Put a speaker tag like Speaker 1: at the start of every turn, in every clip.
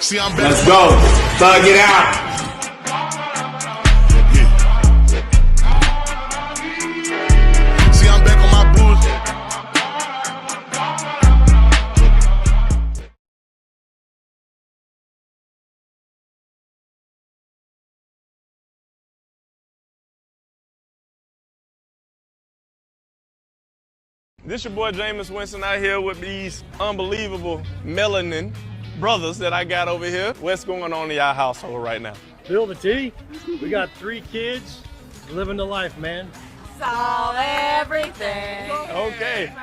Speaker 1: See, I'm back.
Speaker 2: Let's go. Thug it out.
Speaker 1: See, I'm back on my bullshit.
Speaker 3: This your boy Jameis Winston out here with these unbelievable melanin brothers that I got over here. What's going on in y'all household right now?
Speaker 4: Bill the T, we got 3 kids, living the life, man.
Speaker 5: Solve everything.
Speaker 3: Okay.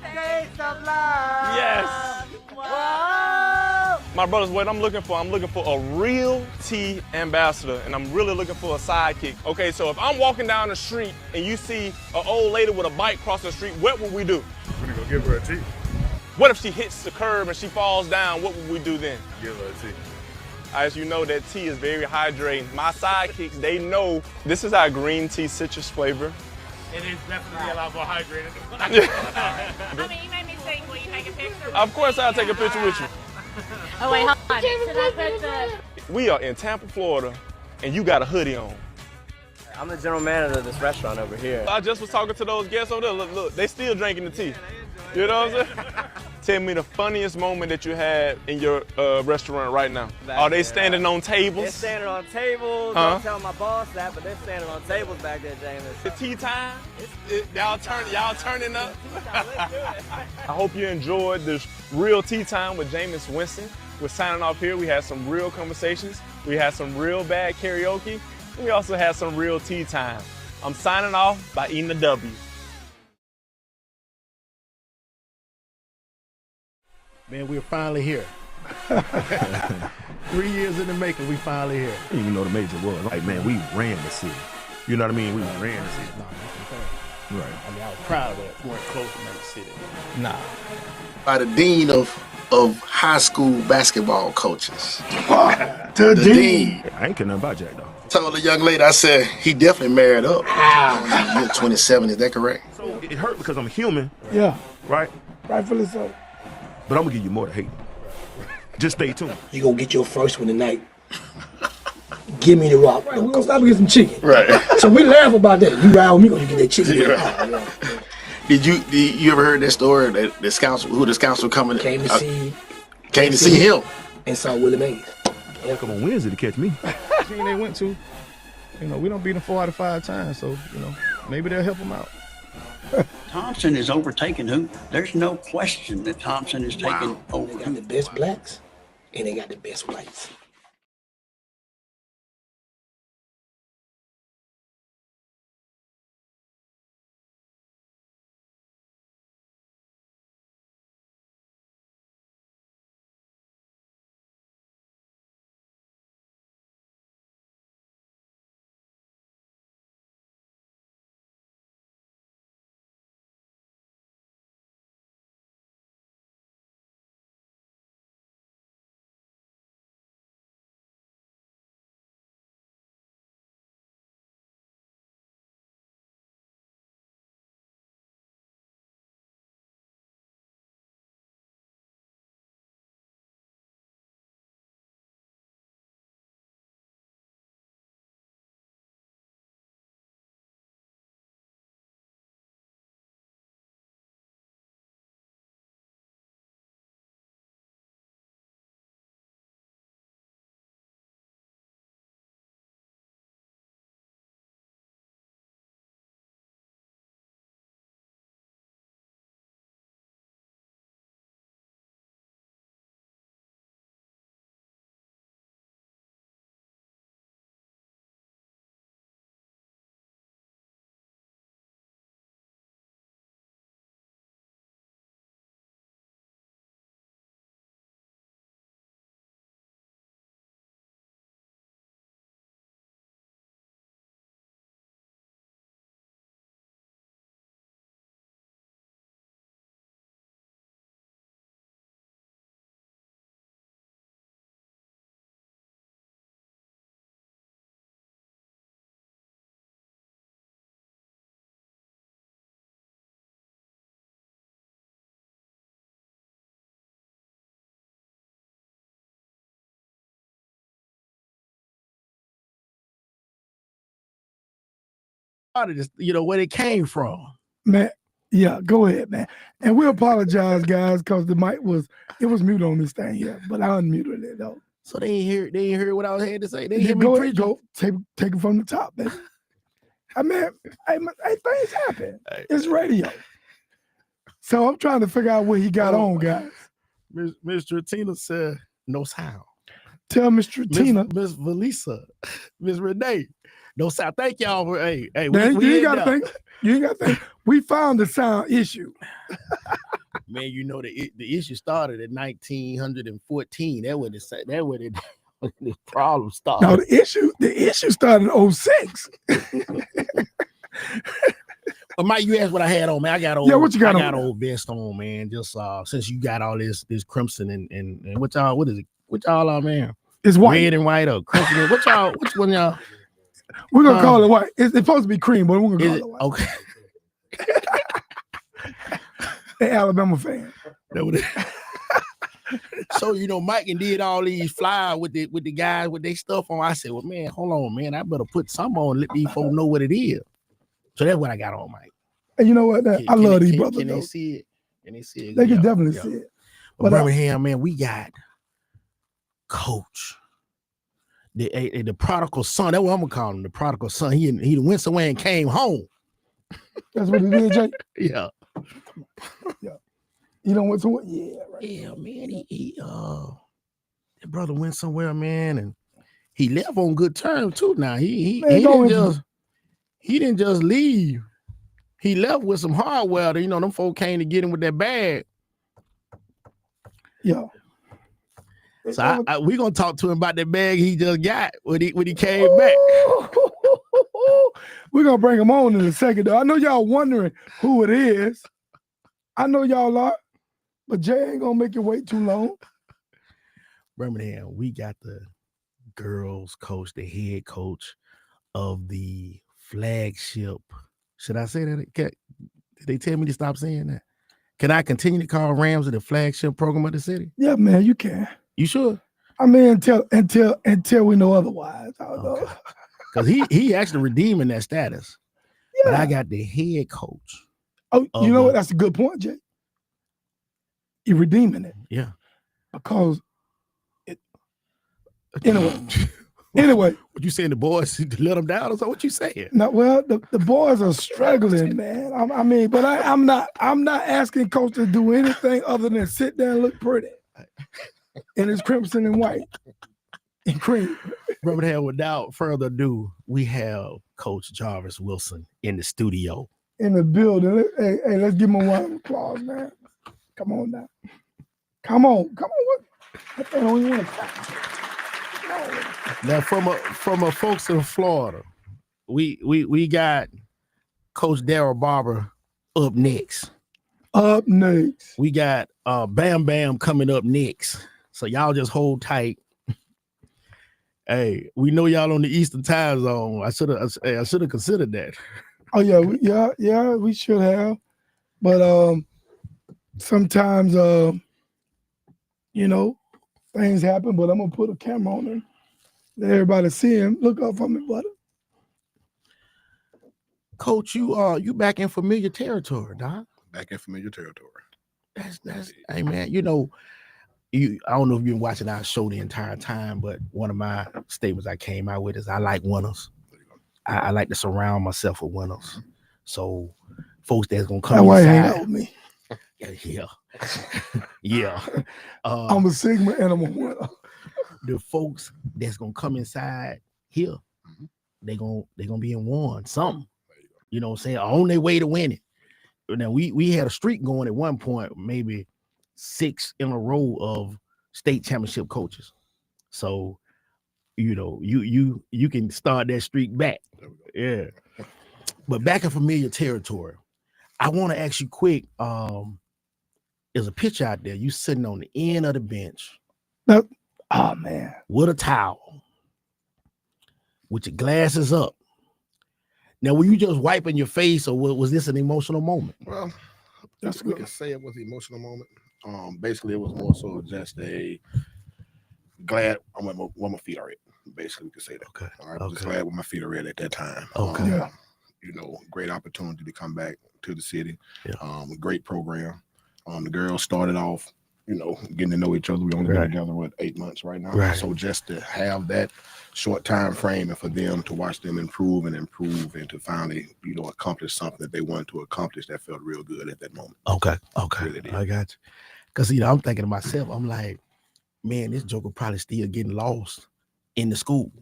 Speaker 5: Taste of love.
Speaker 3: Yes.
Speaker 5: Whoa.
Speaker 3: My brothers, what I'm looking for a real tea ambassador, and I'm really looking for a sidekick. Okay, so if I'm walking down the street and you see an old lady with a bike cross the street, what would we do?
Speaker 6: We're gonna go give her a tea.
Speaker 3: What if she hits the curb and she falls down? What would we do then?
Speaker 6: Give her a tea.
Speaker 3: As you know, that tea is very hydrating. My sidekicks, they know this is our green tea citrus flavor.
Speaker 4: It is definitely a lot more hydrated.
Speaker 5: I mean, you made me think, will you take a picture?
Speaker 3: Of course I'll take a picture with you.
Speaker 5: Oh, wait, hold on. Should I put the...
Speaker 3: We are in Tampa, Florida, and you got a hoodie on.
Speaker 7: I'm the general manager of this restaurant over here.
Speaker 3: I just was talking to those guests over there. Look, they still drinking the tea. You know what I'm saying? Tell me the funniest moment that you had in your restaurant right now. Are they standing on tables?
Speaker 7: They're standing on tables. Don't tell my boss that, but they're standing on tables back there, James.
Speaker 3: The tea time? Y'all turning up? I hope you enjoyed this real tea time with Jameis Winston. We're signing off here. We had some real conversations. We had some real bad karaoke. And we also had some real tea time. I'm signing off by eating a W.
Speaker 8: Man, we're finally here. 3 years in the making, we finally here.
Speaker 9: I didn't even know the major was. Like, man, we ran the city. You know what I mean? We ran the city.
Speaker 8: No, that's okay.
Speaker 9: Right.
Speaker 8: I mean, I was proud of that. We weren't close to make city. Nah.
Speaker 10: By the dean of high school basketball coaches.
Speaker 9: The dean. I ain't care nothing about Jack, though.
Speaker 10: Told the young lady, I said, he definitely married up. You're 27, is that correct?
Speaker 9: So it hurt because I'm human.
Speaker 8: Yeah.
Speaker 9: Right?
Speaker 8: Rightfully so.
Speaker 9: But I'm gonna give you more to hate. Just stay tuned.
Speaker 11: You gonna get your first one tonight. Give me the rock. Right, we're gonna stop and get some chicken.
Speaker 10: Right.
Speaker 11: So we laugh about that. You ride with me, gonna get that chicken.
Speaker 10: Yeah. Did you ever heard that story that the scouts were coming?
Speaker 11: Came
Speaker 10: to see him.
Speaker 11: And saw Willie Mays.
Speaker 9: They'll come on Wednesday to catch me.
Speaker 8: Team they went to, we don't beat them 4 out of 5 times, so, maybe they'll help them out.
Speaker 12: Thompson is overtaking Hoop. There's no question that Thompson is taking over.
Speaker 11: They got the best blacks, and they got the best whites.
Speaker 9: started, where it came from.
Speaker 11: Man, yeah, go ahead, man. And we apologize, guys, because the mic was mute on this thing here, but I unmuted it though.
Speaker 9: So they ain't hear what I had to say. They ain't hear me
Speaker 11: Go
Speaker 9: preach.
Speaker 11: go take it from the top, man. I mean, hey, things happen. It's radio. So I'm trying to figure out what he got on, guys.
Speaker 9: Miss Tina said no sound.
Speaker 11: Tell Miss Tina.
Speaker 9: Miss Valisa, Miss Renee, no sound. Thank y'all for hey.
Speaker 11: Man, you ain't gotta think. You ain't gotta think. We found the sound issue.
Speaker 9: Man, the issue started in 1914. That where the problem started.
Speaker 11: No, the issue started in 06.
Speaker 9: But Mike, you asked what I had on, man. I got old.
Speaker 11: Yeah, what you got on?
Speaker 9: I got old vest on, man. Just since you got all this crimson and what y'all, what is it? What y'all are, man?
Speaker 11: It's white.
Speaker 9: Red and white or crimson. What y'all? Which one y'all?
Speaker 11: We're gonna call it white. It's supposed to be cream, but we're gonna call it white.
Speaker 9: Okay.
Speaker 11: Hey, Alabama fan.
Speaker 9: So Mike and did all these flyers with the guys with their stuff on. I said, well, man, hold on, man. I better put some on and let these folks know what it is. So that's what I got on, Mike.
Speaker 11: And you know what? I love these brothers.
Speaker 9: Can they see it? Can they see it?
Speaker 11: They can definitely see it.
Speaker 9: But Birmingham, man, we got Coach. The prodigal son. That's what I'm gonna call him. The prodigal son. He went somewhere and came home.
Speaker 11: That's what he did, Jay.
Speaker 9: Yeah.
Speaker 11: Yeah. He don't went somewhere. Yeah, right.
Speaker 9: Yeah, man. That brother went somewhere, man, and he left on good terms too. Now he didn't just leave. He left with some hardware. Them folk came to get him with that bag.
Speaker 11: Yeah.
Speaker 9: So we gonna talk to him about that bag he just got when he came back.
Speaker 11: We're gonna bring him on in a second, though. I know y'all wondering who it is. I know y'all are, but Jay ain't gonna make you wait too long.
Speaker 9: Birmingham, we got the girls coach, the head coach of the flagship. Should I say that? Did they tell me to stop saying that? Can I continue to call Ramsey the flagship program of the city?
Speaker 11: Yeah, man, you can.
Speaker 9: You sure?
Speaker 11: I mean, until we know otherwise. I don't know.
Speaker 9: Because he actually redeeming that status. Yeah. But I got the head coach.
Speaker 11: Oh, you know what? That's a good point, Jay. You're redeeming it.
Speaker 9: Yeah.
Speaker 11: Because anyway.
Speaker 9: What you saying, the boys let them down or something? What you saying?
Speaker 11: No, well, the boys are struggling, man. But I'm not asking Coach to do anything other than sit there and look pretty. And it's crimson and white and cream.
Speaker 9: Birmingham, without further ado, we have Coach Jarvis Wilson in the studio.
Speaker 11: In the building. Hey, let's give him a round of applause, man. Come on now. Come on. What the hell you want to talk?
Speaker 9: Now, from a folks in Florida, we got Coach Daryl Barber up next. We got Bam Bam coming up next. So y'all just hold tight. Hey, we know y'all on the Eastern time zone. I should have considered that.
Speaker 11: Oh yeah, we should have. But sometimes things happen, but I'm gonna put a camera on him. Let everybody see him. Look up for me, brother.
Speaker 9: Coach, you back in familiar territory, Doc.
Speaker 6: Back in familiar territory.
Speaker 9: That's hey man, I don't know if you've been watching our show the entire time, but one of my statements I came out with is I like winners. I like to surround myself with winners. So folks that's gonna come
Speaker 11: inside.
Speaker 9: Hang
Speaker 11: out with me.
Speaker 9: Yeah.
Speaker 11: I'm a Sigma and I'm a winner.
Speaker 9: The folks that's gonna come inside here, they gonna be in one something. You know what I'm saying? On their way to winning. Now we had a streak going at one point, maybe 6 in a row of state championship coaches. So you can start that streak back. Yeah. But back in familiar territory, I want to ask you quick. There's a picture out there. You sitting on the end of the bench.
Speaker 11: Oh man.
Speaker 9: With a towel. With your glasses up. Now, were you just wiping your face, or was this an emotional moment?
Speaker 6: Well, that's we can say it was an emotional moment. Basically, it was more so just a glad I'm where my feet are at. Basically, we could say that.
Speaker 9: Okay.
Speaker 6: All right. Just glad where my feet are at that time.
Speaker 9: Okay.
Speaker 6: you know, great opportunity to come back to the city.
Speaker 9: Yeah.
Speaker 6: Great program. The girls started off, you know, getting to know each other. We only been together with 8 months right now.
Speaker 9: Right.
Speaker 6: So just to have that short time frame and for them to watch them improve and to finally, you know, accomplish something that they wanted to accomplish, that felt real good at that moment.
Speaker 9: Okay.
Speaker 6: Really did.
Speaker 9: I got you. Because, you know, I'm thinking to myself, I'm like, man, this joker probably still getting lost in the school.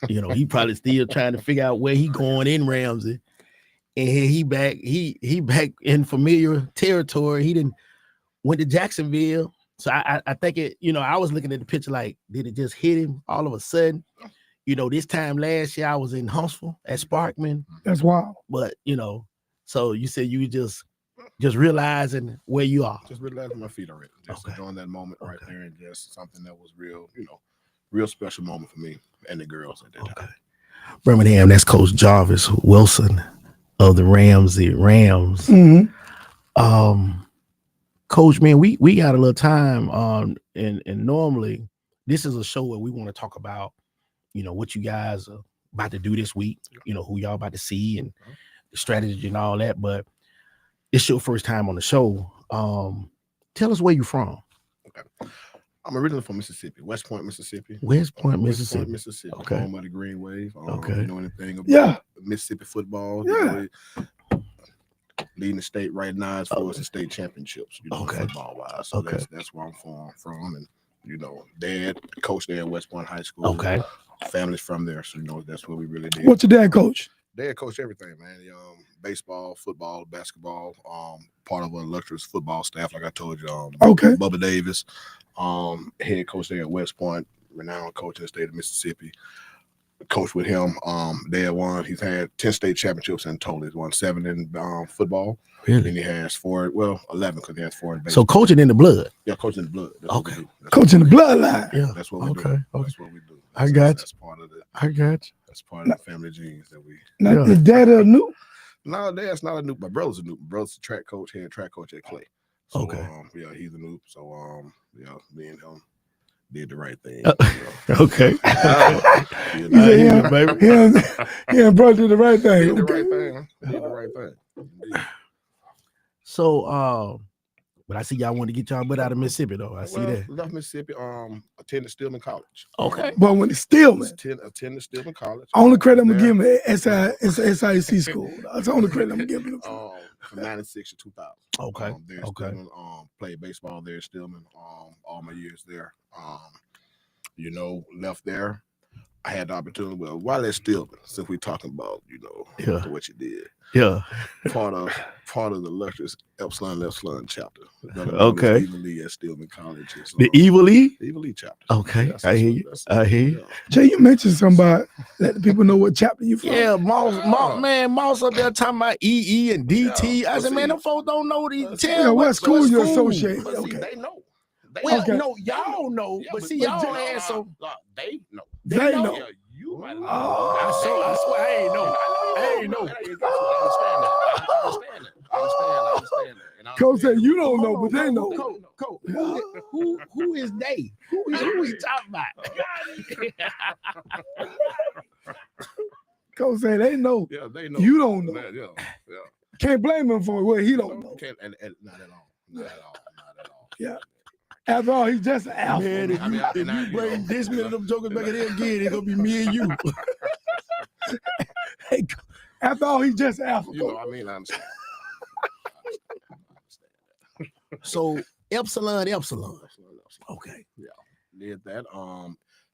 Speaker 9: You know, he probably still trying to figure out where he going in Ramsey. And he back in familiar territory. He didn't went to Jacksonville. So I think it, you know, I was looking at the picture like, did it just hit him all of a sudden? You know, this time last year I was in Huntsville at Sparkman.
Speaker 11: That's wild.
Speaker 9: But, you know, so you said you just realizing where you are.
Speaker 6: Just realizing my feet already. Just enjoying that moment right there, and just something that was real, you know, real special moment for me and the girls at that time.
Speaker 9: Birmingham, that's Coach Jarvis Wilson of the Ramsey Rams. Coach, man, we got a little time and normally this is a show where we want to talk about, you know, what you guys are about to do this week, you know, who y'all about to see and the strategy and all that, but it's your first time on the show. Tell us where you from.
Speaker 6: Okay. I'm originally from Mississippi, West Point, Mississippi.
Speaker 9: West Point, Mississippi.
Speaker 6: Okay. Home of the Green Wave.
Speaker 9: Okay.
Speaker 6: You know anything about Mississippi football?
Speaker 11: Yeah.
Speaker 6: Leading the state right now as far as the state championships, you know, football wise. So that's where I'm from. And, you know, dad coached there at West Point High School.
Speaker 9: Okay.
Speaker 6: Family's from there. So, you know, that's what we really did.
Speaker 11: What's your dad coach?
Speaker 6: Dad coached everything, man. Baseball, football, basketball, part of an illustrious football staff, like I told you. Bubba Davis, head coach there at West Point, renowned coach in the state of Mississippi. Coached with him. Dad won. He's had 10 state championships in total. He's won 7 in football.
Speaker 9: Really?
Speaker 6: And he has 11 because he has 4 in baseball.
Speaker 9: So coaching in the blood.
Speaker 6: Yeah, coaching in the blood. That's
Speaker 9: okay.
Speaker 11: Coaching the bloodline.
Speaker 9: Yeah.
Speaker 6: That's what we do. That's what we do.
Speaker 9: I got you.
Speaker 6: That's part of it.
Speaker 9: I got you.
Speaker 6: That's part of the family genes that we.
Speaker 11: Now, the dad a new?
Speaker 6: No, dad's not a noob. My brother's a noob. My brother's a track coach, head track coach at Clay. So, yeah, he's a noob. So, yeah, me and him did the right thing.
Speaker 9: Okay.
Speaker 11: Yeah, bro, did the right thing.
Speaker 6: Did the right thing. Did the right thing. Indeed.
Speaker 9: So, but I see y'all want to get y'all butt out of Mississippi, though. I see that.
Speaker 6: Left Mississippi. Attended Stillman College.
Speaker 9: Okay.
Speaker 11: But when it's Stillman.
Speaker 6: Attended Stillman College.
Speaker 11: Only credit I'm gonna give him SIC school. That's the only credit I'm gonna give him.
Speaker 6: From 96 to 2000.
Speaker 9: Okay.
Speaker 6: Stillman, played baseball there at Stillman. All my years there. You know, left there. I had the opportunity. Well, while at Stillman, since we're talking about, you know, what you did.
Speaker 9: Yeah.
Speaker 6: Part of the illustrious Epsilon chapter.
Speaker 9: Okay.
Speaker 6: Evil Lee at Stillman College.
Speaker 9: The Evil Lee?
Speaker 6: Evil Lee chapter.
Speaker 9: Okay. I hear you. I hear you.
Speaker 11: Jay, you mentioned somebody. Let the people know what chapter you from.
Speaker 9: Yeah, Moss up there talking about EE and DT. I said, man, them folks don't know these.
Speaker 11: What school you associate?
Speaker 6: Okay. They know.
Speaker 9: Well, no, y'all know, but see, y'all had some.
Speaker 6: They know.
Speaker 11: They know.
Speaker 6: Yeah, you might know.
Speaker 9: I swear I ain't know. I ain't know.
Speaker 6: I understand that.
Speaker 11: Coach said you don't know, but they know.
Speaker 9: Coach, who is they? Who we talking about?
Speaker 11: Coach said they know.
Speaker 6: Yeah, they know.
Speaker 11: You don't know.
Speaker 6: Yeah.
Speaker 11: Can't blame him for what he don't know.
Speaker 6: And not at all. Not at all.
Speaker 11: Yeah. After all, he's just an alpha.
Speaker 9: Man, if you bring this many of them jokers back in here again, it's gonna be me and you.
Speaker 11: Hey, after all, he's just an alpha.
Speaker 6: You know, I understand.
Speaker 9: So Epsilon. Okay.
Speaker 6: Yeah. Did that.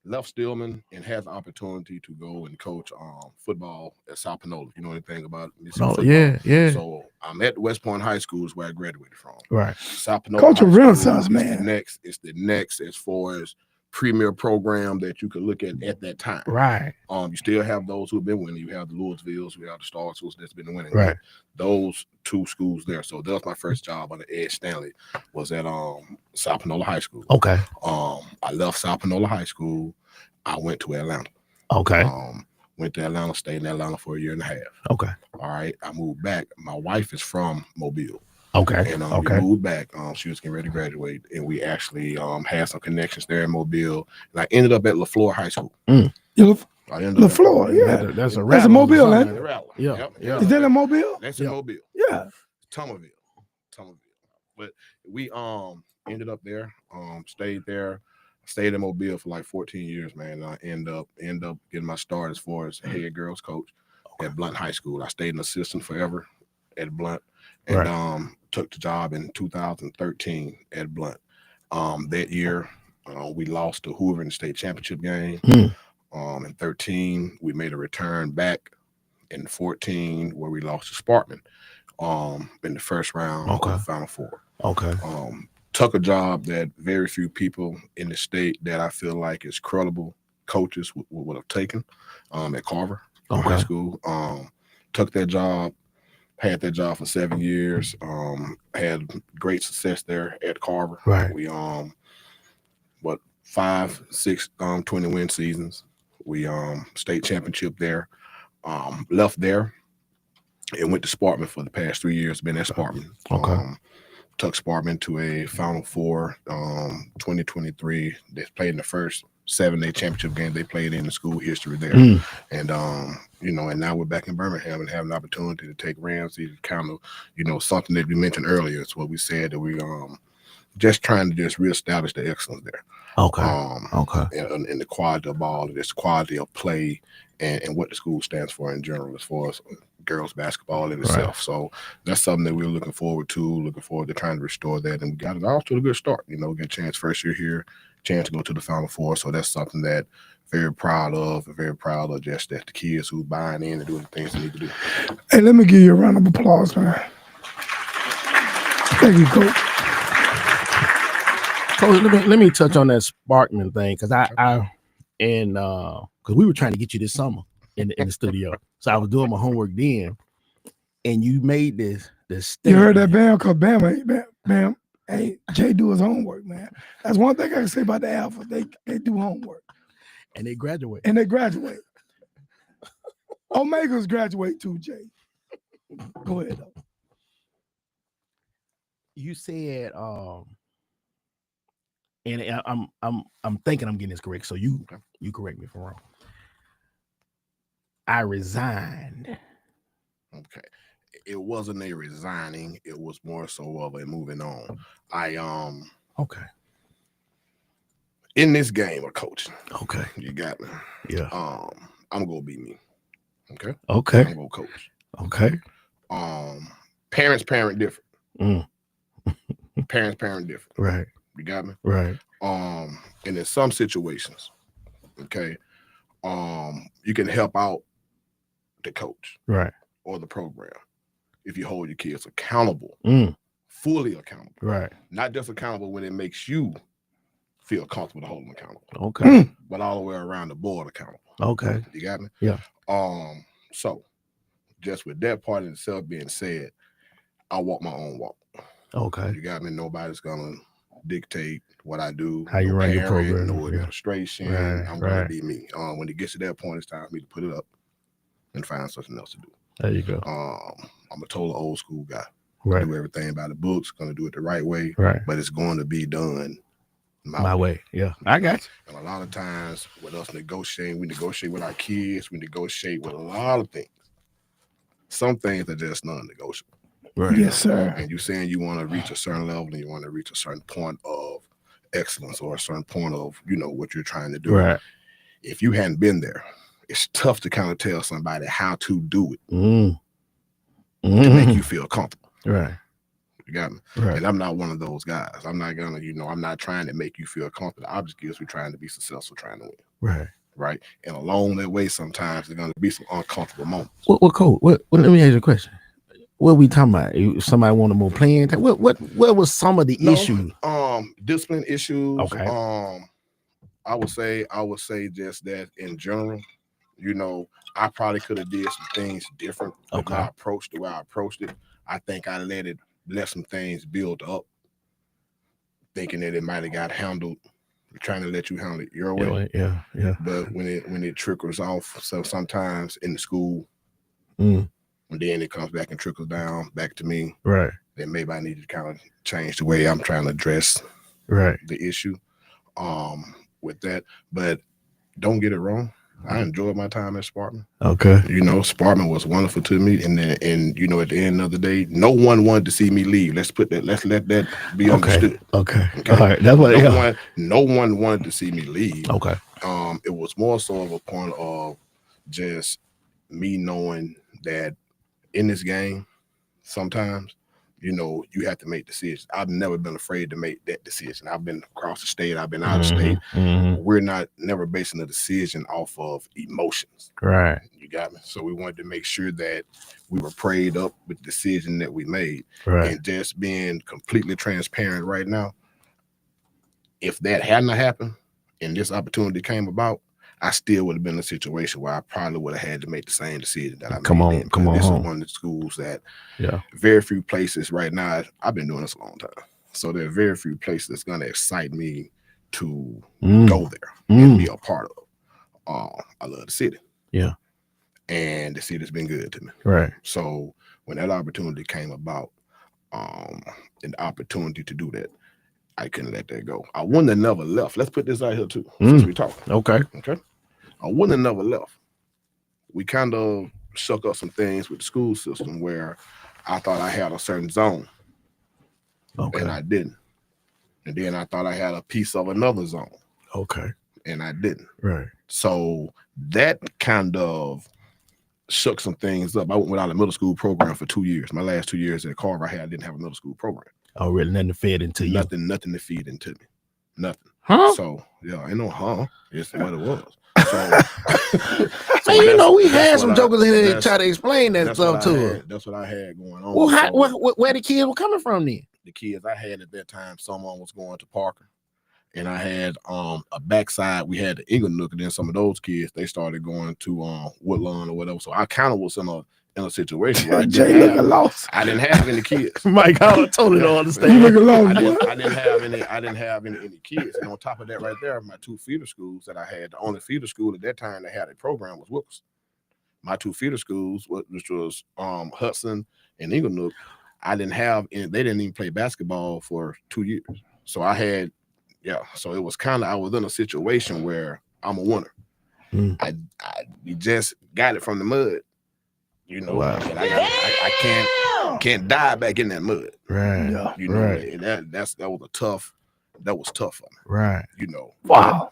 Speaker 6: Left Stillman and had the opportunity to go and coach football at South Panola. You know anything about Mississippi football?
Speaker 9: Yeah.
Speaker 6: So I'm at West Point High School is where I graduated from.
Speaker 9: Right.
Speaker 6: South Panola.
Speaker 11: Coach a Renaissance man.
Speaker 6: It's the next as far as premier program that you could look at that time.
Speaker 9: Right.
Speaker 6: You still have those who've been winning. You have the Louisvilles, you have the Star schools that's been winning.
Speaker 9: Right.
Speaker 6: Those 2 schools there. So that was my first job under Ed Stanley. Was at South Panola High School.
Speaker 9: Okay.
Speaker 6: I left South Panola High School. I went to Atlanta.
Speaker 9: Okay.
Speaker 6: Went to Atlanta, stayed in Atlanta for a year and a half.
Speaker 9: Okay.
Speaker 6: All right. I moved back. My wife is from Mobile.
Speaker 9: Okay.
Speaker 6: And we moved back. She was getting ready to graduate, and we actually had some connections there in Mobile. And I ended up at LaFleur High School.
Speaker 11: LaFleur, yeah.
Speaker 9: That's a
Speaker 11: That's a Mobile,
Speaker 9: ain't
Speaker 11: ain't
Speaker 9: it?
Speaker 6: Rattler.
Speaker 9: Yeah,
Speaker 6: Yep.
Speaker 9: yeah.
Speaker 11: Is that in Mobile?
Speaker 6: That's in Mobile.
Speaker 11: Yeah.
Speaker 6: Tummaville. But we ended up there, stayed there, stayed in Mobile for like 14 years, man. And I end up getting my start as far as head girls coach at Blunt High School. I stayed an assistant forever at Blunt and took the job in 2013 at Blunt. That year, we lost to Hoover in the state championship game. In 13, we made a return back in 14 where we lost to Sparkman in the first round of the Final Four.
Speaker 9: Okay.
Speaker 6: Took a job that very few people in the state that I feel like is credible coaches would have taken at Carver High School. Took that job, had that job for 7 years, had great success there at Carver.
Speaker 9: Right.
Speaker 6: We 5, 6 20-win seasons. We state championship there. Left there and went to Sparkman for the past 3 years. Been at Sparkman. Took Sparkman to a Final Four 2023. They played in the first 7-day championship game they played in the school history there. And and now we're back in Birmingham and have an opportunity to take Ramsey, kind of, something that we mentioned earlier. It's what we said that we just trying to just reestablish the excellence there. And the quality of ball, this quality of play, and what the school stands for in general as far as girls basketball in itself. So that's something that we're looking forward to trying to restore that. And we got it off to a good start. We got a chance first year here, chance to go to the Final Four. So that's something that very proud of just that the kids who buying in and doing the things they need to do.
Speaker 11: Hey, let me give you a round of applause, man. Thank you, Coach.
Speaker 9: Coach, let me touch on that Sparkman thing because because we were trying to get you this summer in the studio. So I was doing my homework then, and you made this
Speaker 11: You heard that, Bam? Because Bam, hey, Jay do his homework, man. That's one thing I can say about the Alpha. They do homework.
Speaker 9: And they graduate.
Speaker 11: Omegas graduate too, Jay. Go ahead, though.
Speaker 9: You said, and I'm thinking I'm getting this correct. So you correct me if I'm wrong. I resigned.
Speaker 6: Okay. It wasn't a resigning, it was more so of a moving on. In this game of coaching.
Speaker 9: Okay.
Speaker 6: You got me.
Speaker 9: Yeah.
Speaker 6: I'm gonna be me. Okay.
Speaker 9: Okay.
Speaker 6: I'm gonna coach.
Speaker 9: Okay.
Speaker 6: Parents parent different. Parents different.
Speaker 9: Right.
Speaker 6: You got me?
Speaker 9: Right.
Speaker 6: And in some situations, okay, you can help out the coach.
Speaker 9: Right.
Speaker 6: Or the program if you hold your kids accountable, fully accountable.
Speaker 9: Right.
Speaker 6: Not just accountable when it makes you feel comfortable to hold them accountable.
Speaker 9: Okay.
Speaker 6: But all the way around the board accountable.
Speaker 9: Okay.
Speaker 6: You got me?
Speaker 9: Yeah.
Speaker 6: So just with that part in itself being said, I walk my own walk.
Speaker 9: Okay.
Speaker 6: You got me? Nobody's gonna dictate what I do,
Speaker 9: how you run your program,
Speaker 6: no administration.
Speaker 9: Right,
Speaker 6: I'm gonna be me. When it gets to that point, it's time for me to put it up and find something else to do.
Speaker 9: There you go.
Speaker 6: I'm a total old school guy.
Speaker 9: Right.
Speaker 6: Do everything by the books, gonna do it the right way.
Speaker 9: Right.
Speaker 6: But it's going to be done
Speaker 9: my way. Yeah. I got you.
Speaker 6: And a lot of times with us negotiating, we negotiate with our kids, we negotiate with a lot of things. Some things are just non-negotiable.
Speaker 11: Right. Yes, sir.
Speaker 6: And you're saying you want to reach a certain level and you want to reach a certain point of excellence or a certain point of, what you're trying to do.
Speaker 9: Right.
Speaker 6: If you hadn't been there, it's tough to kind of tell somebody how to do it to make you feel comfortable.
Speaker 9: Right.
Speaker 6: You got me?
Speaker 9: Right.
Speaker 6: And I'm not one of those guys. I'm not gonna, I'm not trying to make you feel comfortable. I'm just we're trying to be successful, trying to win.
Speaker 9: Right.
Speaker 6: Right. And along that way, sometimes there's gonna be some uncomfortable moments.
Speaker 9: What Coach? Let me ask you a question. What are we talking about? If somebody wanted more playing time? What was some of the issues?
Speaker 6: Discipline issues.
Speaker 9: Okay.
Speaker 6: I would say just that in general, I probably could have did some things different with my approach, the way I approached it. I think I let some things build up, thinking that it might have got handled, trying to let you handle it your way.
Speaker 9: Yeah.
Speaker 6: But when it trickles off, so sometimes in the school, and then it comes back and trickles down back to me.
Speaker 9: Right.
Speaker 6: Then maybe I need to kind of change the way I'm trying to address the issue with that. But don't get it wrong. I enjoyed my time at Spartan.
Speaker 9: Okay.
Speaker 6: You know, Spartan was wonderful to me, and you know, at the end of the day, no one wanted to see me leave. Let's let that be understood.
Speaker 9: Okay. All right. That's what.
Speaker 6: No one wanted to see me leave.
Speaker 9: Okay.
Speaker 6: It was more so of a point of just me knowing that in this game, sometimes, you know, you have to make decisions. I've never been afraid to make that decision. I've been across the state. I've been out of state. We're never basing a decision off of emotions.
Speaker 9: Right.
Speaker 6: You got me? So we wanted to make sure that we were prayed up with the decision that we made.
Speaker 9: Right.
Speaker 6: And just being completely transparent right now, if that hadn't happened and this opportunity came about, I still would have been in a situation where I probably would have had to make the same decision that I made.
Speaker 9: Come on
Speaker 6: This
Speaker 9: home.
Speaker 6: is one of the schools that
Speaker 9: Yeah.
Speaker 6: very few places right now. I've been doing this a long time. So there are very few places that's going to excite me to go there and be a part of. I love the city.
Speaker 9: Yeah.
Speaker 6: And the city's been good to me.
Speaker 9: Right.
Speaker 6: So when that opportunity came about, an opportunity to do that, I couldn't let that go. I wouldn't have never left. Let's put this out here too, since we talking.
Speaker 9: Okay.
Speaker 6: I wouldn't have never left. We kind of shook up some things with the school system where I thought I had a certain zone.
Speaker 9: Okay.
Speaker 6: And I didn't. And then I thought I had a piece of another zone.
Speaker 9: Okay.
Speaker 6: And I didn't.
Speaker 9: Right.
Speaker 6: So that kind of shook some things up. I went without a middle school program for 2 years. My last 2 years at Carver, I didn't have a middle school program.
Speaker 9: Oh, really? Nothing fed into you?
Speaker 6: Nothing to feed into me. Nothing.
Speaker 9: Huh?
Speaker 6: So, yeah, I know, It's what it was.
Speaker 9: So, man, you know, we had some jokers in here try to explain that stuff to us.
Speaker 6: That's what I had going on.
Speaker 9: Well, where the kids were coming from then?
Speaker 6: The kids I had at that time, someone was going to Parker. And I had a backside. We had the Inglenook, and then some of those kids, they started going to Woodlawn or whatever. So I kind of was in a situation where I didn't have any kids.
Speaker 9: Mike, I totally don't understand.
Speaker 11: You looking lost.
Speaker 6: I didn't have any kids. And on top of that, right there, my two feeder schools that I had, the only feeder school at that time that had a program was Wilkerson. My two feeder schools, which was Hudson and Inglenook, I didn't have, and they didn't even play basketball for 2 years. So I had. Yeah, so it was kind of, I was in a situation where I'm a winner. You just got it from the mud, you know.
Speaker 9: Wow.
Speaker 6: And I can't dive back in that mud.
Speaker 9: Right.
Speaker 6: Yeah. You know, and that was tough for me.
Speaker 9: Right.
Speaker 6: You know.
Speaker 11: Wow.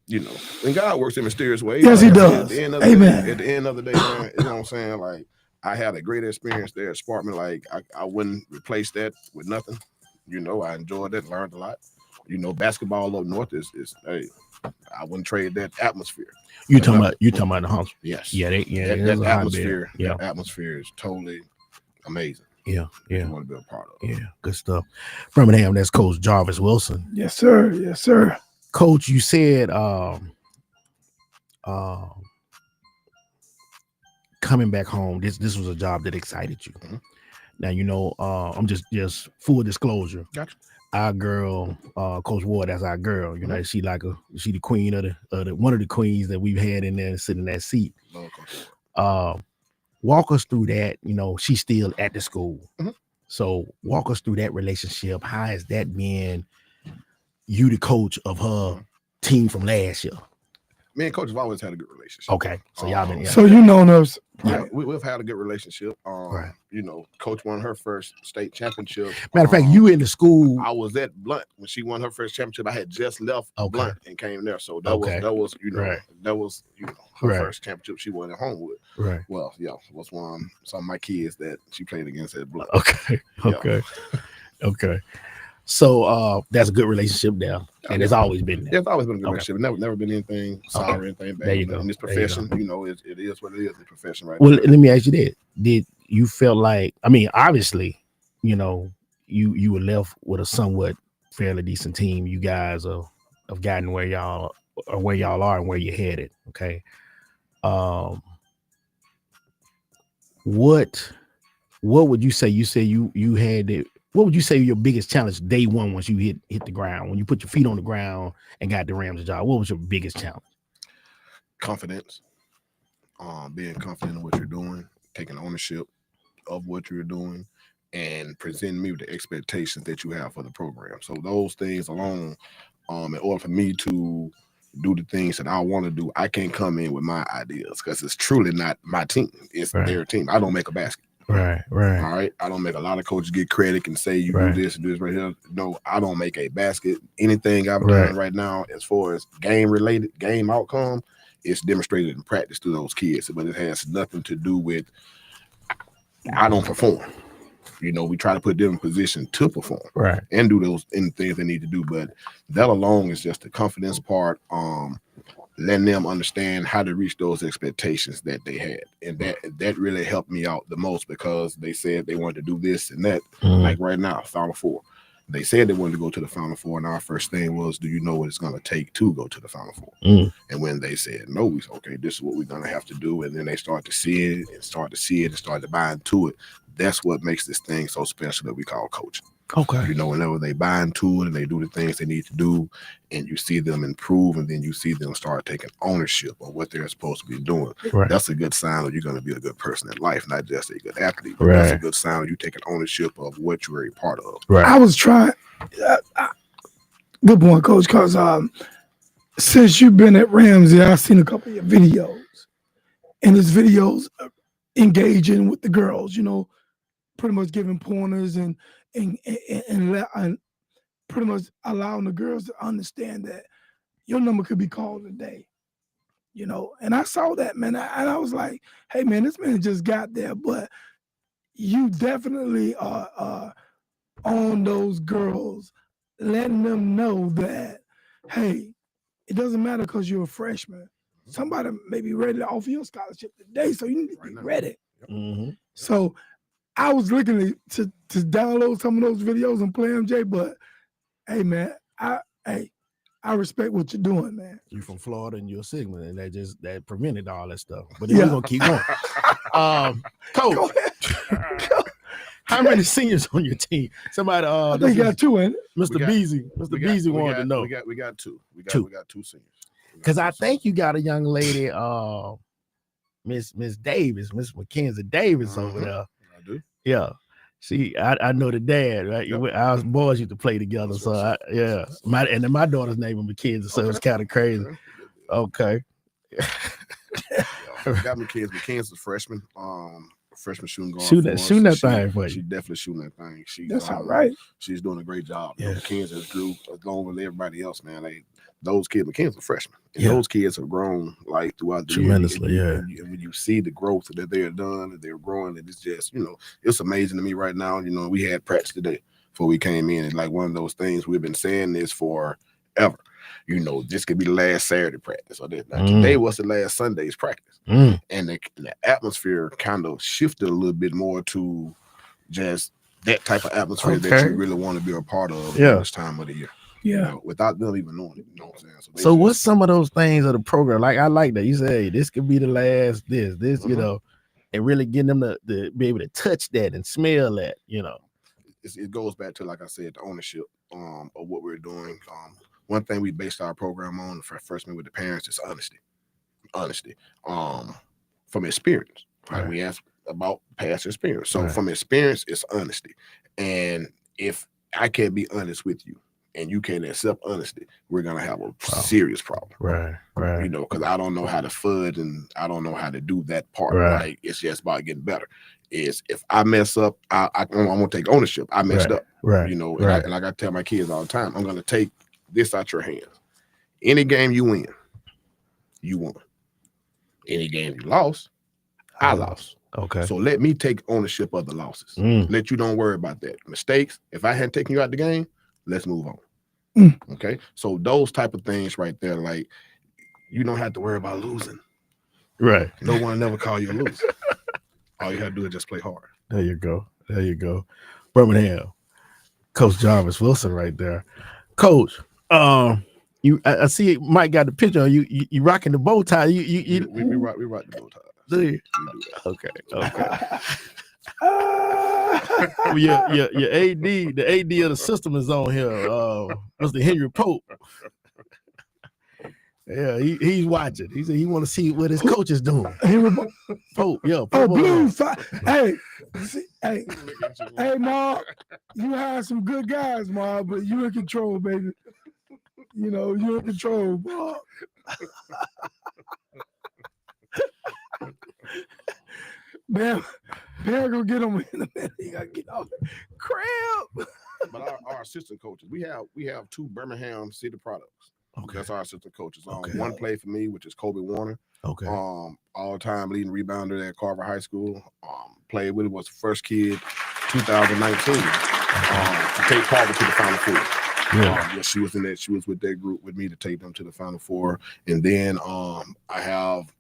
Speaker 6: You know, and God works in mysterious ways.
Speaker 11: Yes, he does.
Speaker 6: At the end of
Speaker 11: Amen.
Speaker 6: The end of the day, man, you know what I'm saying? Like, I had a great experience there at Spartan. Like, I wouldn't replace that with nothing. You know, I enjoyed it, learned a lot. You know, basketball up north is hey, I wouldn't trade that atmosphere.
Speaker 9: You talking about the Huntsville?
Speaker 6: Yes.
Speaker 9: Yeah,
Speaker 6: that atmosphere. Yeah, that atmosphere is totally amazing.
Speaker 9: Yeah.
Speaker 6: You want to be a part of.
Speaker 9: Yeah, good stuff. Birmingham, that's Coach Jarvis Wilson.
Speaker 11: Yes, sir. Yes, sir.
Speaker 9: Coach, you said coming back home, this was a job that excited you. Now, you know, I'm just full disclosure.
Speaker 6: Gotcha.
Speaker 9: Our girl, Coach Ward, that's our girl. You know, she the queen of the one of the queens that we've had in there sitting in that seat. Walk us through that. You know, she's still at the school. So walk us through that relationship. How has that been? You the coach of her team from last year.
Speaker 6: Me and Coach have always had a good relationship.
Speaker 9: Okay, so y'all been.
Speaker 11: So you know us.
Speaker 6: Yeah, we've had a good relationship. You know, Coach won her first state championship.
Speaker 9: Matter of fact, you in the school.
Speaker 6: I was at Blunt when she won her first championship. I had just left Blunt and came there. So that was her first championship she won at Homewood.
Speaker 9: Right.
Speaker 6: Well, yeah, was some of my kids that she played against at Blunt.
Speaker 9: Okay. So that's a good relationship there, and it's always been there.
Speaker 6: It's always been a good relationship. Never been anything sour or anything bad.
Speaker 9: There you go.
Speaker 6: In this profession, you know, it is what it is. The profession, right?
Speaker 9: Well, let me ask you that: did you feel like? I mean, obviously, you know, you were left with a somewhat fairly decent team. You guys have gotten where y'all are and where you're headed. Okay. What would you say? You say you had it. What would you say your biggest challenge day one once you hit the ground, when you put your feet on the ground and got the Rams job? What was your biggest challenge?
Speaker 6: Confidence. Being confident in what you're doing, taking ownership of what you're doing, and presenting me with the expectations that you have for the program. So those things alone, in order for me to do the things that I want to do. I can't come in with my ideas because it's truly not my team. It's their team. I don't make a basket.
Speaker 9: Right.
Speaker 6: All right. I don't make a lot of coaches get credit and say you do this and do this right here. No, I don't make a basket. Anything I've done right now as far as game related, game outcome, it's demonstrated in practice to those kids, but it has nothing to do with I don't perform. You know, we try to put them in position to perform and do those things they need to do. But that alone is just the confidence part, letting them understand how to reach those expectations that they had. And that really helped me out the most because they said they wanted to do this and that. Like right now, Final Four. They said they wanted to go to the Final Four, and our first thing was, do you know what it's going to take to go to the Final Four? And when they said no, we said, okay, this is what we're going to have to do. And then they start to see it and start to buy into it. That's what makes this thing so special that we call coaching.
Speaker 9: Okay.
Speaker 6: You know, whenever they buy into it and they do the things they need to do, and you see them improve, and then you see them start taking ownership of what they're supposed to be doing. That's a good sign that you're going to be a good person in life, not just a good athlete. But that's a good sign that you're taking ownership of what you're a part of.
Speaker 11: I was trying. Good point, Coach. Because since you've been at Ramsey, I've seen a couple of your videos, and his videos engaging with the girls. You know, pretty much giving pointers and pretty much allowing the girls to understand that your number could be called today, you know. And I saw that, man, and I was like, hey, man, this man just got there, but you definitely are on those girls, letting them know that, hey, it doesn't matter because you're a freshman. Somebody may be ready to offer you a scholarship today, so you need to be ready. So I was looking to download some of those videos and play them, Jay, but hey, man, I respect what you're doing, man.
Speaker 9: You from Florida and you're a Sigma, and that prevented all that stuff. But then we're gonna keep going. Coach, how many seniors on your team? Somebody,
Speaker 11: I think you got two, ain't it?
Speaker 9: Mr. Beasy. Mr. Beasy wanted to know.
Speaker 6: We got two. We got two seniors.
Speaker 9: Because I think you got a young lady, Miss Davis, Miss Mackenzie Davis over there.
Speaker 6: I do.
Speaker 9: Yeah. See, I know the dad, right? Yep. Our boys used to play together. So and my daughter's name is Mackenzie, so it's kind of crazy. Okay.
Speaker 6: Got Mackenzie. Mackenzie's a freshman. Freshman shooting guard.
Speaker 9: Shooting that thing for you.
Speaker 6: She's definitely shooting that thing.
Speaker 11: That's all right.
Speaker 6: She's doing a great job. Yeah. Mackenzie has grew along with everybody else, man. Those kids, Mackenzie's a freshman. And those kids have grown like throughout the
Speaker 9: tremendously,
Speaker 6: year. And when you see the growth that they're done, that they're growing, and it's just, you know, it's amazing to me right now. You know, we had practice today before we came in. It's like one of those things we've been saying this forever. You know, this could be the last Saturday practice or this. Now, today was the last Sunday's practice. And the atmosphere kind of shifted a little bit more to just that type of atmosphere that you really want to be a part of this time of the year.
Speaker 11: Yeah.
Speaker 6: You know, without them even knowing it. You know what I'm saying?
Speaker 9: So what's some of those things of the program? Like, I like that. You say, hey, this could be the last, this, you know, and really getting them to be able to touch that and smell that, you know.
Speaker 6: It goes back to, like I said, the ownership of what we're doing. One thing we based our program on for freshmen with the parents is honesty. From experience. Right? We ask about past experience. So from experience, it's honesty. And if I can't be honest with you and you can't accept honesty, we're gonna have a serious problem.
Speaker 9: Right.
Speaker 6: You know, because I don't know how to fudge and I don't know how to do that part. Right. It's just about getting better. Is if I mess up, I'm gonna take ownership. I messed up.
Speaker 9: Right.
Speaker 6: You know, and I gotta tell my kids all the time, I'm gonna take this out your hands. Any game you win, you won. Any game you lost, I lost.
Speaker 9: Okay.
Speaker 6: So let me take ownership of the losses. Let you don't worry about that. Mistakes. If I hadn't taken you out the game, let's move on. Okay. So those type of things right there, like you don't have to worry about losing.
Speaker 9: Right.
Speaker 6: No one never call you a loser. All you have to do is just play hard.
Speaker 9: There you go. Birmingham. Coach Jarvis Wilson right there. Coach, I see Mike got the picture of you rocking the bow tie. We
Speaker 6: rock the bow tie.
Speaker 9: Do you? Okay. Your AD, the AD of the system is on here. Mr. Henry Pope. Yeah, he's watching. He said he want to see what his coach is doing. Pope, Pope.
Speaker 11: Oh, Blue. Hey, Mark, you had some good guys, Mark, but you in control, baby. You know, you're in control, Bob. Bam gonna get him in a minute. He gotta get off the crib.
Speaker 6: But our assistant coaches, we have 2 Birmingham City products.
Speaker 9: Okay.
Speaker 6: That's our assistant coaches.
Speaker 9: Okay.
Speaker 6: One played for me, which is Kobe Warner.
Speaker 9: Okay.
Speaker 6: All-time leading rebounder at Carver High School. Played with it, was the first kid 2019 to take Carver to the Final Four. Yeah, she was in that. She was with that group with me to take them to the Final Four. And then I have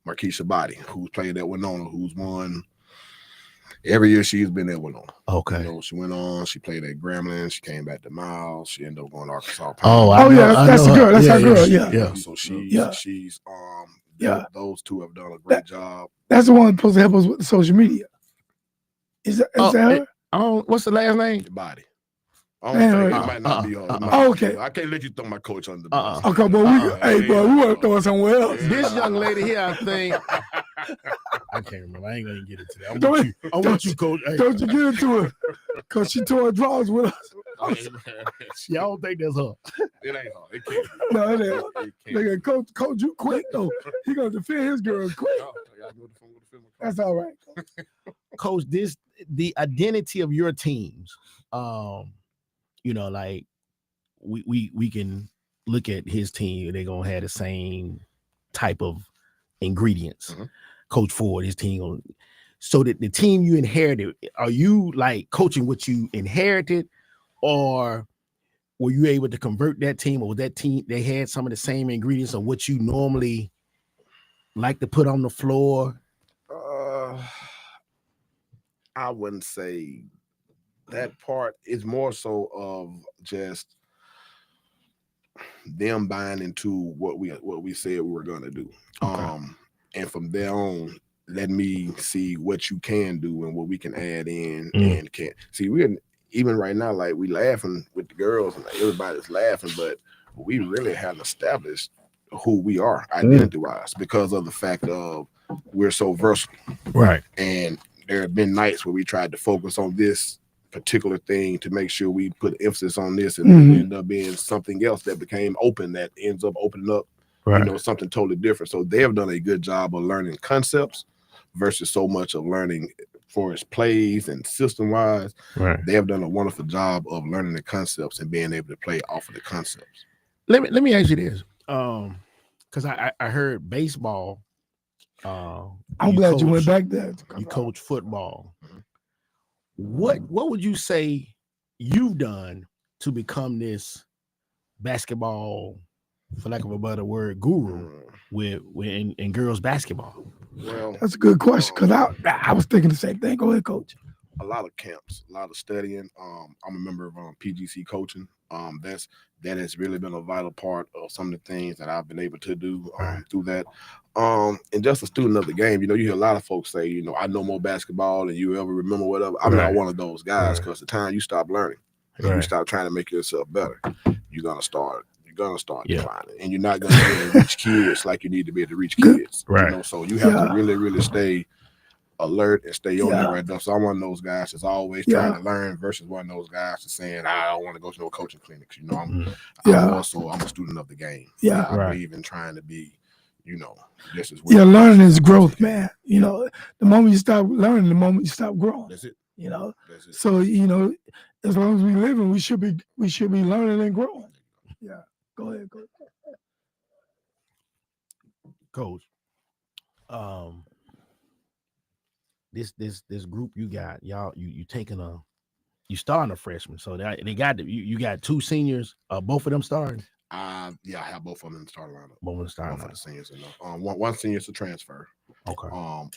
Speaker 6: Markeisha Body, who's played at Winona, who's won every year she's been at Winona.
Speaker 9: Okay.
Speaker 6: You know, she went on, she played at Grambling, she came back to Miles, she ended up going to Arkansas.
Speaker 11: That's a girl. That's our girl. Yeah.
Speaker 6: So she's those 2 have done a great job.
Speaker 11: That's the one supposed to help us with the social media. Is that her?
Speaker 9: What's the last name?
Speaker 6: Body. I don't think it might not be her.
Speaker 11: Okay.
Speaker 6: I can't let you throw my coach under the bus.
Speaker 11: Okay, but we want to throw it somewhere else.
Speaker 9: This young lady here, I think. I can't remember. I ain't gonna get into that. I want you, coach. Hey.
Speaker 11: Don't you get into it, cause she tore her drawers with us.
Speaker 9: Y'all don't think that's her?
Speaker 6: It ain't her. It can't.
Speaker 11: No, it ain't. Nigga, coach, you quick though. He gonna defend his girl quick. That's all right.
Speaker 9: Coach, the identity of your teams. You know, like we can look at his team. They're gonna have the same type of ingredients.
Speaker 6: Mm-hmm.
Speaker 9: Coach Ford, his team. So that the team you inherited, are you like coaching what you inherited, or were you able to convert that team, or was that team they had some of the same ingredients of what you normally like to put on the floor?
Speaker 6: I wouldn't say that part. Is more so of just them buying into what we said we were gonna do. Okay. And from there on, let me see what you can do and what we can add in and can't. See, we're even right now, like we laughing with the girls and like, everybody's laughing, but we really haven't established who we are identity-wise because of the fact of we're so versatile.
Speaker 9: Right.
Speaker 6: And there have been nights where we tried to focus on this particular thing to make sure we put emphasis on this and it ended up being something else that became open that ends up opening up, you know, something totally different. So they have done a good job of learning concepts versus so much of learning for its plays and system-wise.
Speaker 9: Right.
Speaker 6: They have done a wonderful job of learning the concepts and being able to play off of the concepts.
Speaker 9: Let me ask you this, because I heard baseball.
Speaker 11: I'm glad you went back there.
Speaker 9: You coach football. What would you say you've done to become this basketball, for lack of a better word, guru in girls basketball?
Speaker 6: Well,
Speaker 11: that's a good question because I was thinking the same thing. Go ahead, coach.
Speaker 6: A lot of camps, a lot of studying. I'm a member of PGC coaching. That has really been a vital part of some of the things that I've been able to do through that. And just a student of the game, you know, you hear a lot of folks say, you know, I know more basketball than you ever remember, whatever. I'm not one of those guys because the time you stop learning, and you stop trying to make yourself better, you're gonna start declining, and you're not gonna be able to reach kids like you need to be able to reach kids.
Speaker 9: Right.
Speaker 6: You know, so you have to really, really stay alert and stay on that right now. So I'm one of those guys that's always trying to learn versus one of those guys that's saying, I don't want to go to no coaching clinics. You know, I'm a student of the game.
Speaker 11: Yeah.
Speaker 6: I believe in trying to be, you know, this is
Speaker 11: learning is growth, man. You know, the moment you stop learning, the moment you stop growing.
Speaker 6: That's it.
Speaker 11: You know,
Speaker 6: that's it.
Speaker 11: So you know, as long as we living, we should be learning and growing. Yeah. Go ahead,
Speaker 9: Coach. This group you got, y'all, you starting a freshman, so they got you got 2 seniors, both of them starting.
Speaker 6: I have both of them in the starting lineup.
Speaker 9: Both of the starting
Speaker 6: lineup. For the seniors, one senior is a transfer.
Speaker 9: Okay.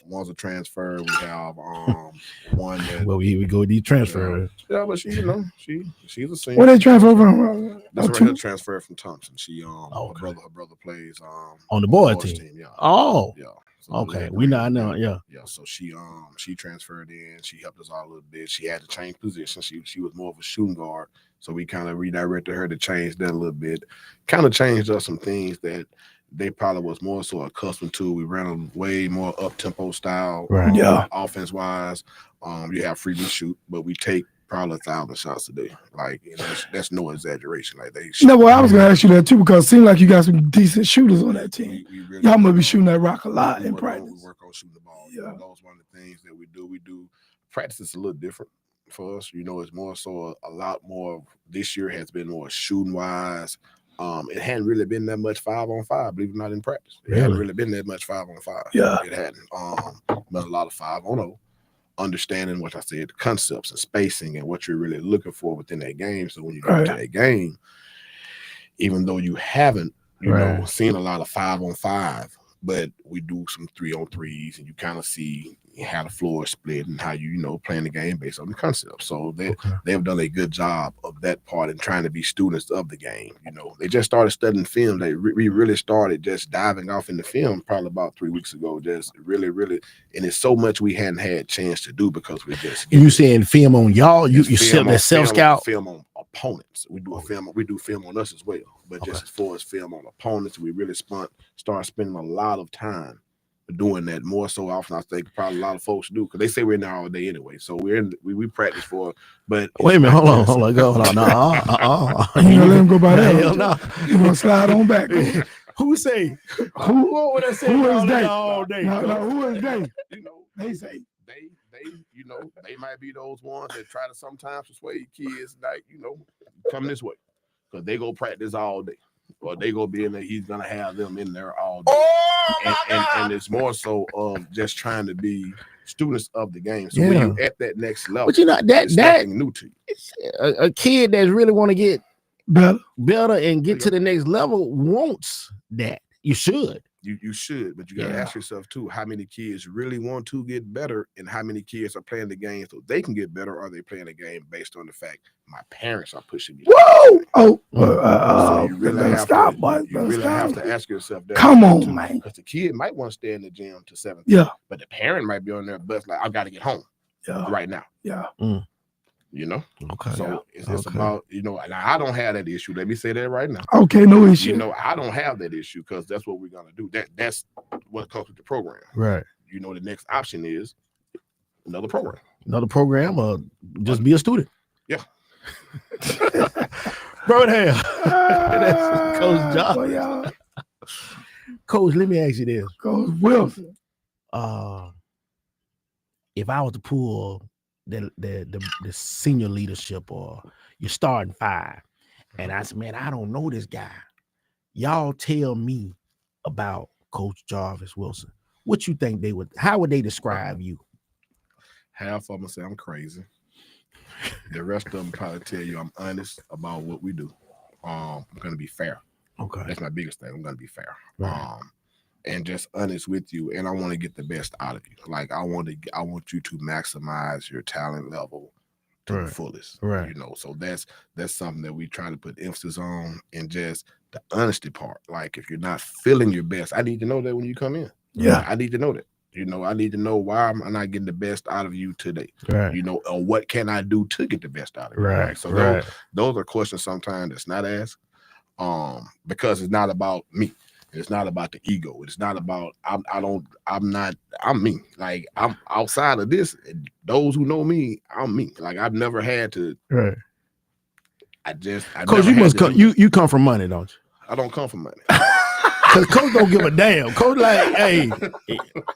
Speaker 6: One's a transfer. We have one that.
Speaker 9: Well, we go with these transfer.
Speaker 6: Yeah, but she's a senior.
Speaker 11: Where they transfer from?
Speaker 6: That's right. Her transfer from Thompson. She her brother plays
Speaker 9: on the boys team.
Speaker 6: Yeah.
Speaker 9: Oh.
Speaker 6: Yeah. So
Speaker 9: okay, we know. Yeah.
Speaker 6: So she transferred in. She helped us out a little bit. She had to change position. She was more of a shooting guard, so we kind of redirected her to change that a little bit. Kind of changed up some things that they probably was more so accustomed to. We ran a way more up tempo style,
Speaker 11: offense
Speaker 6: wise. You have freedom to shoot, but we take probably 1,000 shots a day. Like that's no exaggeration. Like they.
Speaker 11: No, well, I was gonna ask you that too because it seems like you got some decent shooters on that team. Y'all must be shooting that rock a lot in practice.
Speaker 6: We work on shooting the ball. Yeah, that was one of the things that we do. We do practice is a little different for us. It's more so a lot more. This year has been more shooting wise. It hadn't really been that much 5-on-5, believe it or not, in practice. It hadn't really been that much 5-on-5.
Speaker 11: Yeah,
Speaker 6: it hadn't. Been a lot of 5-on-0. Understanding what I said, the concepts and spacing and what you're really looking for within that game. So when you get to that game, even though you haven't, seen a lot of 5-on-5, but we do some 3-on-3s, and you kind of see how the floor is split and how you playing the game based on the concept. So they've done a good job of that part and trying to be students of the game. They just started studying film. We really started just diving off in the film probably about 3 weeks ago. Just really, and it's so much we hadn't had a chance to do because we just.
Speaker 9: And you saying film on y'all? You self scout
Speaker 6: film on opponents. We do film on us as well. But just as far as film on opponents, we really start spending a lot of time doing that more so often. I think probably a lot of folks do because they say we're in there all day anyway. So we practice for. But
Speaker 9: wait a minute, hold on, go hold on.
Speaker 11: You gonna let him go by that? Hell no. You gonna slide on back?
Speaker 9: Who say? Who would have said
Speaker 11: who is they?
Speaker 9: All day?
Speaker 11: No, who is they? They say
Speaker 6: they might be those ones that try to sometimes persuade kids like come this way because they go practice all day. Or they go be in there, he's gonna have them in there all day. And it's more so of just trying to be students of the game. So when you're at that next level,
Speaker 9: but
Speaker 6: it's nothing new to you.
Speaker 9: It's a kid that really want to get better and get to the next level wants that. You should.
Speaker 6: You should, but you gotta ask yourself too, how many kids really want to get better and how many kids are playing the game so they can get better, or are they playing the game based on the fact my parents are pushing me?
Speaker 11: Whoa!
Speaker 6: So you really have to ask yourself that.
Speaker 11: Come on, man.
Speaker 6: Because the kid might want to stay in the gym to 7.
Speaker 11: Yeah.
Speaker 6: But the parent might be on their bus like, I gotta get home right now.
Speaker 11: Yeah.
Speaker 9: Okay.
Speaker 6: So it's about, and I don't have that issue. Let me say that right now.
Speaker 11: Okay, no issue.
Speaker 6: I don't have that issue because that's what we're gonna do. That's what comes with the program.
Speaker 9: Right.
Speaker 6: The next option is another program.
Speaker 9: Another program, or just be a student.
Speaker 6: Yeah.
Speaker 9: Birmingham. That's Coach John. Coach, let me ask you this.
Speaker 11: Coach Wilson.
Speaker 9: If I was to pull the senior leadership or you're starting 5, and I said, man, I don't know this guy. Y'all tell me about Coach Jarvis Wilson. What you think how would they describe you?
Speaker 6: Half of them say I'm crazy. The rest of them probably tell you I'm honest about what we do. I'm gonna be fair.
Speaker 9: Okay.
Speaker 6: That's my biggest thing. I'm gonna be fair.
Speaker 9: Right.
Speaker 6: And just honest with you, and I want to get the best out of you. Like I want you to maximize your talent level to the fullest.
Speaker 9: Right.
Speaker 6: So that's something that we try to put emphasis on, and just the honesty part. Like if you're not feeling your best, I need to know that when you come in.
Speaker 11: Yeah.
Speaker 6: I need to know that. I need to know why I'm not getting the best out of you today.
Speaker 9: Right.
Speaker 6: Or what can I do to get the best out of you?
Speaker 9: Right.
Speaker 6: So those are questions sometimes that's not asked. Because it's not about me. It's not about the ego. It's not about I'm me. Like I'm outside of this. Those who know me, I'm me. Like I've never had to.
Speaker 9: Right.
Speaker 6: Coach,
Speaker 9: you must come. You come from money, don't you?
Speaker 6: I don't come from money.
Speaker 9: Cause Coach don't give a damn. Coach like, hey,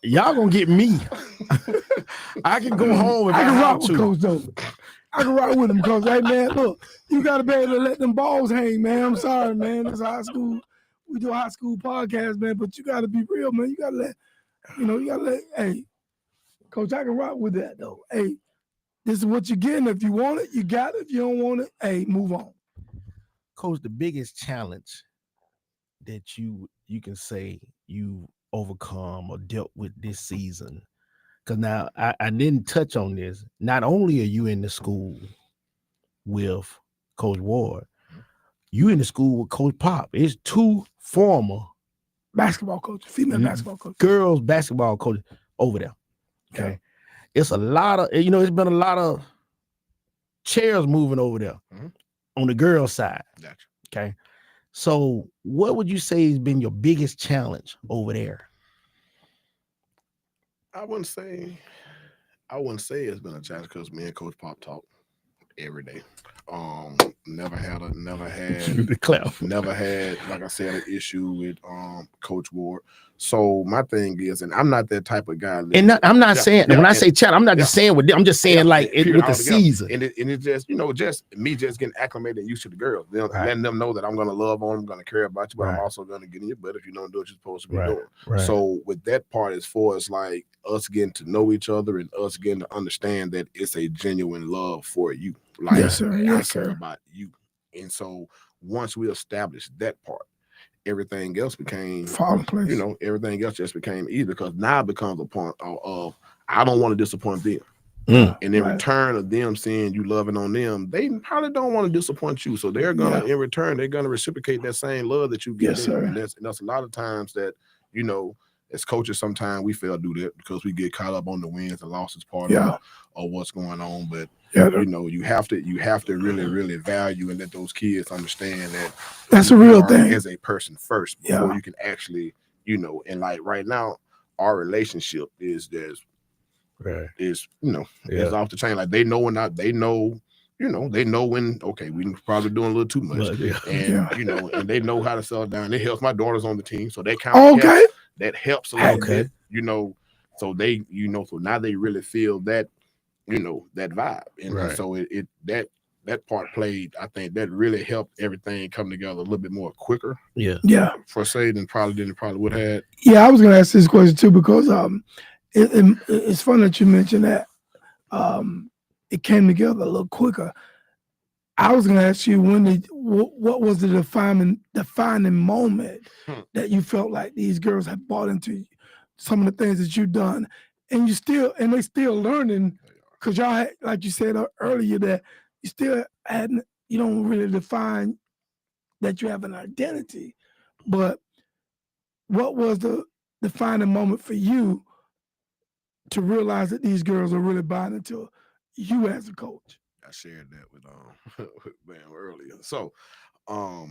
Speaker 9: y'all gonna get me. I can go home if I
Speaker 11: can rock
Speaker 9: have
Speaker 11: with
Speaker 9: to.
Speaker 11: Coach though. I can rock with him because, hey man, look, you gotta be able to let them balls hang, man. I'm sorry, man. It's high school. We do a high school podcast, man, but you gotta be real, man. You gotta let, hey, Coach, I can rock with that though. Hey, this is what you're getting. If you want it, you got it. If you don't want it, hey, move on.
Speaker 9: Coach, the biggest challenge that you can say you overcome or dealt with this season, because now I didn't touch on this. Not only are you in the school with Coach Ward, you in the school with Coach Pop. It's 2 former
Speaker 11: basketball coaches, female basketball coaches,
Speaker 9: girls basketball coaches over there. Okay, it's a lot of it's been a lot of chairs moving over there on the girls' side.
Speaker 6: Gotcha.
Speaker 9: Okay. So what would you say has been your biggest challenge over there?
Speaker 6: I wouldn't say it's been a challenge because me and Coach Pop talk. every day. Never had, like I said, an issue with Coach Ward. So my thing is, and I'm not that type of guy.
Speaker 9: I'm not saying when I say chat, I'm not just saying with them. I'm just saying like with the season.
Speaker 6: And it just, just me just getting acclimated and used to the girls. Letting them know that I'm gonna love on them, I'm gonna care about you, but I'm also gonna get in your butt if you don't do what you're supposed to be doing. So with that part, as far as like us getting to know each other and us getting to understand that it's a genuine love for you. Like,
Speaker 11: yes, sir.
Speaker 6: I care about you. And so once we established that part, everything else became
Speaker 11: fall in place.
Speaker 6: Everything else just became easy because now it becomes a point of I don't want to disappoint them. And in return of them saying you loving on them, they probably don't want to disappoint you. So they're gonna in return, they're gonna reciprocate that same love that you get.
Speaker 11: Yes, sir.
Speaker 6: And that's a lot of times that, as coaches, sometimes we fail to do that because we get caught up on the wins and losses part of what's going on. But you have to really, really value and let those kids understand that
Speaker 11: that's a real thing
Speaker 6: as a person first before you can actually, and like right now, our relationship is off the chain. Like they know when they know when, okay, we probably doing a little too much. And they know how to settle down. It helps my daughters on the team. So they kind of that helps a little bit, so they, so now they really feel that, that vibe. And so that part played, I think that really helped everything come together a little bit more quicker. For say than probably would have.
Speaker 11: Yeah, I was gonna ask this question too, because it's fun that you mentioned that it came together a little quicker. I was gonna ask you what was the defining moment that you felt like these girls have bought into some of the things that you've done, and they still learning, because y'all had, like you said earlier, that you still you don't really define that you have an identity, but what was the defining moment for you to realize that these girls are really buying into you as a coach?
Speaker 6: I shared that with Bam earlier. So, of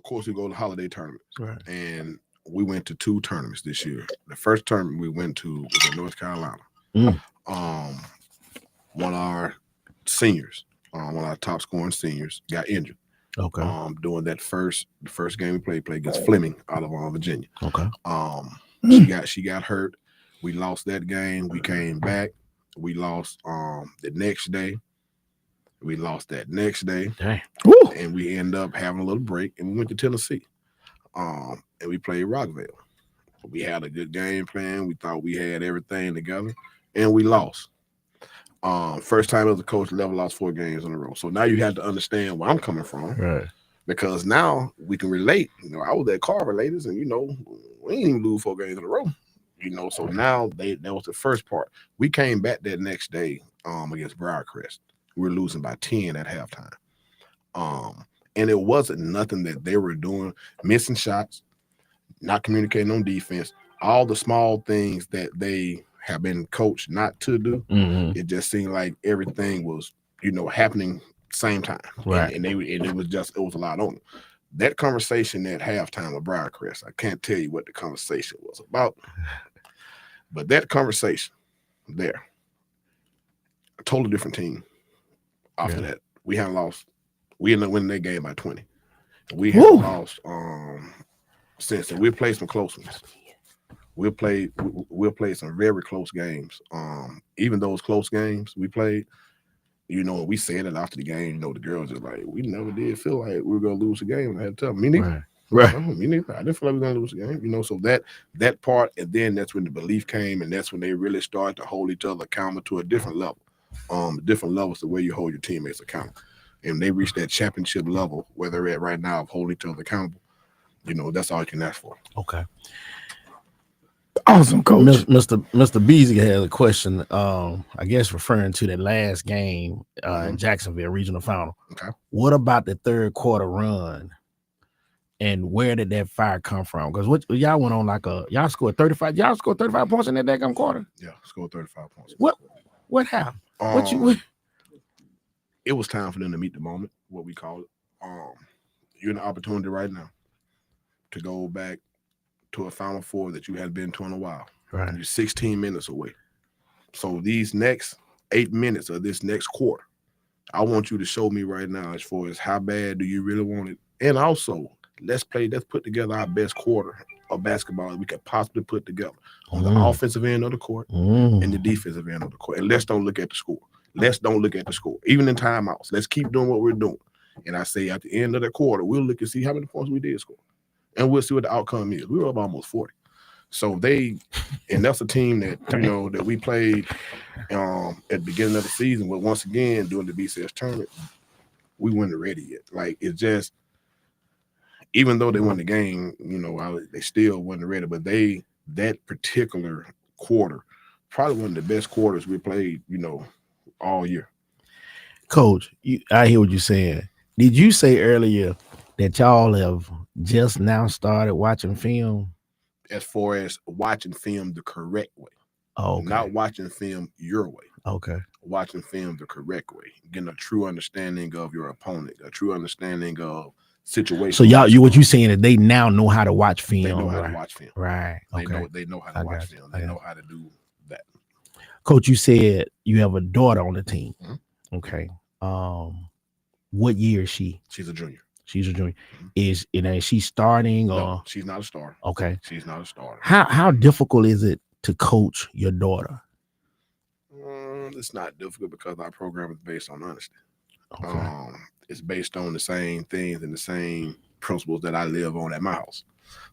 Speaker 6: course, we go to holiday tournaments, and we went to 2 tournaments this year. The first tournament we went to was in North Carolina. One of our seniors, one of our top scoring seniors, got injured. Doing that the first game we played against Fleming out of Virginia. She got hurt. We lost that game. We came back. We lost the next day. We lost that next day. And we ended up having a little break, and we went to Tennessee. And we played Rockville. We had a good game plan. We thought we had everything together, and we lost. First time as a coach, never lost 4 games in a row. So now you have to understand where I'm coming from. Because now we can relate. I was at Carver Ladies, and we didn't even lose 4 games in a row. So now that was the first part. We came back that next day against Briarcrest. We were losing by 10 at halftime. And it wasn't nothing that they were doing, missing shots, not communicating on defense, all the small things that they have been coached not to do. It just seemed like everything was, happening same time. And it was a lot on them. That conversation at halftime with Briarcrest, I can't tell you what the conversation was about, but that conversation there, a totally different team. After that, we hadn't lost. We ended up winning that game by 20. We haven't lost since then. We played some close ones. We'll play some very close games. Even those close games we played, we said it after the game. The girls just like, we never did feel like we were gonna lose the game. And I had to tell them, me neither. Me neither. I didn't feel like we were gonna lose the game. So that part, and then that's when the belief came, and that's when they really started to hold each other accountable to a different level. Different levels the way you hold your teammates accountable. And they reach that championship level where they're at right now of holding each other accountable. That's all you can ask for.
Speaker 11: Awesome, coach.
Speaker 9: Mr. Beasley has a question, I guess referring to that last game in Jacksonville regional final. What about the third quarter run? And where did that fire come from? Because what y'all went on y'all scored 35. Y'all scored 35 points in that damn quarter.
Speaker 6: Yeah, scored 35 points.
Speaker 9: What happened?
Speaker 6: It was time for them to meet the moment, what we call it. You're in an opportunity right now to go back to a Final Four that you hadn't been to in a while. You're 16 minutes away. So these next 8 minutes of this next quarter, I want you to show me right now as far as how bad do you really want it. And also, let's put together our best quarter of basketball that we could possibly put together on the offensive end of the court and the defensive end of the court. And let's don't look at the score. Let's don't look at the score. Even in timeouts, let's keep doing what we're doing. And I say at the end of the quarter, we'll look and see how many points we did score. And we'll see what the outcome is. We were up almost 40. So and that's a team that, that we played at the beginning of the season. But once again, during the BCS tournament, we weren't ready yet. Like, it's just, even though they won the game, they still weren't ready. But that particular quarter, probably one of the best quarters we played, all year.
Speaker 9: Coach, I hear what you're saying. Did you say earlier that y'all have just now started watching film?
Speaker 6: As far as watching film the correct way.
Speaker 9: Oh, okay.
Speaker 6: Not watching film your way.
Speaker 9: Okay.
Speaker 6: Watching film the correct way. Getting a true understanding of your opponent, a true understanding of situation.
Speaker 9: So what you saying is they now know how to watch film.
Speaker 6: They know how to watch film.
Speaker 9: Right. Okay.
Speaker 6: They know how to watch film. They know how to do that.
Speaker 9: Coach, you said you have a daughter on the team.
Speaker 6: Mm-hmm.
Speaker 9: Okay. What year is she?
Speaker 6: She's a junior.
Speaker 9: She's a junior. Is she starting or?
Speaker 6: No, she's not a starter.
Speaker 9: Okay.
Speaker 6: She's not a starter.
Speaker 9: How difficult is it to coach your daughter?
Speaker 6: It's not difficult because our program is based on honesty.
Speaker 9: Okay.
Speaker 6: It's based on the same things and the same principles that I live on at my house.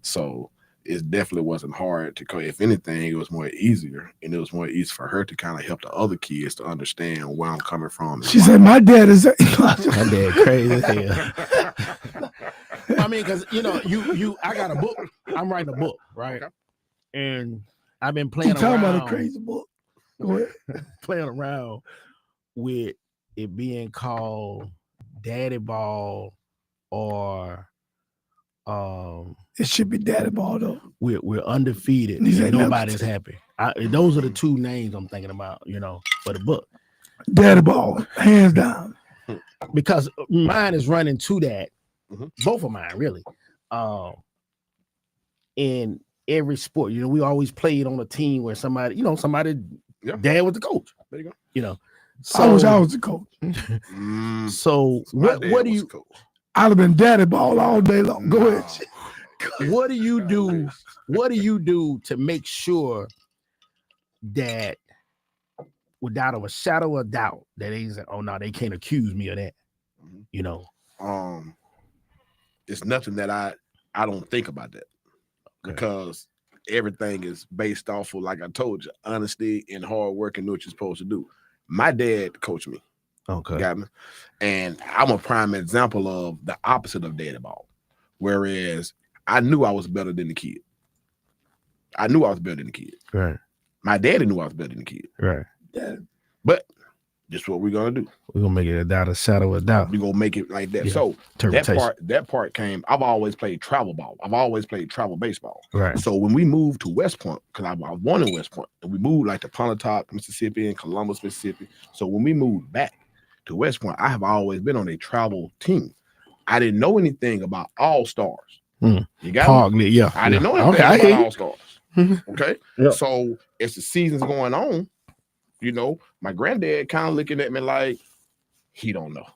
Speaker 6: So it definitely wasn't hard to coach. If anything, it was more easier, and it was more easy for her to kind of help the other kids to understand where I'm coming from.
Speaker 11: She said, "My dad is
Speaker 9: my dad crazy as hell." I mean, because I got a book. I'm writing a book, right? Okay. And I've been playing
Speaker 11: talking
Speaker 9: around.
Speaker 11: about a crazy book. Go ahead.
Speaker 9: Playing around with it being called Daddy Ball, or
Speaker 11: it should be Daddy Ball though.
Speaker 9: We're undefeated. And nobody's happy. Those are the two names I'm thinking about, for the book.
Speaker 11: Daddy Ball, hands down.
Speaker 9: Because mine is running to that. Mm-hmm. Both of mine, really. In every sport, we always played on a team where somebody dad was the coach.
Speaker 6: There you go.
Speaker 9: So,
Speaker 11: I wish I was the coach.
Speaker 9: So what do you?
Speaker 11: I'd have been Daddy Ball all day long. Go ahead.
Speaker 9: What do you do? What do you do to make sure that, without a shadow of doubt, that they can't accuse me of that?
Speaker 6: It's nothing that I don't think about that, because everything is based off of, like I told you, honesty and hard work and what you're supposed to do. My dad coached me.
Speaker 9: Okay.
Speaker 6: Got me? And I'm a prime example of the opposite of Daddy Ball. Whereas I knew I was better than the kid.
Speaker 9: Right.
Speaker 6: My daddy knew I was better than the kid.
Speaker 9: Right.
Speaker 6: Yeah. But this is what we're gonna do.
Speaker 9: We're gonna make it without a shadow of doubt.
Speaker 6: We're gonna make it like that.
Speaker 9: Yeah.
Speaker 6: So that part came. I've always played travel ball. I've always played travel baseball.
Speaker 9: Right.
Speaker 6: So when we moved to West Point, because I was born in West Point, and we moved like to Pontotoc, Mississippi, and Columbus, Mississippi. So when we moved back to West Point, I have always been on a travel team. I didn't know anything about all stars. You got me?
Speaker 9: Yeah.
Speaker 6: I didn't know anything about all stars. Okay.
Speaker 9: Yeah.
Speaker 6: So as the season's going on, my granddad kind of looking at me like he don't know.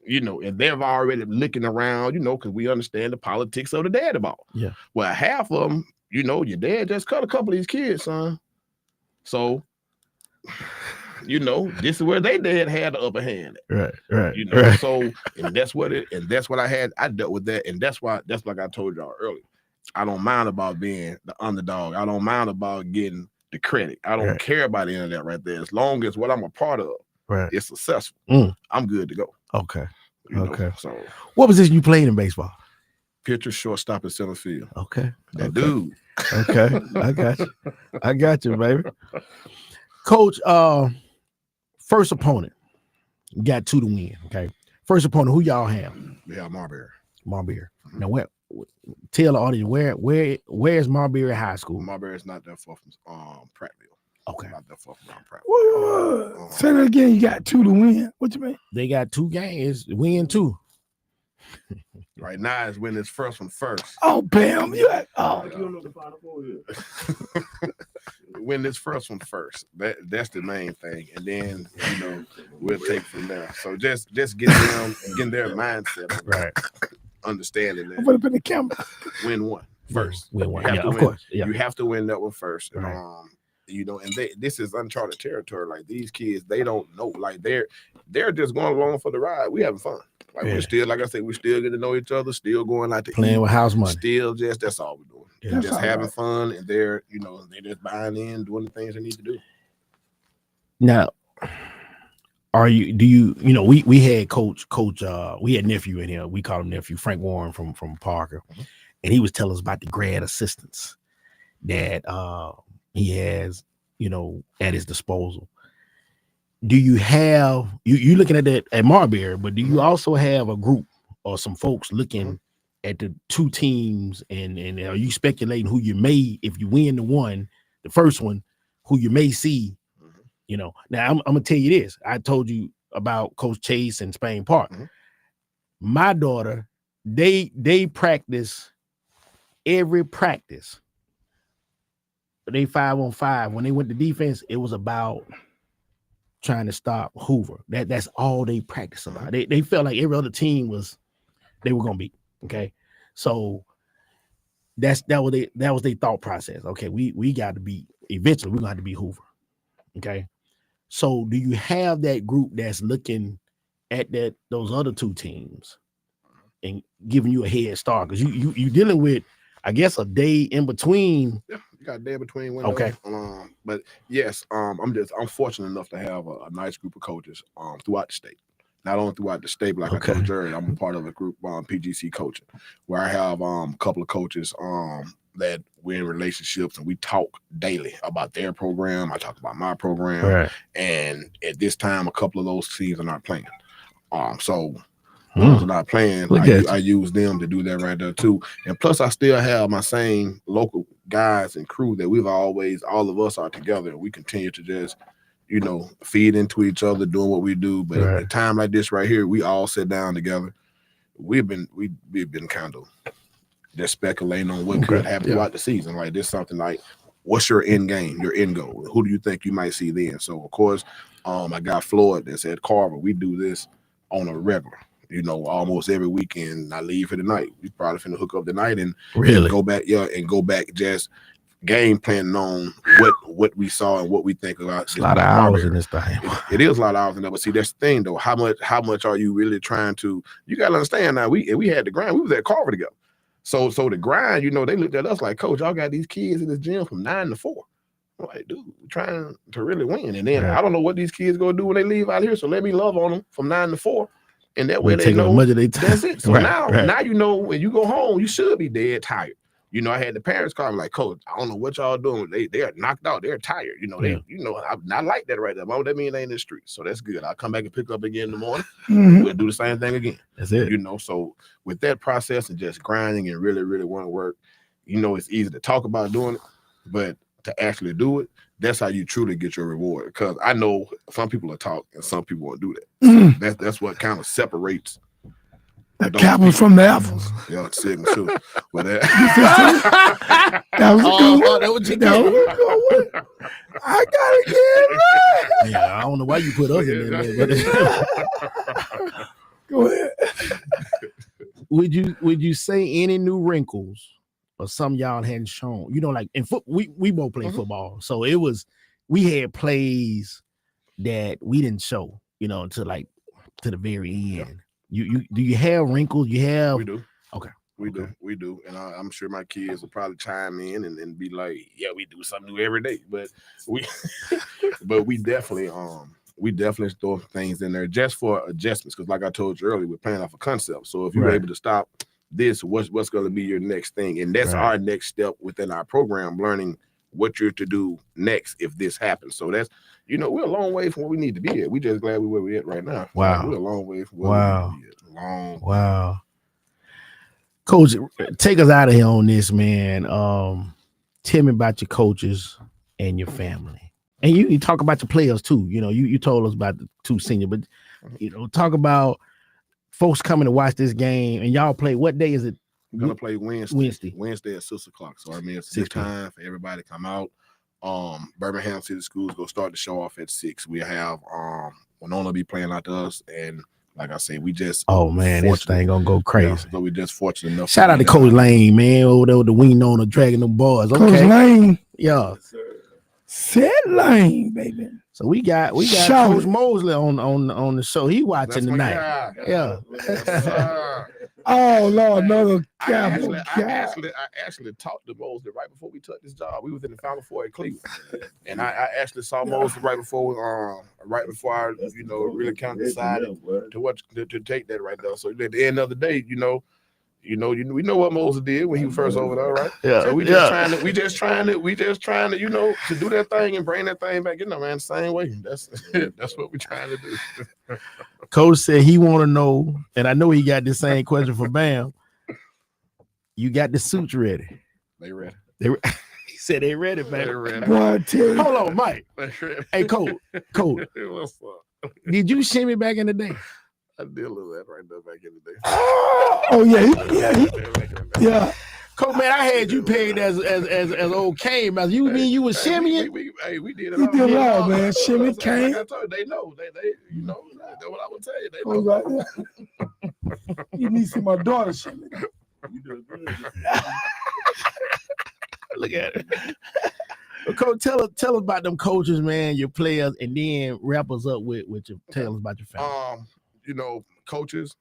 Speaker 6: And they're already looking around, because we understand the politics of the Daddy Ball.
Speaker 9: Yeah.
Speaker 6: Well, half of them, your dad just cut a couple of these kids, son. So, this is where they dad had the upper hand.
Speaker 9: Right. Right.
Speaker 6: Right. So, and that's what I had. I dealt with that. And that's like I told y'all earlier. I don't mind about being the underdog. I don't mind about getting the credit. I don't care about any of that right there. As long as what I'm a part of is successful, I'm good to go.
Speaker 9: Okay.
Speaker 6: So,
Speaker 9: what position you played in baseball?
Speaker 6: Pitcher, shortstop, and center field.
Speaker 9: Okay.
Speaker 6: Dude.
Speaker 9: Okay. I got you, baby. Coach, first opponent. You got 2 to win. Okay. First opponent, who y'all have?
Speaker 6: We have Marbury.
Speaker 9: Mm-hmm. Now, tell the audience where's Marbury High School?
Speaker 6: Marbury is not that far from Prattville.
Speaker 9: Okay.
Speaker 6: Not that far from Prattville.
Speaker 11: Say that again. You got 2 to win. What you mean?
Speaker 9: They got 2 games. Win 2.
Speaker 6: Right now is when it's first one first.
Speaker 11: Oh, bam. You
Speaker 6: win this first one first. That's the main thing, and then we'll take from there. So just get them and get their mindset right, understanding that.
Speaker 11: I'm gonna put the camera.
Speaker 6: Win one first.
Speaker 9: Win one, of course. Yeah.
Speaker 6: You have to win that one first.
Speaker 9: Right.
Speaker 6: And this is uncharted territory. Like these kids, they don't know. Like they're just going along for the ride. We having fun. Like we're still, like I said, we're still getting to know each other. Still going out to
Speaker 9: playing with house money.
Speaker 6: Still, that's all we're doing. Yeah, just having fun, and they're just buying in, doing the things they need to do.
Speaker 9: Now, we had coach, we had nephew in here. We call him nephew, Frank Warren from Parker, and he was telling us about the grad assistants that he has, at his disposal. Do you have you looking at that at Marbury, but do you also have a group or some folks looking at the two teams, and are you speculating who you may, if you win the first one, who you may see? Now I'm gonna tell you this. I told you about Coach Chase and Spain Park. My daughter, they practice every practice. They 5-on-5. When they went to defense, it was about trying to stop Hoover. That's all they practice about. They felt like every other team they were gonna beat. Okay, so that was their thought process. Okay, we got to beat, eventually we're gonna have to beat Hoover. Okay, so do you have that group that's looking at those other two teams and giving you a head start? Because you dealing with, I guess, a day in between.
Speaker 6: Yeah, you got a day between windows.
Speaker 9: Okay.
Speaker 6: But yes, I'm fortunate enough to have a nice group of coaches throughout the state. Not only throughout the state, but like I told Jared, I'm a part of a group, PGC Coaching, where I have a couple of coaches that we're in relationships, and we talk daily about their program. I talk about my program, right. And at this time, a couple of those teams are not playing. So those are not playing. I use them to do that right there too. And plus, I still have my same local guys and crew that all of us are together, and we continue to just feed into each other, doing what we do. But at a time like this right here, we all sit down together. We've been kind of just speculating on what could happen throughout the season. Like this, something like, what's your end game, your end goal? Who do you think you might see then? So of course, I got Floyd that said, Carver, we do this on a regular. Almost every weekend. I leave for the night. We probably finna hook up tonight and go back, just game planning on what we saw and what we think about.
Speaker 9: It's a lot of hours in this thing.
Speaker 6: It is a lot of hours in there, but see, that's the thing though. How much are you really trying to? You gotta understand now. We had the grind. We was at Carver together. So the grind, they looked at us like, Coach, y'all got these kids in this gym from 9 to 4. I'm like, dude, we're trying to really win. And then I don't know what these kids gonna do when they leave out here. So let me love on them from 9 to 4. And that way they know that's it. So now when you go home, you should be dead tired. I had the parents call me like, Coach, I don't know what y'all doing. They are knocked out. They're tired. I'm not like that right there. But that means they in the street. So that's good. I'll come back and pick up again in the morning. We'll do the same thing again.
Speaker 9: That's it.
Speaker 6: So with that process and just grinding and really, really want to work, it's easy to talk about doing it, but to actually do it, that's how you truly get your reward. Because I know some people will talk and some people won't do that. That's what kind of separates
Speaker 11: the apples from the apples.
Speaker 6: Yeah, signal too. But that
Speaker 11: was a good one. That was a good one. I gotta get it right.
Speaker 9: Yeah, I don't know why you put us in there. But
Speaker 11: go ahead.
Speaker 9: Would you say any new wrinkles or some y'all hadn't shown? Like in foot, we both play football, so we had plays that we didn't show, until to the very end. Do you have wrinkles? We
Speaker 6: do.
Speaker 9: Okay.
Speaker 6: We do. And I'm sure my kids will probably chime in and be like, yeah, we do something new every day. But we definitely throw things in there just for adjustments. Because like I told you earlier, we're playing off a concept. So if you're able to stop this, what's going to be your next thing? And that's our next step within our program, learning what you're to do next if this happens. So that's, we're a long way from where we need to be at. We just glad where we're at right now.
Speaker 9: Wow.
Speaker 6: We're a long way from where we need to be at.
Speaker 9: Wow. Coach, take us out of here on this, man. Tell me about your coaches and your family. And you talk about your players too. You told us about the two senior, but talk about folks coming to watch this game. And y'all play, what day is it?
Speaker 6: We're gonna play Wednesday.
Speaker 9: Wednesday
Speaker 6: at 6:00. So it's a good time for everybody to come out. Birmingham City Schools gonna start the show off at 6. We have Winona be playing out to us, and like I said, we just
Speaker 9: this thing gonna go crazy.
Speaker 6: Yeah, so we just fortunate enough.
Speaker 9: Shout out to Coach Lane, man, over there with the Winona dragging them boys. Okay,
Speaker 11: Coach Lane,
Speaker 9: yeah,
Speaker 11: said Lane, baby.
Speaker 9: So we got
Speaker 11: Shout
Speaker 9: Coach
Speaker 11: it.
Speaker 9: Mosley on the show. He watching tonight. Yeah.
Speaker 11: Oh Lord, another
Speaker 6: I
Speaker 11: Cowboy.
Speaker 6: actually talked to Mosley right before we took this job. We was in the Final Four at Cleveland, and I actually saw Mosley right before I really kind of decided to take that right there. So at the end of the day, we know what Mosley did when he was first over there, right?
Speaker 9: Yeah.
Speaker 6: So we just trying to to do that thing and bring that thing back, man, the same way. That's what we're trying to do.
Speaker 9: Coach said he want to know, and I know he got the same question for Bam. You got the suits ready?
Speaker 6: They ready.
Speaker 9: He said they ready, man.
Speaker 6: They ready.
Speaker 11: Boy,
Speaker 9: Hold on, Mike. Hey, Coach.
Speaker 6: What's up?
Speaker 9: Did you shimmy back in the day?
Speaker 6: I did a little of that right there back in the day.
Speaker 11: Oh yeah.
Speaker 9: Coach, man, I had you pegged as old Kane. As you mean you was shimmying?
Speaker 6: We did it
Speaker 11: He
Speaker 6: all.
Speaker 11: did it all, man. Shimmy,
Speaker 6: Like
Speaker 11: Kane.
Speaker 6: I told you, they know. That's what I would tell you. They
Speaker 11: Oh,
Speaker 6: know.
Speaker 11: right. You need to see my daughter shimmy.
Speaker 9: Look at it. Well, Coach, tell us about them coaches, man, your players, and then wrap us up with your tell us about your family.
Speaker 6: Coaches,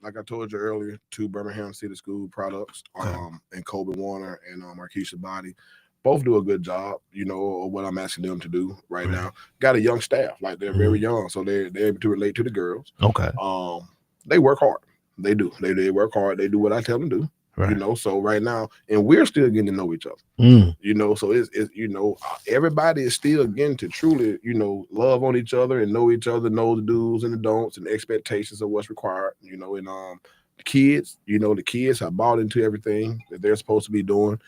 Speaker 6: like I told you earlier, 2 Birmingham City School products, and Kobe Warner and Markeisha Body. Both do a good job, of what I'm asking them to do right now. Got a young staff, like they're very young, so they're able to relate to the girls.
Speaker 9: Okay.
Speaker 6: They work hard. They do. They work hard. They do what I tell them to do.
Speaker 9: Right.
Speaker 6: So right now, and we're still getting to know each other. So it's everybody is still getting to truly, love on each other and know each other, know the do's and the don'ts and the expectations of what's required, and the kids, the kids have bought into everything that they're supposed to be doing.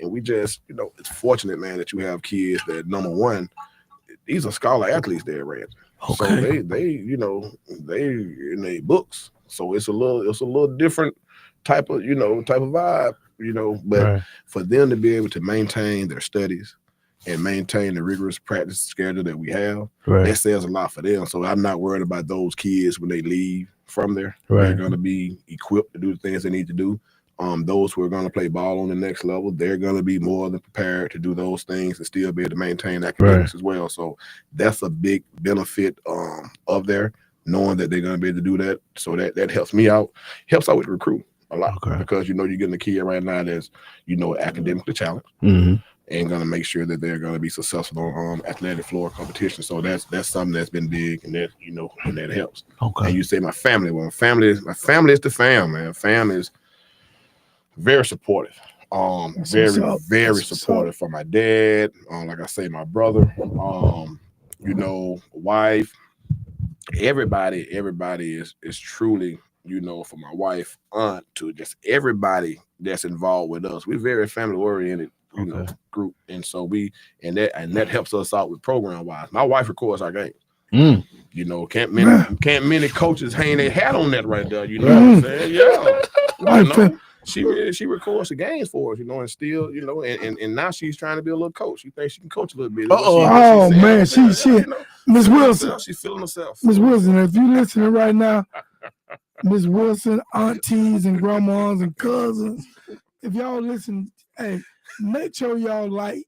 Speaker 6: And we just, it's fortunate, man, that you have kids that, number one, these are scholar athletes they're raising.
Speaker 9: Okay.
Speaker 6: So they in their books. So it's a little different type of vibe, but
Speaker 9: Right.
Speaker 6: for them to be able to maintain their studies and maintain the rigorous practice schedule that we have,
Speaker 9: Right.
Speaker 6: that says a lot for them. So I'm not worried about those kids when they leave from there.
Speaker 9: Right.
Speaker 6: They're going to be equipped to do the things they need to do. Those who are going to play ball on the next level, they're going to be more than prepared to do those things and still be able to maintain academics as well. So that's a big benefit of there, knowing that they're going to be able to do that. So that helps me out, helps out with the recruit a lot, because you're getting a kid right now that's academically challenged and going to make sure that they're going to be successful on athletic floor competition. So that's something that's been big, and that and that helps.
Speaker 9: Okay.
Speaker 6: And you say my family, well, my family is the fam, man. Family is very supportive. Very supportive for my dad. Like I say, my brother. Wife. Everybody is truly, for my wife, aunt, to just everybody that's involved with us. We're very family oriented, group, and so that helps us out with program wise. My wife records our games. Can't many coaches hang their hat on that right there. You know what I'm saying? Yeah. She records the games for us, and still, and now she's trying to be a little coach. She thinks she can coach a little bit.
Speaker 11: Man, she Miss Wilson.
Speaker 6: She's feeling herself.
Speaker 11: Miss Wilson, if you're listening right now, Miss Wilson, aunties and grandmas and cousins, if y'all listen, hey, make sure y'all like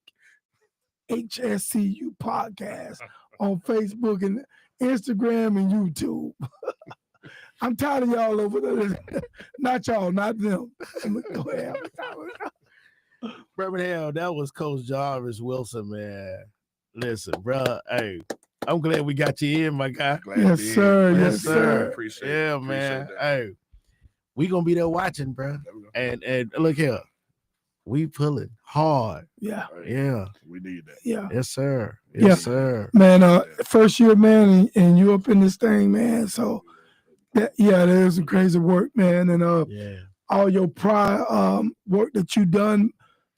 Speaker 11: HSCU podcast on Facebook and Instagram and YouTube. I'm tired of y'all over there. Not y'all, not them. Go ahead.
Speaker 9: Birmingham, that was Coach Jarvis Wilson, man. Listen, bro, hey, I'm glad we got you in, my guy.
Speaker 11: Yes, sir. Yes, sir.
Speaker 6: Appreciate it.
Speaker 9: Yeah, man. Hey, we gonna be there watching, bro. And look here, we pulling hard.
Speaker 11: Yeah.
Speaker 9: Yeah.
Speaker 6: We need that.
Speaker 11: Yeah.
Speaker 9: Yes, sir.
Speaker 11: Yeah.
Speaker 9: Yes, sir.
Speaker 11: Man, first year, man, and you up in this thing, man. So there's some crazy work, man. And all your prior work that you done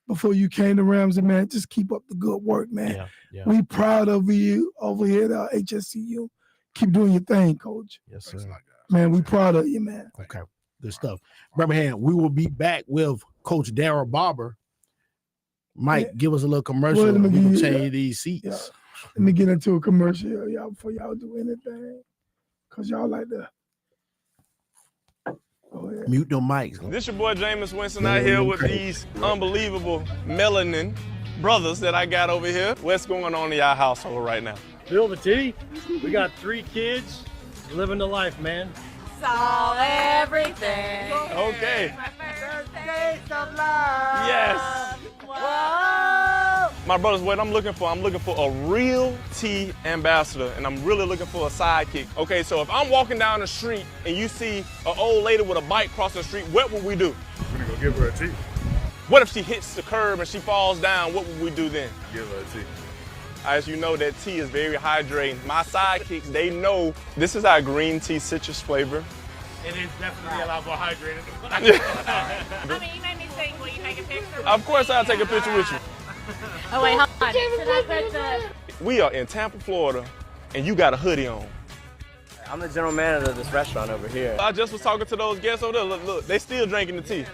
Speaker 11: before you came to Ramsey, man, just keep up the good work, man.
Speaker 9: Yeah.
Speaker 11: We proud of you over here at HSCU. Keep doing your thing, Coach.
Speaker 9: Yes, sir.
Speaker 11: Man, we proud of you, man.
Speaker 9: Okay. Good stuff. Birmingham, we will be back with Coach Darryl Barber Mike, give us a little commercial.
Speaker 11: Well, let me
Speaker 9: We can
Speaker 11: give you-
Speaker 9: change these seats.
Speaker 11: Yeah. Let me get into a commercial, y'all, before y'all do anything. Cause y'all like to go ahead.
Speaker 9: Mute them mics.
Speaker 3: This your boy Jameis Winston out here with these unbelievable melanin brothers that I got over here. What's going on in y'all household right now?
Speaker 4: Bill the T. We got 3 kids, living the life, man.
Speaker 5: Saw everything.
Speaker 3: Okay.
Speaker 7: Taste of love.
Speaker 3: Yes.
Speaker 7: Whoa.
Speaker 3: My brothers, what I'm looking for a real tea ambassador, and I'm really looking for a sidekick. Okay, so if I'm walking down the street and you see an old lady with a bike crossing the street, what would we do?
Speaker 2: We're gonna go give her a tea.
Speaker 3: What if she hits the curb and she falls down? What would we do then?
Speaker 2: Give her a tea.
Speaker 3: As you know, that tea is very hydrating. My sidekicks, they know this is our green tea citrus flavor.
Speaker 4: It is definitely a lot more hydrated.
Speaker 5: I mean, you made me think. Will you take a picture?
Speaker 3: Of course, I'll take a picture with you.
Speaker 5: Oh wait, hold on. Should I put the?
Speaker 3: We are in Tampa, Florida, and you got a hoodie on.
Speaker 7: I'm the general manager of this restaurant over here.
Speaker 3: I just was talking to those guests over there. Look, they still drinking the tea.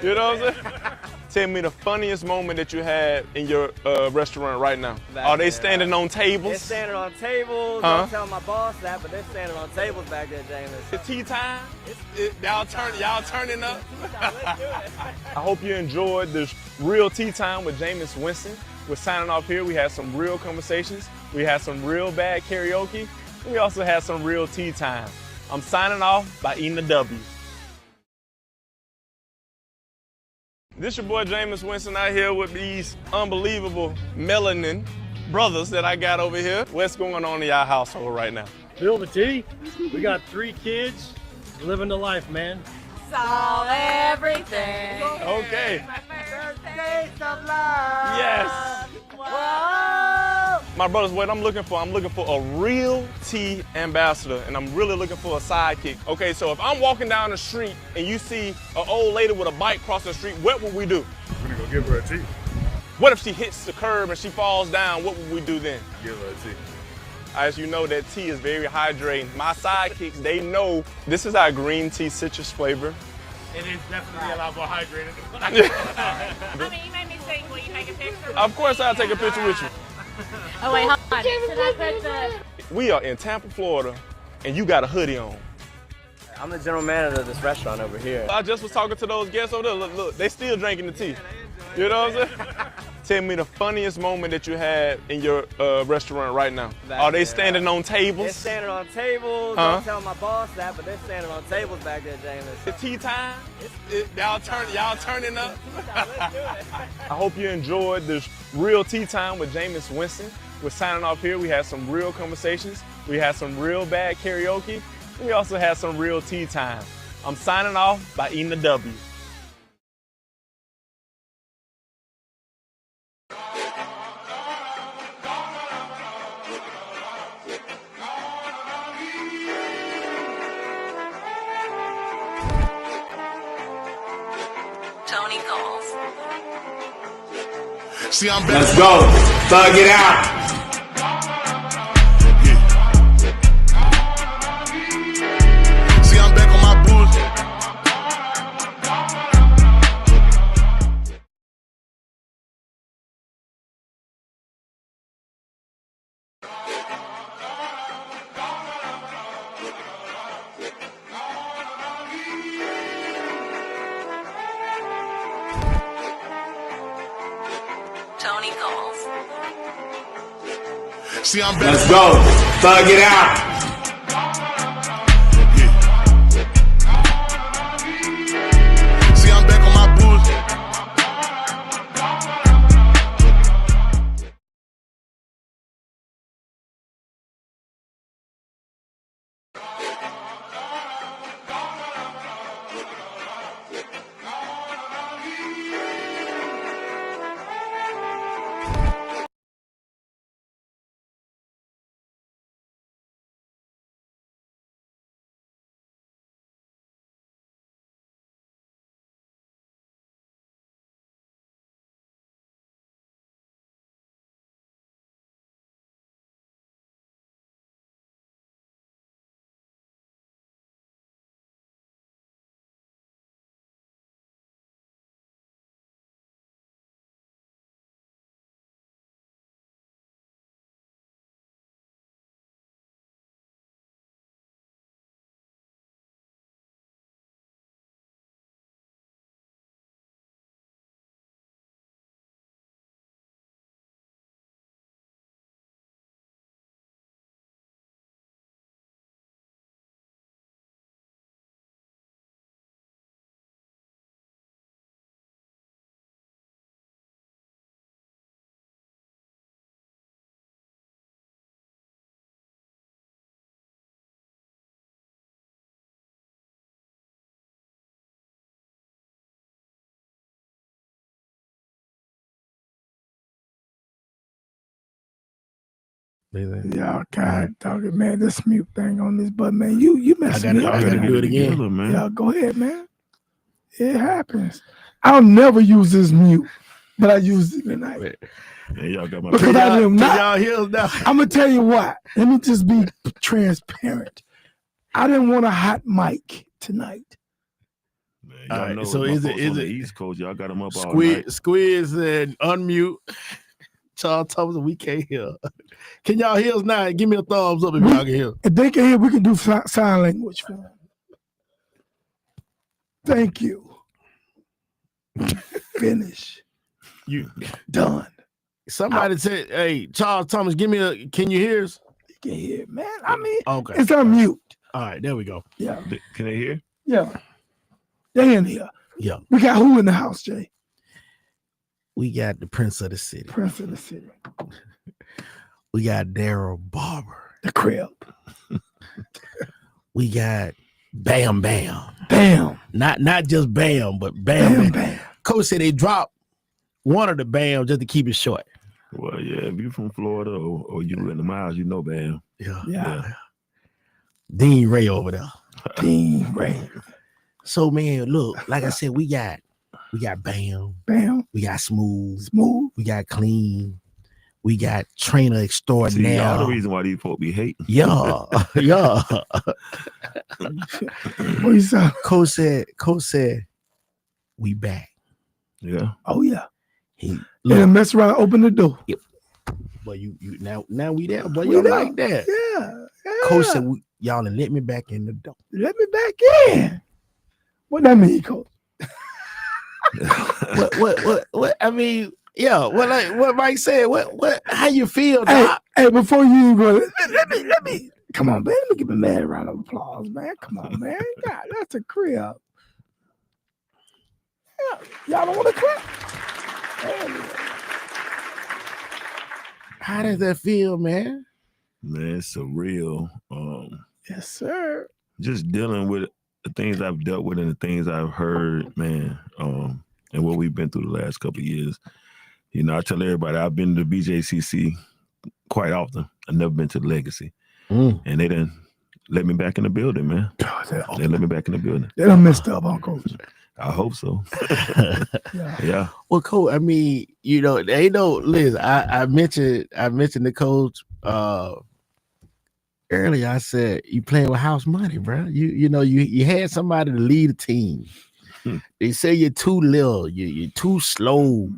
Speaker 3: You know what I'm saying? Tell me the funniest moment that you had in your restaurant right now. Are they standing on tables?
Speaker 7: They're standing on tables.
Speaker 3: Huh?
Speaker 7: Don't tell my boss that, but they're standing on tables back there, James.
Speaker 3: It's tea time. Y'all turning up. I hope you enjoyed this real tea time with Jameis Winston. We're signing off here. We had some real conversations. We had some real bad karaoke. We also had some real tea time. I'm signing off by eating a W. This your boy Jameis Winston out here with these unbelievable melanin brothers that I got over here. What's going on in y'all household right now?
Speaker 4: Bill the T. We got 3 kids, living the life, man.
Speaker 5: Saw everything.
Speaker 3: Okay.
Speaker 7: Taste of love.
Speaker 3: Yes.
Speaker 7: Whoa.
Speaker 3: My brothers, what I'm looking for a real tea ambassador, and I'm really looking for a sidekick. Okay, so if I'm walking down the street and you see an old lady with a bike crossing the street, what would we do?
Speaker 2: We're gonna go give her a tea.
Speaker 3: What if she hits the curb and she falls down? What would we do then?
Speaker 2: Give her a tea.
Speaker 3: As you know, that tea is very hydrating. My sidekicks, they know this is our green tea citrus flavor.
Speaker 4: It is definitely a lot more hydrated.
Speaker 5: I mean, you made me think. Will you take a picture?
Speaker 3: Of course, I'll take a picture with you.
Speaker 5: Oh wait, hold on. Should I put the?
Speaker 3: We are in Tampa, Florida, and you got a hoodie on.
Speaker 7: I'm the general manager of this restaurant over here.
Speaker 3: I just was talking to those guests over there. Look, they still drinking the tea. You know what I'm saying? Tell me the funniest moment that you had in your restaurant right now. Are they standing on tables?
Speaker 7: They're standing on tables.
Speaker 3: Huh?
Speaker 7: Don't tell my boss that, but they're standing on tables back there, James.
Speaker 3: It's tea time. Y'all turning up. I hope you enjoyed this real tea time with Jameis Winston. We're signing off here. We had some real conversations. We had some real bad karaoke. We also had some real tea time. I'm signing off by eating a W.
Speaker 5: Tony calls.
Speaker 1: See, I'm back.
Speaker 2: Let's go. Thug it out.
Speaker 1: See, I'm back on my bullshit.
Speaker 5: Tony calls.
Speaker 1: See, I'm back.
Speaker 2: Let's go. Thug it out.
Speaker 11: Y'all God talking, man. This mute thing on this button, man. You messed me up.
Speaker 9: I gotta do it again.
Speaker 11: Yeah, go ahead, man. It happens. I'll never use this mute, but I used it tonight.
Speaker 2: Yeah, y'all got my
Speaker 11: Because I am not.
Speaker 9: Y'all hear now?
Speaker 11: I'm gonna tell you why. Let me just be transparent. I didn't want a hot mic tonight.
Speaker 2: Man, y'all
Speaker 9: All right,
Speaker 2: know
Speaker 9: so
Speaker 2: my
Speaker 9: is
Speaker 2: folks on
Speaker 9: it
Speaker 2: the East Coast? Y'all got them up all night.
Speaker 9: Squeeze and unmute. Charles Thompson, we can't hear. Can y'all hear us now? Give me a thumbs up if y'all can hear.
Speaker 11: If they can hear, we can do sign language for them. Thank you. Finish.
Speaker 9: You
Speaker 11: done.
Speaker 9: Somebody said, "Hey, Charles Thomas, give me a. Can you hear us?"
Speaker 11: You can hear, man. I mean,
Speaker 9: Okay.
Speaker 11: it's on mute.
Speaker 9: All right, there we go.
Speaker 11: Yeah,
Speaker 2: Can they hear?
Speaker 11: yeah. They in here.
Speaker 9: Yeah,
Speaker 11: We got who in the house, Jay?
Speaker 9: we got the Prince of the City.
Speaker 11: Prince of the City.
Speaker 9: We got Daryl Barber.
Speaker 11: The crib.
Speaker 9: We got Bam Bam.
Speaker 11: Bam.
Speaker 9: Not just Bam, but Bam
Speaker 11: Bam,
Speaker 9: Bam.
Speaker 11: bam.
Speaker 9: Coach said they dropped one of the Bam just to keep it short.
Speaker 2: Well, yeah, if you from Florida or you in the miles, you know, man.
Speaker 11: Yeah.
Speaker 9: Dean Ray over there.
Speaker 11: Dean Ray.
Speaker 9: So man, look, like I said, we got Bam,
Speaker 11: Bam.
Speaker 9: we got Smooth,
Speaker 11: Smooth.
Speaker 9: we got Clean, we got Trainer
Speaker 2: See,
Speaker 9: Extraordinaire.
Speaker 2: y'all the reason why these folk be hating.
Speaker 9: Yeah, yeah.
Speaker 11: What you say?
Speaker 9: Coach said, we back.
Speaker 2: Yeah.
Speaker 11: Oh yeah.
Speaker 9: He
Speaker 11: And mess around, open the door.
Speaker 9: but you now we there, but
Speaker 11: We
Speaker 9: you
Speaker 11: there.
Speaker 9: like that.
Speaker 11: Yeah.
Speaker 9: Coach said, y'all done let me back in the door.
Speaker 11: Let me back in. What that mean, Coach?
Speaker 9: What? I mean, yeah. What Mike said. What? How you feel?
Speaker 11: Hey,
Speaker 9: Doc?
Speaker 11: hey, before you go, let me. Come on, man. Let me give a mad round of applause, man. Come on, man. God, that's a crib. Yeah, y'all don't want to clap?
Speaker 9: How does that feel, man?
Speaker 2: Man, it's surreal.
Speaker 11: Yes, sir.
Speaker 2: Just dealing with the things I've dealt with and the things I've heard, man, and what we've been through the last couple of years. You know, I tell everybody I've been to BJCC quite often. I've never been to the Legacy. And they done let me back in the building, man. They let me back in the building.
Speaker 11: They done messed up, huh, Coach?
Speaker 2: I hope so. Yeah.
Speaker 9: Well, Coach, I mean, you know, they know. Liz, I mentioned the coach earlier. I said you playing with house money, bro. You know you had somebody to lead a team. They say you're too little. You're too slow.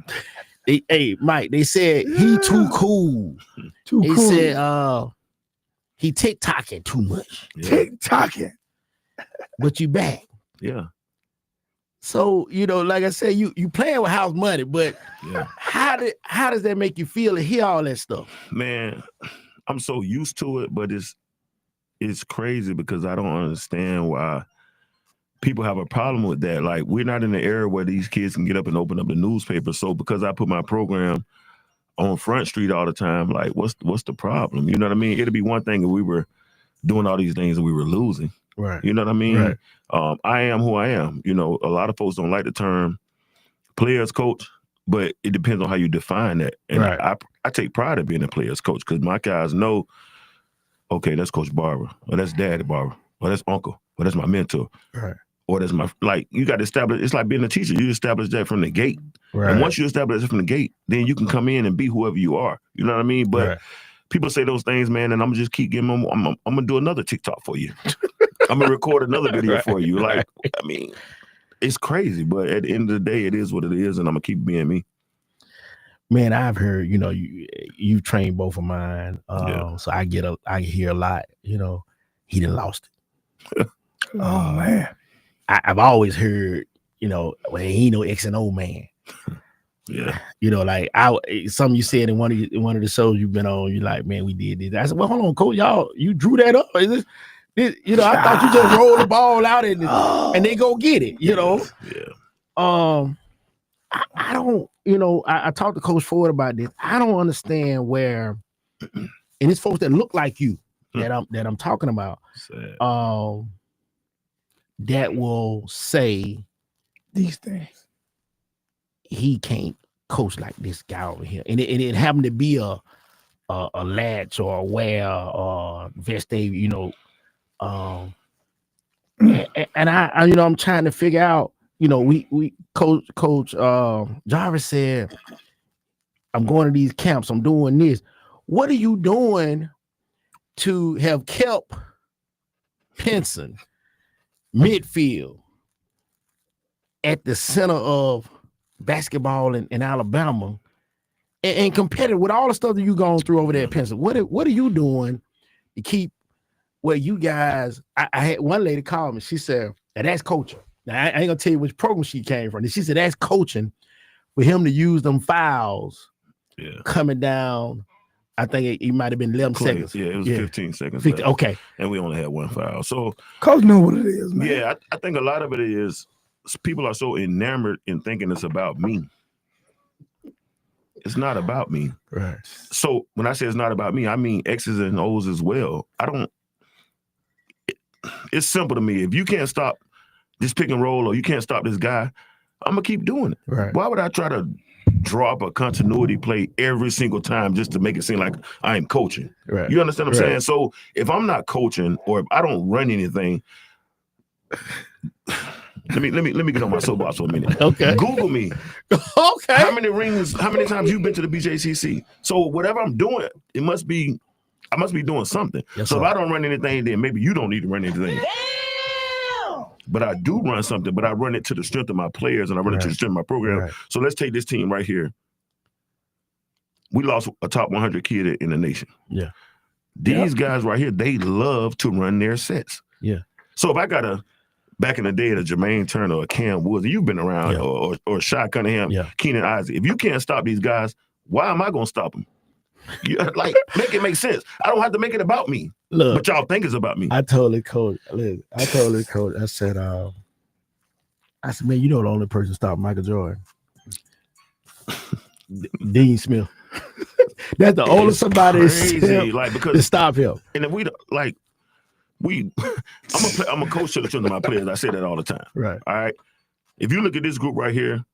Speaker 9: Hey, Mike. They said he too cool. They said he TikToking too much.
Speaker 11: TikToking.
Speaker 9: But you back.
Speaker 2: Yeah.
Speaker 9: So, you know, like I said, you playing with house money, but
Speaker 2: Yeah.
Speaker 9: how does that make you feel to hear all that stuff?
Speaker 2: Man, I'm so used to it, but it's crazy because I don't understand why people have a problem with that. Like, we're not in the era where these kids can get up and open up the newspaper. So because I put my program on Front Street all the time, like, what's the problem? You know what I mean? It'd be one thing if we were doing all these things and we were losing.
Speaker 9: Right.
Speaker 2: You know what I mean?
Speaker 9: Right.
Speaker 2: I am who I am. You know, a lot of folks don't like the term players coach, but it depends on how you define that. And
Speaker 9: Right.
Speaker 2: I take pride in being a players coach because my guys know, okay, that's Coach Barber, or that's Daddy Barber, or that's Uncle, or that's my mentor.
Speaker 9: Right.
Speaker 2: Or that's my, like, you got to establish, it's like being a teacher. You establish that from the gate.
Speaker 9: Right.
Speaker 2: And once you establish it from the gate, then you can come in and be whoever you are. You know what I mean? But
Speaker 9: Right.
Speaker 2: people say those things, man, and I'm gonna just keep giving them, I'm gonna do another TikTok for you. I'm gonna record another video for you. Like, I mean, it's crazy, but at the end of the day, it is what it is, and I'm gonna keep being me.
Speaker 9: Man, I've heard, you know, you trained both of mine. So I hear a lot, you know, he done lost it.
Speaker 11: Oh man.
Speaker 9: I've always heard, you know, well, he ain't no X and O man.
Speaker 2: Yeah.
Speaker 9: You know, like something you said in one of the shows you've been on, you like, man, we did this. I said, well, hold on, Coach, y'all, you drew that up. Is this, you know, I thought you just roll the ball out and they go get it, you know.
Speaker 2: Yeah.
Speaker 9: I don't, you know, I talked to Coach Ford about this. I don't understand where, and it's folks that look like you that I'm talking about.
Speaker 2: Sad.
Speaker 9: That will say
Speaker 11: these things.
Speaker 9: He can't coach like this guy over here. And it happened to be a a latch or a wear or vestibule, you know. And I, you know, I'm trying to figure out, you know, we coach Jarvis said, I'm going to these camps, I'm doing this. What are you doing to have kept Pinson midfield at the center of basketball in Alabama and competitive with all the stuff that you gone through over there at Pinson? What are you doing to keep where you guys? I had one lady call me. She said, and that's coaching. Now I ain't gonna tell you which program she came from. She said that's coaching for him to use them fouls coming down. I think it might have been 11 seconds.
Speaker 2: Yeah, it was 15 seconds.
Speaker 9: 50, okay.
Speaker 2: And we only had one foul. So
Speaker 11: Coach know what it is, man.
Speaker 2: Yeah, I think a lot of it is people are so enamored in thinking it's about me. It's not about me.
Speaker 9: Right.
Speaker 2: So when I say it's not about me, I mean X's and O's as well. It's simple to me. If you can't stop this pick and roll or you can't stop this guy, I'm going to keep doing it.
Speaker 9: Right.
Speaker 2: Why would I try to drop a continuity play every single time just to make it seem like I am coaching?
Speaker 9: Right.
Speaker 2: You understand what I'm
Speaker 9: Right.
Speaker 2: saying? So if I'm not coaching or if I don't run anything, let me get on my soapbox for a minute.
Speaker 9: Okay.
Speaker 2: Google me.
Speaker 9: Okay.
Speaker 2: How many times you been to the BJCC? So whatever I'm doing, I must be doing something.
Speaker 9: Yes,
Speaker 2: so
Speaker 9: sir.
Speaker 2: if I don't run anything, then maybe you don't need to run anything. But I do run something, but I run it to the strength of my players and I run it to the strength of my program.
Speaker 9: Right.
Speaker 2: So let's take this team right here. We lost a top 100 kid in the nation.
Speaker 9: Yeah.
Speaker 2: These guys right here, they love to run their sets.
Speaker 9: Yeah.
Speaker 2: So if I got back in the day, a Jermaine Turner or Cam Woods, you've been around, or Shaq Cunningham, Keenan Isaac. If you can't stop these guys, why am I going to stop them? Like, make it make sense. I don't have to make it about me.
Speaker 9: Look,
Speaker 2: but y'all think it's about me.
Speaker 9: I told the coach, I said, man, you know the only person stopped Michael Jordan? Dean Smith. That's the only somebody
Speaker 2: crazy, like, because
Speaker 9: to stop him.
Speaker 2: And if I'm a coach to the strength of my players. I say that all the time.
Speaker 9: Right.
Speaker 2: All right. If you look at this group right here,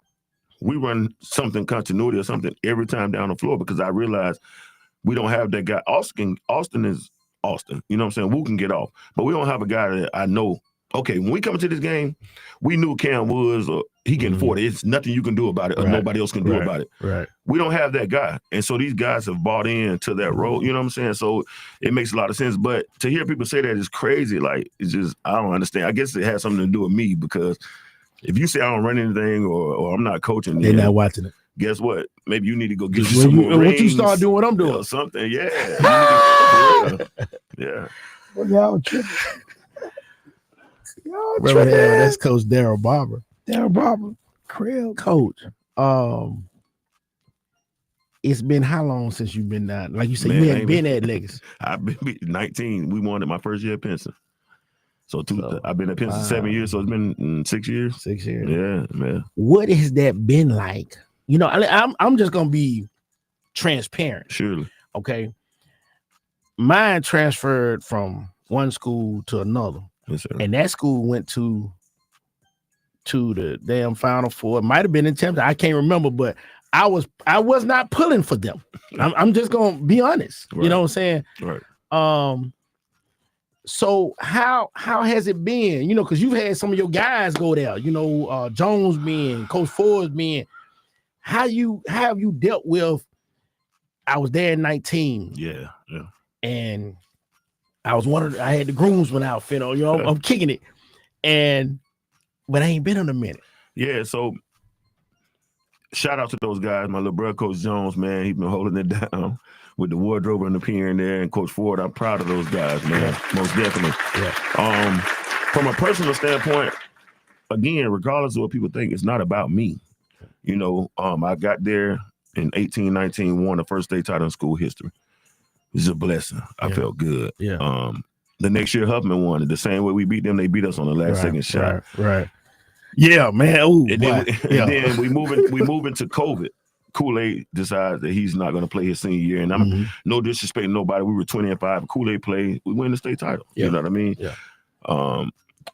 Speaker 2: we run something continuity or something every time down the floor because I realize we don't have that guy. Austin is Austin. You know what I'm saying? Woo can get off. But we don't have a guy that I know. Okay, when we come into this game, we knew Cam Woods or he can afford it. It's nothing you can do about it or nobody else can do about it.
Speaker 9: Right.
Speaker 2: We don't have that guy. And so these guys have bought into that role. You know what I'm saying? So it makes a lot of sense. But to hear people say that is crazy. Like, it's just, I don't understand. I guess it has something to do with me because if you say I don't run anything or I'm not coaching,
Speaker 9: they're not watching it.
Speaker 2: Guess what? Maybe you need to go get you some more
Speaker 9: Once
Speaker 2: rings.
Speaker 9: you start doing what I'm doing.
Speaker 2: Or something, yeah.
Speaker 11: Well, y'all tripping. Y'all
Speaker 9: Remember
Speaker 11: tripping.
Speaker 9: that's Coach Daryl Barber.
Speaker 11: Daryl Barber. Crib.
Speaker 9: Coach, it's been how long since you've been down? Like you said, you hadn't been at Legacy.
Speaker 2: I've been 19. We won it my first year at Pinson. So I've been at Pinson 7 years, so it's been 6 years.
Speaker 9: 6 years.
Speaker 2: Yeah, man.
Speaker 9: What has that been like? You know, I'm just gonna be transparent.
Speaker 2: Surely.
Speaker 9: Okay. Mine transferred from one school to another.
Speaker 2: Yes, sir.
Speaker 9: And that school went to the damn Final Four. It might have been in Tampa. I can't remember, but I was not pulling for them. I'm just gonna be honest.
Speaker 2: Right.
Speaker 9: You know what I'm saying?
Speaker 2: Right.
Speaker 9: So how has it been? You know, because you've had some of your guys go there. You know, Jones being, Coach Ford being. How have you dealt with? I was there in 19.
Speaker 2: Yeah.
Speaker 9: And I had the groomsman outfit on. You know, I'm kicking it, but I ain't been in a minute.
Speaker 2: Yeah. So shout out to those guys. My little brother, Coach Jones, man, he's been holding it down with the wardrobe and the pier in there. And Coach Ford, I'm proud of those guys, man. Most definitely.
Speaker 9: Yeah.
Speaker 2: From a personal standpoint, again, regardless of what people think, it's not about me. You know, I got there in 18-19, won the first state title in school history. It was a blessing. I felt good.
Speaker 9: Yeah.
Speaker 2: The next year, Huffman won it. The same way we beat them, they beat us on the last second shot.
Speaker 9: Right. Yeah, man. Ooh,
Speaker 2: and then we move into COVID. Kool-Aid decides that he's not going to play his senior year. And I'm no disrespect to nobody. We were 20-5. Kool-Aid played. We win the state title.
Speaker 9: Yeah.
Speaker 2: You know what I mean?
Speaker 9: Yeah.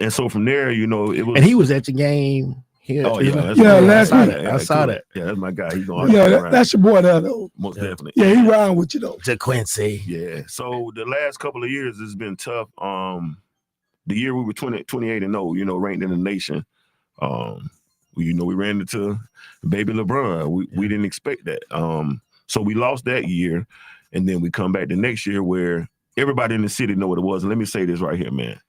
Speaker 2: And so from there, you know, it was.
Speaker 9: And he was at the game. here.
Speaker 2: Oh yeah,
Speaker 11: last week.
Speaker 9: I saw that.
Speaker 2: Yeah, that's my guy. He's going.
Speaker 11: That's your boy there, though.
Speaker 2: Most definitely.
Speaker 11: Yeah, he riding with you though.
Speaker 9: DeQuincy.
Speaker 2: Yeah. So the last couple of years has been tough. The year we were 28-0, ranked in the nation. We ran into baby LeBron. We didn't expect that. So we lost that year, and then we come back the next year where everybody in the city know what it was. And let me say this right here, man.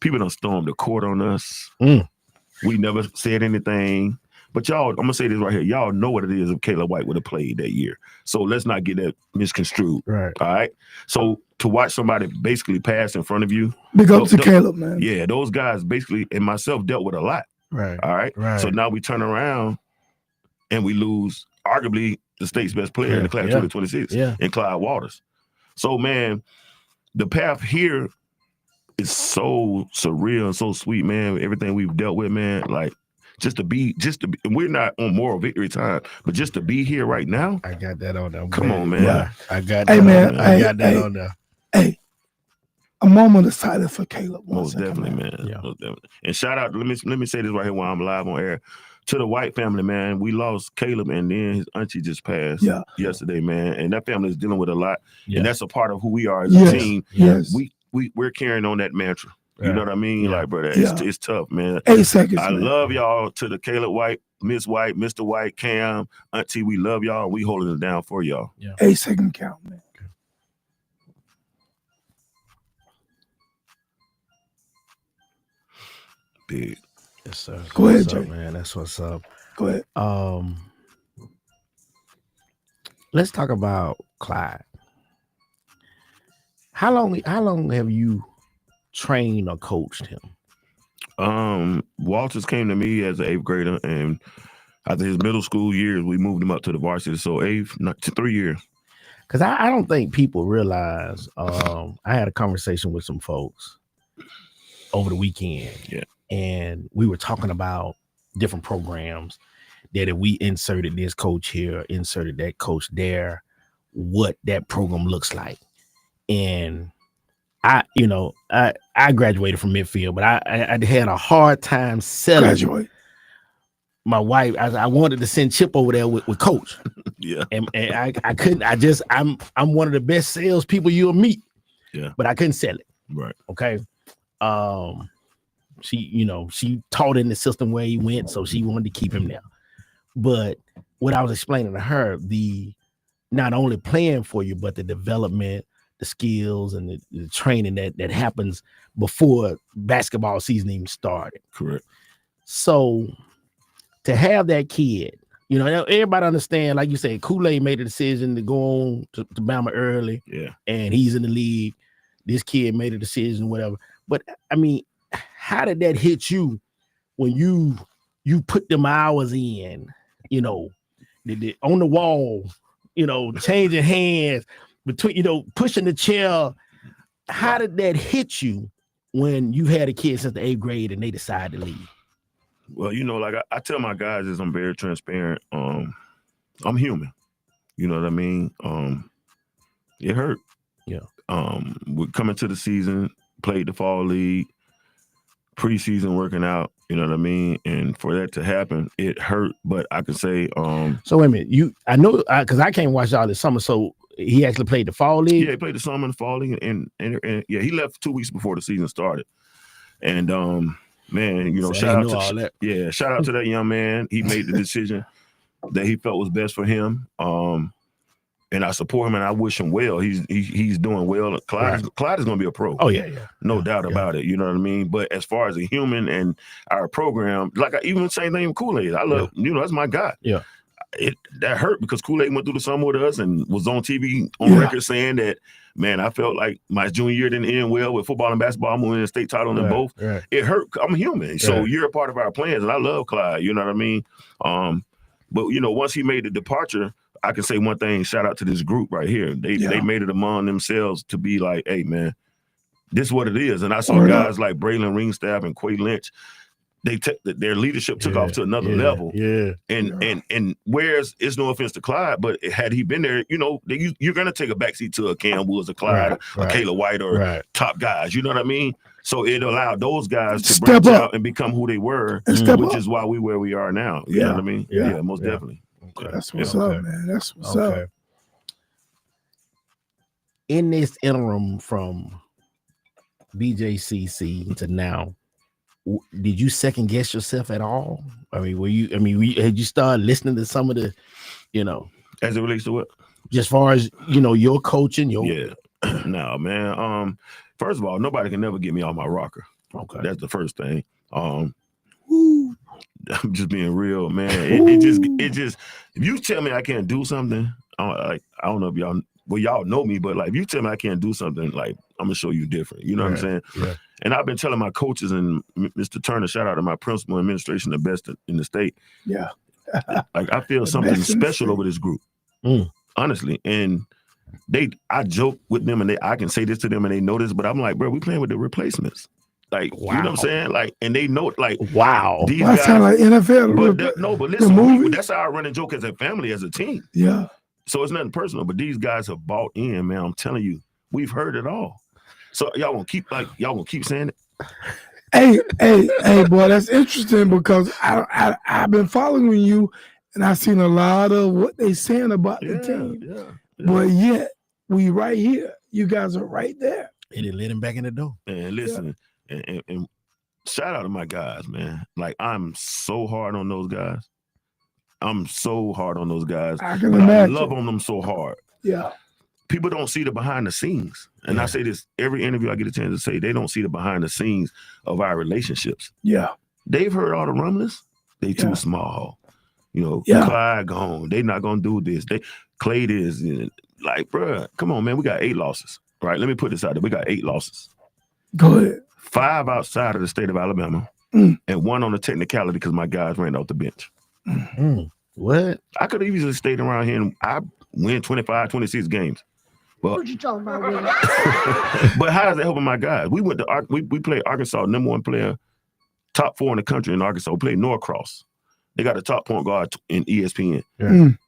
Speaker 2: People done stormed the court on us. We never said anything. But y'all, I'm gonna say this right here. Y'all know what it is if Caleb White would have played that year. So let's not get that misconstrued.
Speaker 9: Right.
Speaker 2: All right. So to watch somebody basically pass in front of you.
Speaker 11: Big up to Caleb, man.
Speaker 2: Yeah, those guys basically and myself dealt with a lot.
Speaker 9: Right.
Speaker 2: All right.
Speaker 9: Right.
Speaker 2: So now we turn around and we lose arguably the state's best player in the class 2026 in Clyde Waters. So man, the path here is so surreal and so sweet, man. Everything we've dealt with, man, like just to be, we're not on moral victory time, but just to be here right now.
Speaker 9: I got that on there.
Speaker 2: Come on, man.
Speaker 9: Yeah, I got that.
Speaker 11: Hey, man.
Speaker 9: I got that on there.
Speaker 11: Hey, a moment of silence for Caleb.
Speaker 2: Most definitely, man.
Speaker 9: Yeah.
Speaker 2: Most definitely. And shout out, let me say this right here while I'm live on air. To the White family, man. We lost Caleb, and then his auntie just passed yesterday, man. And that family is dealing with a lot. Yeah. And that's a part of who we are as a team.
Speaker 11: Yes.
Speaker 2: We're carrying on that mantra. You know what I mean? Like, brother, it's tough, man.
Speaker 11: 8 seconds.
Speaker 2: I
Speaker 11: man.
Speaker 2: love y'all. To the Caleb White, Miss White, Mr. White, Cam, Auntie, we love y'all. We holding it down for y'all.
Speaker 11: 8 second count, man.
Speaker 2: Big.
Speaker 9: Yes, sir.
Speaker 11: Go ahead,
Speaker 9: Jay.
Speaker 11: man.
Speaker 9: That's what's up.
Speaker 11: Go ahead.
Speaker 9: Let's talk about Clyde. How long have you trained or coached him?
Speaker 2: Walters came to me as an 8th grader, and after his middle school years, we moved him up to the varsity. So 3 years.
Speaker 9: Because I don't think people realize. I had a conversation with some folks over the weekend.
Speaker 2: Yeah.
Speaker 9: And we were talking about different programs that if we inserted this coach here, inserted that coach there, what that program looks like. And I graduated from midfield, but I had a hard time selling.
Speaker 11: Graduate.
Speaker 9: My wife, I wanted to send Chip over there with Coach.
Speaker 2: Yeah.
Speaker 9: And I couldn't. I'm one of the best salespeople you'll meet.
Speaker 2: Yeah.
Speaker 9: But I couldn't sell it.
Speaker 2: Right.
Speaker 9: Okay. She taught in the system where he went, so she wanted to keep him there. But what I was explaining to her, the not only playing for you, but the development, the skills, and the training that happens before basketball season even started.
Speaker 2: Correct.
Speaker 9: So to have that kid, everybody understand, like you said, Kool-Aid made a decision to go on to Bama early.
Speaker 2: Yeah.
Speaker 9: And he's in the league. This kid made a decision, whatever. But I mean, how did that hit you when you put them hours in, on the wall, changing hands between, pushing the chair? How did that hit you when you had a kid since the 8th grade and they decided to leave?
Speaker 2: Well, like I tell my guys is I'm very transparent. I'm human. You know what I mean? It hurt.
Speaker 9: Yeah.
Speaker 2: We're coming to the season, played the fall league, preseason working out, you know what I mean? And for that to happen, it hurt. But I can say
Speaker 9: So wait a minute, I know because I can't watch all this summer. So he actually played the fall league?
Speaker 2: Yeah, he played the summer and the fall league, and yeah, he left 2 weeks before the season started. And man,
Speaker 9: So
Speaker 2: shout out to
Speaker 9: all that.
Speaker 2: Yeah, shout out to that young man. He made the decision that he felt was best for him. And I support him and I wish him well. He's doing well. Clyde is going to be a pro.
Speaker 9: Oh, yeah.
Speaker 2: No doubt about it. You know what I mean? But as far as a human and our program, like I even same thing with Kool-Aid. I love, that's my guy.
Speaker 9: Yeah.
Speaker 2: That hurt because Kool-Aid went through the summer with us and was on TV on record saying that, man, I felt like my junior year didn't end well with football and basketball. I'm winning a state title in both.
Speaker 9: Right.
Speaker 2: It hurt. I'm human. So you're a part of our plans. And I love Clyde. You know what I mean? But, once he made the departure, I can say one thing, shout out to this group right here. They made it among themselves to be like, hey, man, this is what it is. And I saw guys like Braylon Ringstaff and Quay Lynch, their leadership took off to another level.
Speaker 9: Yeah.
Speaker 2: And whereas it's no offense to Clyde, but had he been there, you're going to take a backseat to a Cam Woods, a Clyde, a Caleb White, or top guys. You know what I mean? So it allowed those guys to
Speaker 11: Step
Speaker 2: branch
Speaker 11: up.
Speaker 2: out and become who they were,
Speaker 11: And step
Speaker 2: which
Speaker 11: up.
Speaker 2: is why we where we are now. You know what I mean?
Speaker 11: Yeah.
Speaker 2: Most definitely.
Speaker 11: That's what's up, man. That's what's up.
Speaker 9: In this interim from BJCC to now, did you second guess yourself at all? I mean, had you started listening to some of the,
Speaker 2: as it relates to what?
Speaker 9: Just far as your coaching,
Speaker 2: No, man. First of all, nobody can never get me off my rocker.
Speaker 9: Okay,
Speaker 2: that's the first thing. I'm just being real, man. It just if you tell me I can't do something, I don't know if y'all know me, but like if you tell me I can't do something, like I'm gonna show you different. You know what I'm saying?
Speaker 9: Yeah.
Speaker 2: And I've been telling my coaches and Mr. Turner, shout out to my principal administration, the best in the state.
Speaker 11: Yeah.
Speaker 2: Like I feel something special over this group, honestly. And I joke with them, and I can say this to them, and they know this, but I'm like, bro, we playing with the replacements. Like, you know what I'm saying? Like, and they know, like,
Speaker 9: wow,
Speaker 2: these
Speaker 11: That
Speaker 2: guys
Speaker 11: sound like NFL.
Speaker 2: but listen, that's how I run and joke as a family, as a team.
Speaker 11: Yeah.
Speaker 2: So it's nothing personal, but these guys have bought in, man. I'm telling you, we've heard it all. So y'all gonna keep saying it.
Speaker 11: Hey, boy, that's interesting because I've been following you, and I've seen a lot of what they saying about the team.
Speaker 2: Yeah.
Speaker 11: But yet we right here. You guys are right there.
Speaker 9: And they let him back in the door.
Speaker 2: And listen, and shout out to my guys, man. Like I'm so hard on those guys. I'm so hard on those guys.
Speaker 11: I can
Speaker 2: but
Speaker 11: imagine.
Speaker 2: I love on them so hard.
Speaker 11: Yeah.
Speaker 2: People don't see the behind the scenes. And I say this every interview I get a chance to say, they don't see the behind the scenes of our relationships.
Speaker 11: Yeah.
Speaker 2: They've heard all the rumblings. They too small. Clyde gone. They not gonna do this. Clay this. Like, bruh, come on, man. We got 8 losses. Right? Let me put this out there. We got 8 losses.
Speaker 11: Go ahead.
Speaker 2: 5 outside of the state of Alabama, and 1 on the technicality because my guys ran off the bench.
Speaker 9: What?
Speaker 2: I could have easily stayed around here and I win 25, 26 games. Well,
Speaker 5: What you talking about, Willie?
Speaker 2: but how is that helping my guys? We went to we played Arkansas, #1 player, top 4 in the country in Arkansas. We played Norcross. They got a top point guard in ESPN.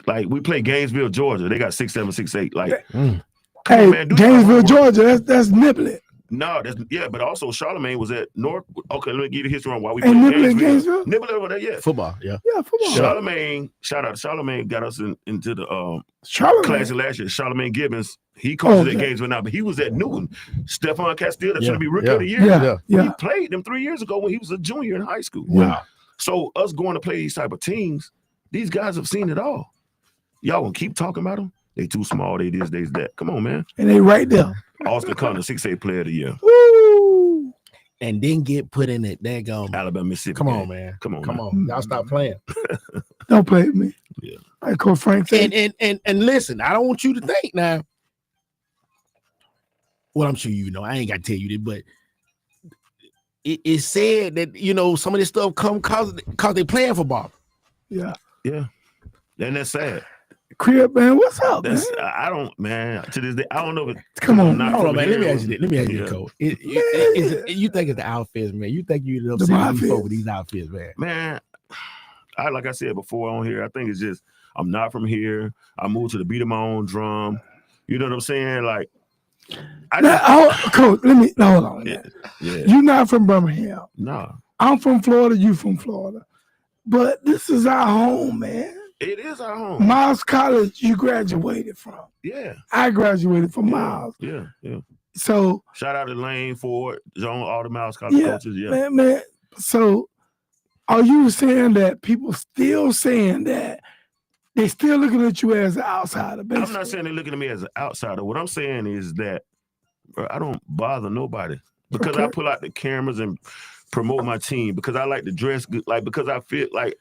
Speaker 2: Like we played Gainesville, Georgia. They got 6'7", 6'8". Like,
Speaker 11: Hey,
Speaker 2: man,
Speaker 11: Gainesville, Georgia. That's Niblett.
Speaker 2: No, but also Charlemagne was at North. Okay, let me give you the history on why we
Speaker 11: And
Speaker 2: played
Speaker 11: Niblett,
Speaker 2: Gainesville.
Speaker 11: Gainesville?
Speaker 2: Niblett over there, yeah.
Speaker 9: Football, yeah.
Speaker 11: Yeah, football.
Speaker 2: Charlemagne, shout out to Charlemagne, got us into the
Speaker 11: Charlemagne.
Speaker 2: class last year. Charlemagne Gibbons, he coaches
Speaker 11: Okay.
Speaker 2: at Gainesville now, but he was at Newton. Stephon Castile, that's
Speaker 9: Yeah,
Speaker 2: going to be rookie
Speaker 9: yeah,
Speaker 2: of the year.
Speaker 11: yeah, yeah.
Speaker 2: He played them 3 years ago when he was a junior in high school.
Speaker 11: Wow.
Speaker 2: So us going to play these type of teams, these guys have seen it all. Y'all gonna keep talking about them? They too small, they this, they that. Come on, man.
Speaker 11: And they right there.
Speaker 2: Austin Connor, 6'8" player of the year.
Speaker 11: Woo!
Speaker 9: And then get put in it. There go.
Speaker 2: Alabama, Mississippi.
Speaker 9: Come on,
Speaker 2: game.
Speaker 9: man.
Speaker 2: Come on,
Speaker 9: Come
Speaker 2: man.
Speaker 9: on. Y'all stop playing.
Speaker 11: Don't play with me.
Speaker 2: Yeah.
Speaker 11: Like Coach Frank said.
Speaker 9: And listen, I don't want you to think now. Well, I'm sure you know. I ain't got to tell you this, but it's said that some of this stuff come cause they playing for Bob.
Speaker 11: Yeah.
Speaker 2: Yeah. And that's sad.
Speaker 11: Crib, man, what's up, man?
Speaker 2: I don't, man. To this day, I don't know if
Speaker 11: Come on,
Speaker 2: not
Speaker 9: Hold on,
Speaker 2: from
Speaker 9: man. Let me
Speaker 2: here.
Speaker 9: ask you this. Let me ask you this,
Speaker 2: Yeah.
Speaker 9: Coach. You think it's the outfits, man? You think you
Speaker 11: The
Speaker 9: upset
Speaker 11: outfits.
Speaker 9: over these outfits, man?
Speaker 2: Man, like I said before on here, I think it's just I'm not from here. I moved to the beat of my own drum. You know what I'm saying? Like,
Speaker 11: Coach, hold on.
Speaker 2: yeah.
Speaker 11: You're not from Birmingham.
Speaker 2: No,
Speaker 11: I'm from Florida. You from Florida. But this is our home, man.
Speaker 2: it is our home.
Speaker 11: Miles College, you graduated from.
Speaker 2: Yeah,
Speaker 11: I graduated from Miles.
Speaker 2: yeah.
Speaker 11: So,
Speaker 2: Shout out to Lane Ford, John, all the Miles College
Speaker 11: yeah,
Speaker 2: coaches. Yeah,
Speaker 11: man. So, are you saying that people still saying that they still looking at you as an outsider?
Speaker 2: I'm
Speaker 11: Basically?
Speaker 2: not saying they're looking at me as an outsider. What I'm saying is that bro, I don't bother nobody because I
Speaker 11: Okay.
Speaker 2: pull out the cameras and promote my team because I like to dress good. Like because I feel like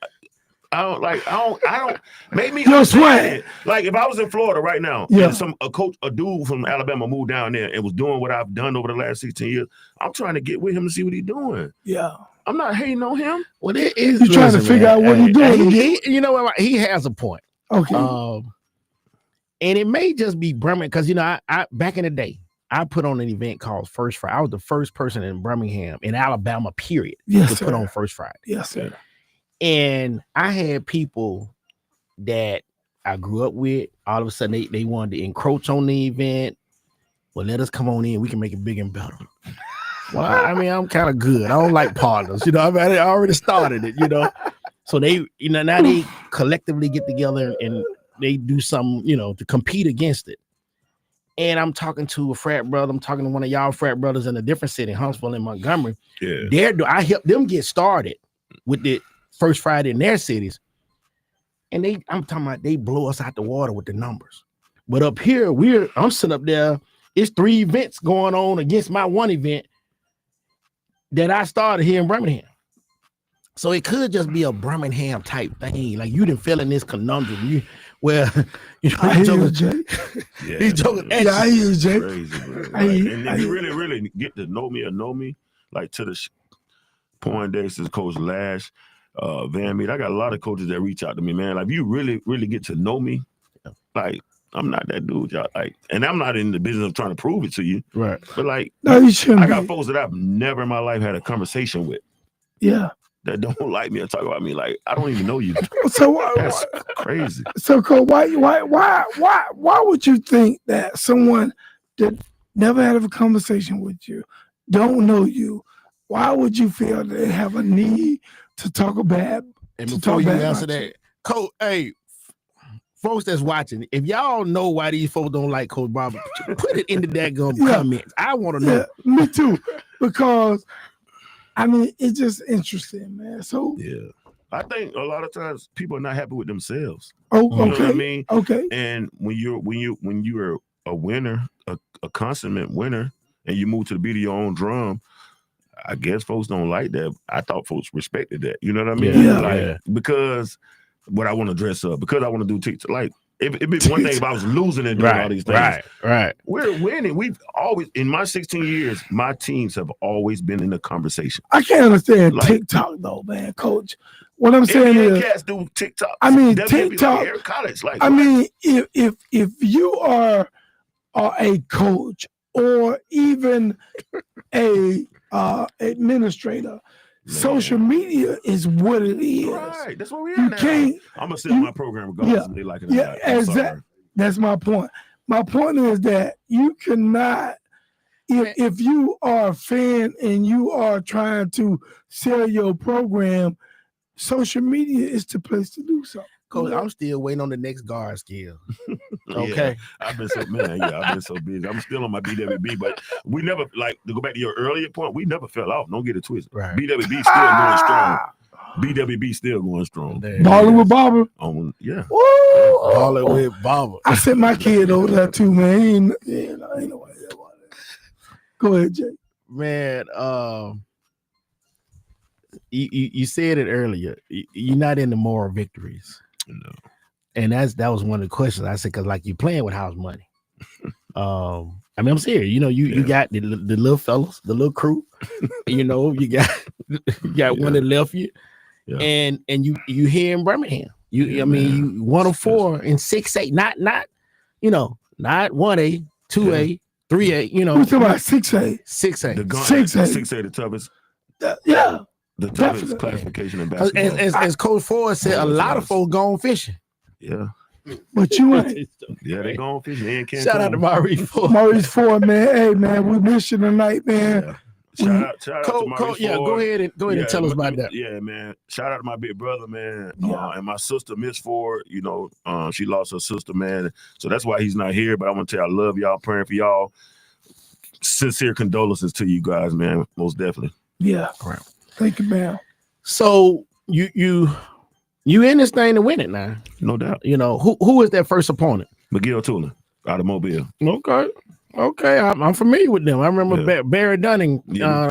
Speaker 2: I don't make me
Speaker 11: Yo,
Speaker 2: understand
Speaker 11: Swag.
Speaker 2: it. Like if I was in Florida right now,
Speaker 11: Yeah.
Speaker 2: and a dude from Alabama moved down there and was doing what I've done over the last 16 years, I'm trying to get with him to see what he's doing.
Speaker 11: Yeah.
Speaker 2: I'm not hating on him.
Speaker 9: Well, it is.
Speaker 11: You trying to figure out what he doing.
Speaker 9: You know what? He has a point.
Speaker 11: Okay.
Speaker 9: And it may just be Birmingham because I back in the day I put on an event called First Friday. I was the first person in Birmingham in Alabama, period,
Speaker 11: Yes,
Speaker 9: to
Speaker 11: sir.
Speaker 9: put on First Friday.
Speaker 11: Yes, sir.
Speaker 9: And I had people that I grew up with. All of a sudden, they wanted to encroach on the event. Well, let us come on in. We can make it bigger and better. Well, I mean, I'm kind of good. I don't like partners. You know, I mean, I already started it. You know, so they, you know, now they collectively get together and they do something, you know, to compete against it. And I'm talking to a frat brother. I'm talking to one of y'all frat brothers in a different city, Huntsville and Montgomery.
Speaker 2: Yeah.
Speaker 9: I helped them get started with the first Friday in their cities. And I'm talking about they blow us out the water with the numbers. But up here, I'm sitting up there. It's 3 events going on against my one event that I started here in Birmingham. So it could just be a Birmingham type thing. Like you didn't feel in this conundrum. He's joking.
Speaker 2: Yeah,
Speaker 11: Yeah, I hear you, Jay.
Speaker 2: crazy, bro.
Speaker 11: I hear-
Speaker 2: And if you really get to know me, like to the Poindexter, Coach Lash, Van Mead, I got a lot of coaches that reach out to me, man. Like, if you really get to know me, like, I'm not that dude, y'all. Like, and I'm not in the business of trying to prove it to you.
Speaker 9: Right.
Speaker 2: But like,
Speaker 11: No, you shouldn't
Speaker 2: I got
Speaker 11: be.
Speaker 2: folks that I've never in my life had a conversation with
Speaker 11: Yeah.
Speaker 2: that don't like me or talk about me. Like, I don't even know you.
Speaker 11: So
Speaker 2: That's crazy.
Speaker 11: So, Cole, why would you think that someone that never had a conversation with you, don't know you, why would you feel that they have a need to talk bad?
Speaker 9: And
Speaker 11: to
Speaker 9: before
Speaker 11: talk
Speaker 9: you
Speaker 11: bad
Speaker 9: answer
Speaker 11: about you?
Speaker 9: that, Coach, hey, folks that's watching, if y'all know why these folks don't like Coach Barber, put it in the daggum comments. I want to know.
Speaker 11: Yeah, me too. Because I mean, it's just interesting, man. So
Speaker 2: yeah, I think a lot of times people are not happy with themselves.
Speaker 11: Oh,
Speaker 2: You know what I
Speaker 11: okay,
Speaker 2: mean?
Speaker 11: okay.
Speaker 2: And when you're a winner, a consummate winner, and you move to the beat of your own drum, I guess folks don't like that. I thought folks respected that. You know what I mean?
Speaker 11: Yeah.
Speaker 2: Like,
Speaker 9: Yeah.
Speaker 2: because what I want to dress up, because I want to do TikTok. Like, it'd be one thing if I was losing and doing all these things.
Speaker 9: Right.
Speaker 2: We're winning. We've always, in my 16 years, my teams have always been in the conversation.
Speaker 11: I can't understand
Speaker 2: Like-
Speaker 11: TikTok though, man, Coach. What I'm saying
Speaker 2: NBA
Speaker 11: is,
Speaker 2: cats do TikTok.
Speaker 11: I mean,
Speaker 2: WNBA,
Speaker 11: TikTok-
Speaker 2: Like Eric College. Like,
Speaker 11: I
Speaker 2: what?
Speaker 11: mean, if you are a coach or even a administrator, social media is what it is.
Speaker 2: Right, that's what we
Speaker 11: You
Speaker 2: are now.
Speaker 11: can't.
Speaker 2: I'm gonna sit on my program regardless if they like it or
Speaker 11: Yeah,
Speaker 2: not. I'm
Speaker 11: exactly.
Speaker 2: sorry.
Speaker 11: That's my point. My point is that you cannot, if you are a fan and you are trying to sell your program, social media is the place to do so.
Speaker 9: Coach, I'm still waiting on the next guard skill.
Speaker 2: Yeah,
Speaker 9: Okay.
Speaker 2: I've been so busy. I'm still on my BWB, but we never, like, to go back to your earlier point, we never fell off. Don't get it twisted.
Speaker 9: Right.
Speaker 2: BWB still going strong. BWB still going strong.
Speaker 11: Balling with Barber.
Speaker 2: Yeah.
Speaker 11: Woo!
Speaker 9: Balling with Barber.
Speaker 11: I sent my kid over there too, man. He ain't no way about it. Go ahead, Jay.
Speaker 9: Man, you said it earlier. You're not into moral victories.
Speaker 2: No.
Speaker 9: And that was one of the questions I said, because like you're playing with house money. I mean, I'm serious. You know, you got the little fellas, the little crew. You know, you got one that left you, and you here in Birmingham. I mean, you 1 of 4 in 6A, not 1A, 2A, 3A. You know,
Speaker 11: We're talking about 6A.
Speaker 9: 6A.
Speaker 2: The gun,
Speaker 11: 6A.
Speaker 2: 6A, the toughest.
Speaker 11: Yeah.
Speaker 2: The toughest
Speaker 11: Definitely.
Speaker 2: classification in
Speaker 9: 'Cause
Speaker 2: basketball.
Speaker 9: as Coach Ford said, a lot of folks gone fishing.
Speaker 2: Yeah.
Speaker 11: But you ain't.
Speaker 2: Yeah, they going fishing. They in Cancun.
Speaker 9: Shout out to Maurice Ford.
Speaker 11: Maurice Ford, man. Hey, man, we miss you tonight, man.
Speaker 2: Shout out to
Speaker 9: Coach,
Speaker 2: Maurice
Speaker 9: yeah,
Speaker 2: Ford.
Speaker 9: go ahead and tell us about that.
Speaker 2: Yeah, man. Shout out to my big brother, man. And my sister, Miss Ford. You know, she lost her sister, man. So that's why he's not here. But I want to tell you, I love y'all, praying for y'all. Sincere condolences to you guys, man. Most definitely.
Speaker 11: Yeah.
Speaker 9: Right.
Speaker 11: Thank you, man.
Speaker 9: So you in this thing to win it now.
Speaker 2: No doubt.
Speaker 9: You know, who is that first opponent?
Speaker 2: McGill Tulin, out of Mobile.
Speaker 9: Okay. I'm familiar with them. I remember Barry Dunning.
Speaker 2: Yeah,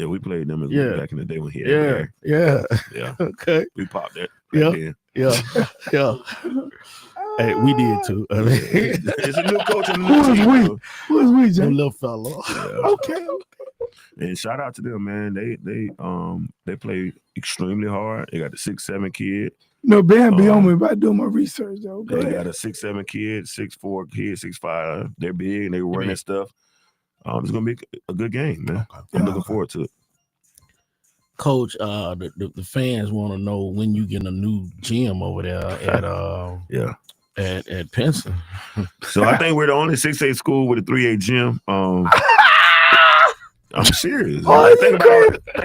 Speaker 2: we played them
Speaker 9: Yeah.
Speaker 2: back in the day when he had
Speaker 9: Yeah.
Speaker 2: Yeah.
Speaker 9: Okay.
Speaker 2: We popped that.
Speaker 9: Yeah.
Speaker 2: Then.
Speaker 9: Yeah. Hey, we did too. I mean,
Speaker 2: It's a new coach and a
Speaker 11: Who
Speaker 2: new
Speaker 11: is
Speaker 2: team.
Speaker 11: we?
Speaker 2: bro.
Speaker 11: Who is we,
Speaker 9: the
Speaker 11: Jay?
Speaker 9: little fella.
Speaker 11: Okay.
Speaker 2: And shout out to them, man. They play extremely hard. They got the 6'7" kid.
Speaker 11: No, Bam be on me about doing my research, though. Go
Speaker 2: They
Speaker 11: ahead.
Speaker 2: got a 6'7" kid, 6'4" kid, 6'5". They're big and they run that stuff. It's gonna be a good game, man. I'm looking forward to it.
Speaker 9: Coach, the fans want to know when you get a new gym over there at Penson.
Speaker 2: So I think we're the only 6A school with a 3A gym. I'm serious.
Speaker 11: Oh,
Speaker 2: think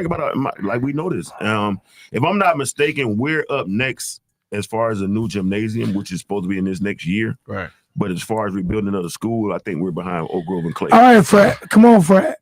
Speaker 2: about it. Like we know this. If I'm not mistaken, we're up next as far as a new gymnasium, which is supposed to be in this next year.
Speaker 9: Right.
Speaker 2: But as far as rebuilding another school, I think we're behind Oak Grove and Clay.
Speaker 11: All right, Fred. Come on, Fred.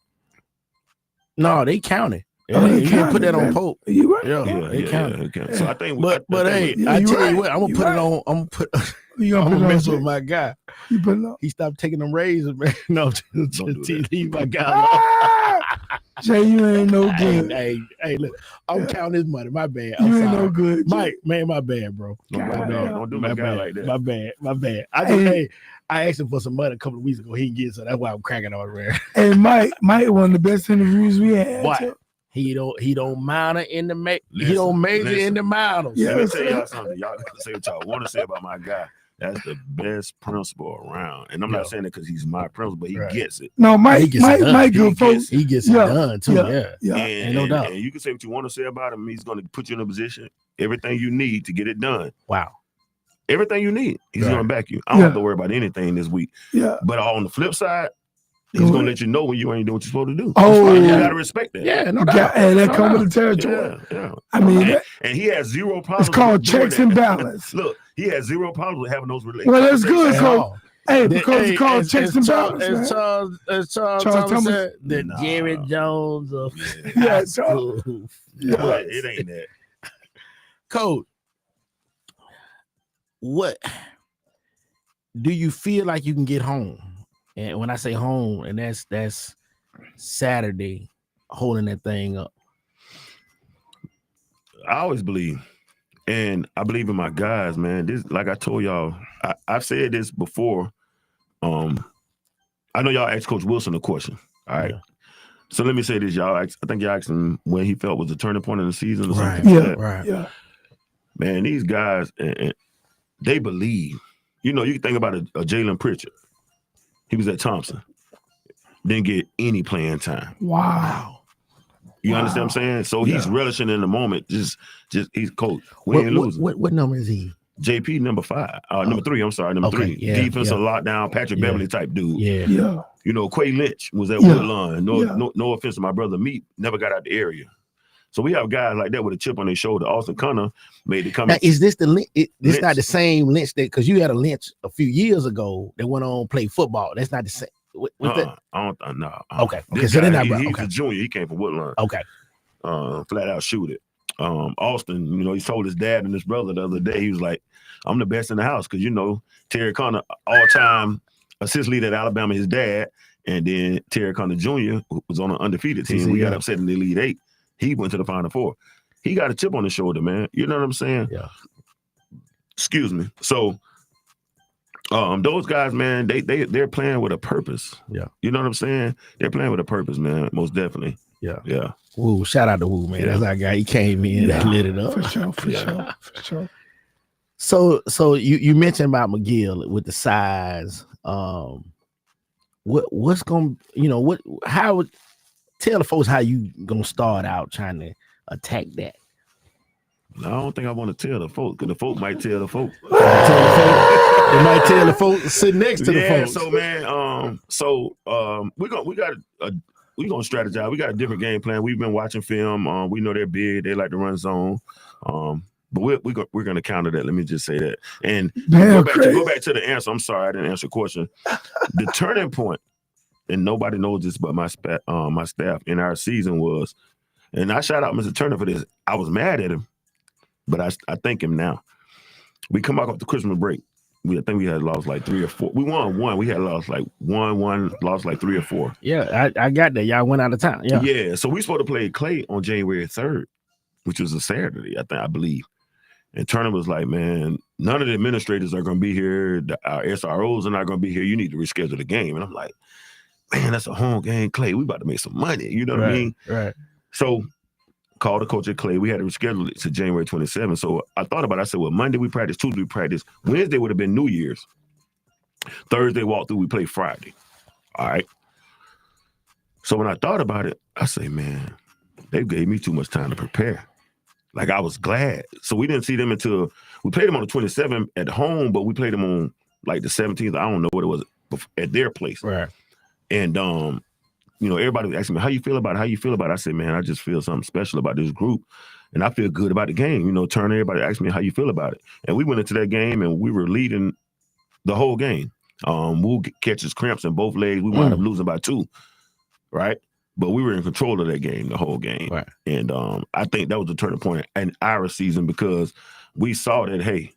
Speaker 9: No, they counted.
Speaker 11: Oh, they
Speaker 9: you can put that
Speaker 11: counted,
Speaker 9: on Pope.
Speaker 11: You right?
Speaker 9: Yeah, they counted.
Speaker 2: So I think,
Speaker 9: But hey,
Speaker 11: Yeah,
Speaker 9: I
Speaker 11: you
Speaker 9: tell
Speaker 11: right.
Speaker 9: you what, I'm gonna
Speaker 11: You
Speaker 9: put
Speaker 11: right.
Speaker 9: it on. I'm gonna put.
Speaker 11: You
Speaker 9: I'm
Speaker 11: gonna
Speaker 9: gonna
Speaker 11: put it
Speaker 9: mess
Speaker 11: on,
Speaker 9: with my guy.
Speaker 11: You put it on.
Speaker 9: He stopped taking them raises, man. No,
Speaker 2: Don't do that.
Speaker 9: leave my guy.
Speaker 11: Ah! Jay, you ain't no
Speaker 9: Hey,
Speaker 11: good.
Speaker 9: hey, look, I'm counting his money. My bad.
Speaker 11: You
Speaker 9: I'm
Speaker 11: ain't
Speaker 9: sorry.
Speaker 11: no good. Jay.
Speaker 9: Mike, man, my bad, bro.
Speaker 2: Don't do my guy like that.
Speaker 9: My bad. I asked him for some money a couple of weeks ago. He didn't get it, so that's why I'm cracking on man.
Speaker 11: Hey, Mike, one of the best interviews we had.
Speaker 9: What? He don't minor in the he
Speaker 2: Listen,
Speaker 9: don't major
Speaker 2: listen.
Speaker 9: in the minors.
Speaker 11: Yeah.
Speaker 2: Let me tell y'all something. Y'all say what y'all want to say about my guy. That's the best principal around. And I'm not saying it because he's my principal, but he gets it.
Speaker 11: No, Mike,
Speaker 9: He gets it done.
Speaker 11: Mike,
Speaker 2: He
Speaker 11: good folks.
Speaker 9: He gets it done too. Yeah.
Speaker 11: Yeah.
Speaker 9: Ain't no doubt.
Speaker 2: And you can say what you want to say about him. He's going to put you in a position, everything you need to get it done.
Speaker 9: Wow.
Speaker 2: Everything you need, he's
Speaker 9: Right.
Speaker 2: going to back you. I don't have to worry about anything this week.
Speaker 11: Yeah.
Speaker 2: But on the flip side, he's
Speaker 11: Go
Speaker 2: going
Speaker 11: ahead.
Speaker 2: to let you know when you ain't doing what you're supposed to do.
Speaker 11: Oh,
Speaker 2: you
Speaker 11: yeah.
Speaker 2: got to respect that.
Speaker 9: Yeah, no
Speaker 11: You
Speaker 9: doubt.
Speaker 11: got, and that
Speaker 9: No
Speaker 11: come with
Speaker 9: doubt.
Speaker 11: the territory.
Speaker 2: Yeah.
Speaker 11: I mean,
Speaker 2: And he has zero problems.
Speaker 11: it's called
Speaker 2: doing
Speaker 11: checks
Speaker 2: that.
Speaker 11: and balance.
Speaker 2: Look, he has zero problems with having those relationships.
Speaker 11: Well, that's good,
Speaker 9: At
Speaker 11: Coach.
Speaker 9: all.
Speaker 11: Hey, because it's called
Speaker 9: as
Speaker 11: checks and balance, man.
Speaker 9: As Charles
Speaker 11: Charles
Speaker 9: Thomas
Speaker 11: Thomas.
Speaker 9: said, the
Speaker 2: Nah.
Speaker 9: Jerry Jones of
Speaker 11: Yeah,
Speaker 9: high
Speaker 11: Charles.
Speaker 9: school.
Speaker 2: But it ain't that.
Speaker 9: Coach, what do you feel like you can get home? And when I say home, and that's Saturday, holding that thing up.
Speaker 2: I always believe, and I believe in my guys, man. This, like I told y'all, I've said this before. I know y'all asked Coach Wilson a question. All right.
Speaker 9: Yeah.
Speaker 2: So let me say this, y'all. I think y'all asked him when he felt was the turning point in the season or
Speaker 9: Right.
Speaker 2: something. like
Speaker 11: Yeah.
Speaker 2: that.
Speaker 9: Right.
Speaker 11: Yeah.
Speaker 2: Man, these guys, they believe. You know, you can think about a Jalen Pritchard. He was at Thompson. Didn't get any playing time.
Speaker 11: Wow.
Speaker 2: You understand what I'm saying? So he's relishing in the moment. Just he's coach. We ain't losing.
Speaker 9: What number is he?
Speaker 2: JP number 5. Number 3, I'm sorry, number
Speaker 9: Okay,
Speaker 2: 3.
Speaker 9: yeah,
Speaker 2: Defensive lockdown, Patrick
Speaker 9: Yeah.
Speaker 2: Beverly type dude.
Speaker 9: Yeah.
Speaker 11: Yeah.
Speaker 2: You know, Quay Lynch was at
Speaker 11: Yeah.
Speaker 2: Woodlawn. No offense to my brother Meat, never got out the area. So we have guys like that with a chip on their shoulder. Austin Connor made it come.
Speaker 9: Now, is this the Lynch? This
Speaker 2: Lynch.
Speaker 9: not the same Lynch that because you had a Lynch a few years ago that went on play football. That's not the same. What's that?
Speaker 2: I don't know.
Speaker 9: Okay.
Speaker 2: This
Speaker 9: So they're
Speaker 2: guy,
Speaker 9: not.
Speaker 2: he's
Speaker 9: Okay.
Speaker 2: a junior. He came from Woodlawn.
Speaker 9: Okay.
Speaker 2: Flat out shoot it. Austin, you know, he told his dad and his brother the other day, he was like, I'm the best in the house. Cause you know, Terry Connor, all-time assist leader at Alabama, his dad, and then Terry Connor Jr., who was on an undefeated team. We got upset in the Elite 8. He went to the Final Four. He got a chip on his shoulder, man. You know what I'm saying?
Speaker 9: Yeah.
Speaker 2: Excuse me. So those guys, man, they're playing with a purpose.
Speaker 9: Yeah.
Speaker 2: You know what I'm saying? They're playing with a purpose, man. Most definitely.
Speaker 9: Yeah.
Speaker 2: Yeah.
Speaker 9: Woo, shout out to Woo, man.
Speaker 2: Yeah.
Speaker 9: That's our guy. He came in and lit it up.
Speaker 11: For sure. For
Speaker 2: Yeah.
Speaker 11: sure. For sure.
Speaker 9: So you mentioned about McGill with the size. What's gonna how tell the folks how you gonna start out trying to attack that?
Speaker 2: I don't think I want to tell the folks, because the folk might tell the folks.
Speaker 9: They might tell the folks sitting next to the folks.
Speaker 2: So man, we're gonna strategize. We got a different game plan. We've been watching film. We know they're big. They like to run zone. But we're gonna counter that. Let me just say that. And go back to the answer. I'm sorry, I didn't answer your question. The turning point, and nobody knows this but my staff in our season was, and I shout out Mr. Turner for this. I was mad at him, but I thank him now. We come back off the Christmas break. I think we had lost like 3 or 4. We won 1. We had lost like 1, lost like 3 or 4.
Speaker 9: Yeah, I got that. Y'all went out of town. Yeah.
Speaker 2: Yeah. So we supposed to play Clay on January 3rd, which was a Saturday, I believe. And Turner was like, man, none of the administrators are going to be here. Our SROs are not going to be here. You need to reschedule the game. And I'm like, man, that's a home game, Clay. We about to make some money. You know what I mean?
Speaker 9: Right.
Speaker 2: So called the coach at Clay. We had to reschedule it to January 27th. So I thought about it. I said, well, Monday we practice, Tuesday we practice. Wednesday would have been New Year's. Thursday walk through, we play Friday. All right. So when I thought about it, I say, man, they gave me too much time to prepare. Like, I was glad. So we didn't see them until we played them on the 27th at home, but we played them on like the 17th. I don't know what it was at their place.
Speaker 9: Right.
Speaker 2: And you know, everybody was asking me, how you feel about it? How you feel about it? I said, man, I just feel something special about this group. And I feel good about the game. You know, Turner, everybody asked me how you feel about it. And we went into that game and we were leading the whole game. Wu catches cramps in both legs. We wound up losing by 2, right? But we were in control of that game the whole game.
Speaker 9: Right.
Speaker 2: And I think that was the turning point in our season because we saw that, hey.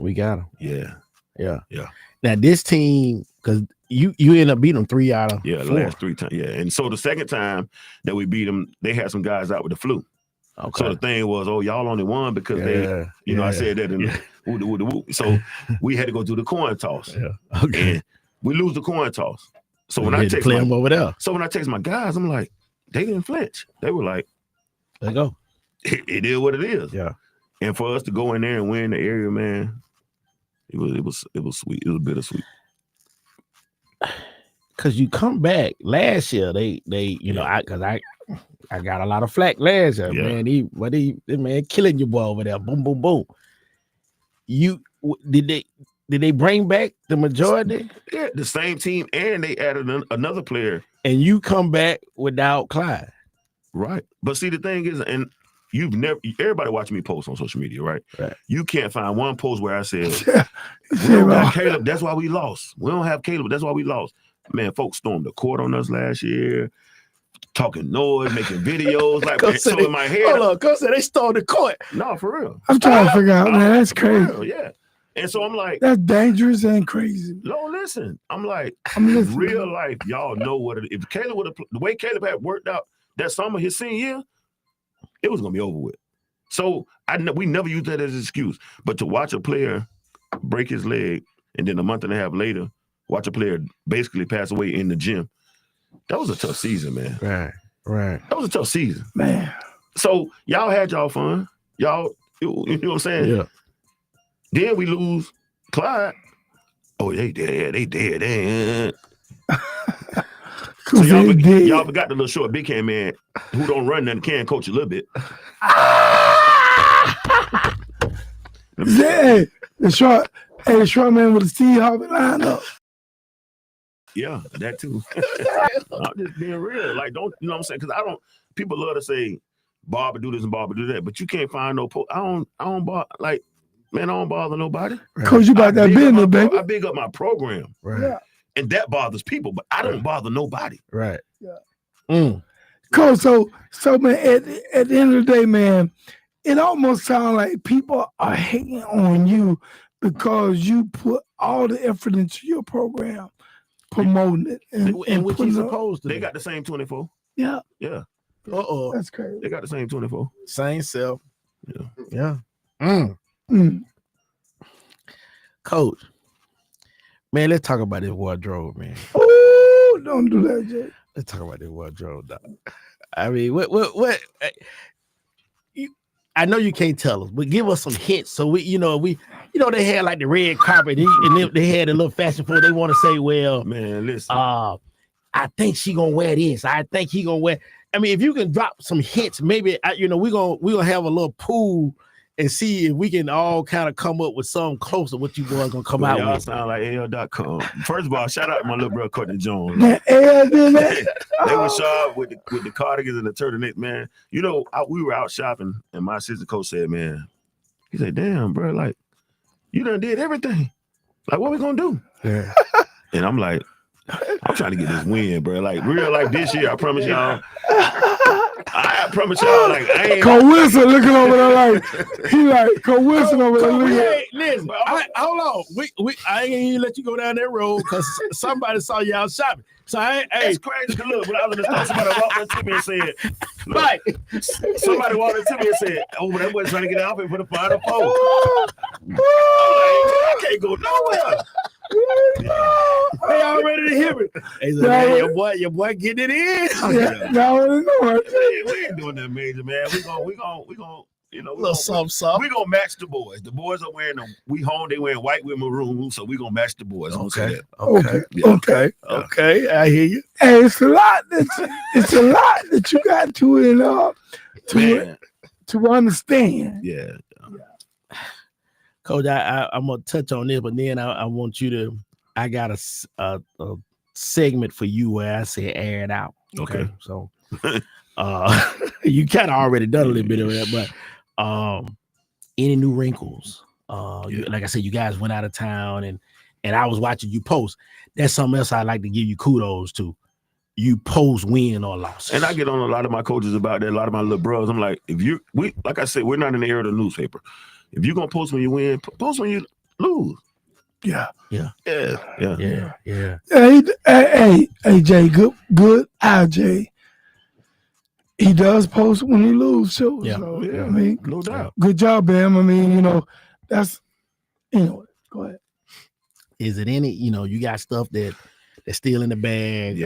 Speaker 9: We got them.
Speaker 2: Yeah.
Speaker 9: Yeah.
Speaker 2: Yeah.
Speaker 9: Now this team, because you end up beating them 3 out of 4.
Speaker 2: The last 3 times. Yeah. And so the second time that we beat them, they had some guys out with the flu.
Speaker 9: Okay.
Speaker 2: So the thing was, y'all only won because they, you know, I said that in the So we had to go do the coin toss.
Speaker 9: Yeah. Okay.
Speaker 2: And we lose the coin toss. So when
Speaker 9: You
Speaker 2: I
Speaker 9: had to
Speaker 2: text
Speaker 9: play them over there.
Speaker 2: So when I text my guys, I'm like, they didn't flinch. They were like,
Speaker 9: let go.
Speaker 2: It is what it is.
Speaker 9: Yeah.
Speaker 2: And for us to go in there and win the area, man, it was sweet. It was bittersweet.
Speaker 9: Cause you come back last year, they you know, I got a lot of flack last year, man. This man killing your boy over there. Boom, boom, boom. Did they bring back the majority?
Speaker 2: Yeah, the same team, and they added another player.
Speaker 9: And you come back without Clyde.
Speaker 2: Right. But see, the thing is, and everybody watching me post on social media, right?
Speaker 9: Right.
Speaker 2: You can't find one post where I said, we don't got Caleb, that's why we lost. We don't have Caleb, that's why we lost. Man, folks stormed the court on us last year, talking noise, making videos. Like, so in my head.
Speaker 9: Hold on, Coach said they stormed the court.
Speaker 2: No, for real.
Speaker 11: I'm trying to figure out, man. That's crazy.
Speaker 2: Real, yeah. And so I'm like,
Speaker 11: that's dangerous and crazy.
Speaker 2: No, listen. I'm like,
Speaker 11: I'm listening.
Speaker 2: Real life, y'all know what it is. If Caleb would have, the way Caleb had worked out that summer, his senior year, it was gonna be over with. So we never used that as an excuse. But to watch a player break his leg and then a month and a half later, watch a player basically pass away in the gym, that was a tough season, man.
Speaker 9: Right.
Speaker 2: That was a tough season,
Speaker 11: man.
Speaker 2: So y'all had y'all fun, y'all. You know what I'm saying?
Speaker 9: Yeah.
Speaker 2: Then we lose Clyde. Oh, they dead. So y'all forgot the little short big hand man who don't run nothing, can coach a little bit.
Speaker 11: Yeah, the short man with the Steve Harvey lineup.
Speaker 2: Yeah, that too. I'm just being real. Like, don't, you know what I'm saying? Because people love to say, Barber do this and Barber do that, but you can't find no I don't bother, like, man, I don't bother nobody.
Speaker 11: Coach, you about that business, baby.
Speaker 2: I big up my program.
Speaker 9: Right.
Speaker 11: Yeah.
Speaker 2: And that bothers people, but I don't bother nobody.
Speaker 9: Right.
Speaker 11: Yeah. Coach, so man, at the end of the day, man, it almost sounds like people are hating on you because you put all the effort into your program, promoting it, and
Speaker 9: what you supposed to.
Speaker 2: They got the same 24.
Speaker 11: Yeah.
Speaker 2: Yeah.
Speaker 11: That's crazy.
Speaker 2: They got the same 24.
Speaker 9: Same self.
Speaker 2: Yeah.
Speaker 9: Coach, man, let's talk about this wardrobe, man.
Speaker 11: Oh, don't do that, Jay.
Speaker 9: Let's talk about this wardrobe, dog. I mean, what? I know you can't tell us, but give us some hints. So they had like the red carpet, and they had a little fashion for. They want to say, well,
Speaker 2: man, listen.
Speaker 9: I think she gonna wear this. I think he gonna wear. I mean, if you can drop some hints, maybe we're gonna have a little pool and see if we can all kind of come up with something close to what you boys gonna come out
Speaker 2: y'all
Speaker 9: with.
Speaker 2: Sound like AL.com. First of all, shout out to my little brother Courtney Jones.
Speaker 11: Man, AL did that.
Speaker 2: They were sharp with the cardigans and the turtleneck, man. You know, we were out shopping, and my assistant coach said, man, he said, damn, bro, like, you done did everything. Like, what we gonna do?
Speaker 9: Yeah.
Speaker 2: And I'm like, I'm trying to get this win, bro. Like, real life this year, I promise y'all. I promise y'all, like, I ain't.
Speaker 11: Cole Wilson looking over there like, he like, Cole Wilson over there looking.
Speaker 9: Hey, listen, hold on. I ain't even let you go down that road because somebody saw you out shopping. So
Speaker 2: It's crazy. Look, when I was in the store, somebody walked up to me and said, look,
Speaker 9: right.
Speaker 2: Somebody walked up to me and said, oh, that boy's trying to get out here for the final four. I'm like, I can't go nowhere.
Speaker 9: They already to hear me. Hey, man, your boy getting it in.
Speaker 2: We ain't doing that major, man. We gonna you know,
Speaker 9: little something.
Speaker 2: We gonna match the boys. The boys are wearing we home. They wearing white with maroon, so we gonna match the boys.
Speaker 9: Okay.
Speaker 11: Okay.
Speaker 9: I hear you.
Speaker 11: Hey, it's a lot that you got to understand.
Speaker 2: Yeah.
Speaker 9: Coach, I'm gonna touch on this, but then I want you to. I got a segment for you where I say air it out.
Speaker 2: Okay.
Speaker 9: So you kind of already done a little bit of that, but any new wrinkles? Like I said, you guys went out of town and I was watching you post. That's something else I'd like to give you kudos to. You post win or loss.
Speaker 2: And I get on a lot of my coaches about that, a lot of my little brothers. I'm like, like I said, we're not in the era of the newspaper. If you're gonna post when you win, post when you lose.
Speaker 11: Yeah. Hey, Jay, good eye, Jay. He does post when he loses too.
Speaker 2: Yeah.
Speaker 11: So,
Speaker 2: Yeah.
Speaker 11: I mean,
Speaker 2: No doubt.
Speaker 11: Good job, Bam. I mean, that's go ahead.
Speaker 9: Is it any, you got stuff that's still in the bag?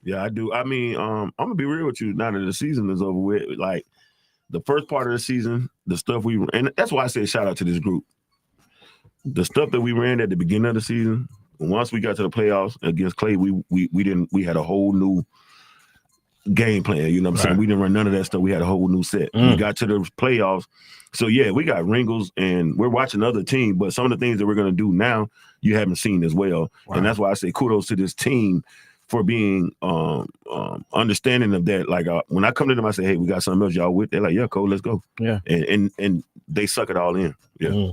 Speaker 2: Yeah, I do. I mean, I'm gonna be real with you. Now that the season is over with, like the first part of the season, the stuff and that's why I say shout out to this group. The stuff that we ran at the beginning of the season, once we got to the playoffs against Clay, we had a whole new game plan. You know what I'm saying? We didn't run none of that stuff. We had a whole new set. We got to the playoffs. So yeah, we got wrinkles and we're watching other teams, but some of the things that we're gonna do now, you haven't seen as well. Wow. And that's why I say kudos to this team for being understanding of that. Like when I come to them, I say, hey, we got something else y'all with. They're like, yeah, cool, let's go. Yeah. And they suck it all in. Yeah.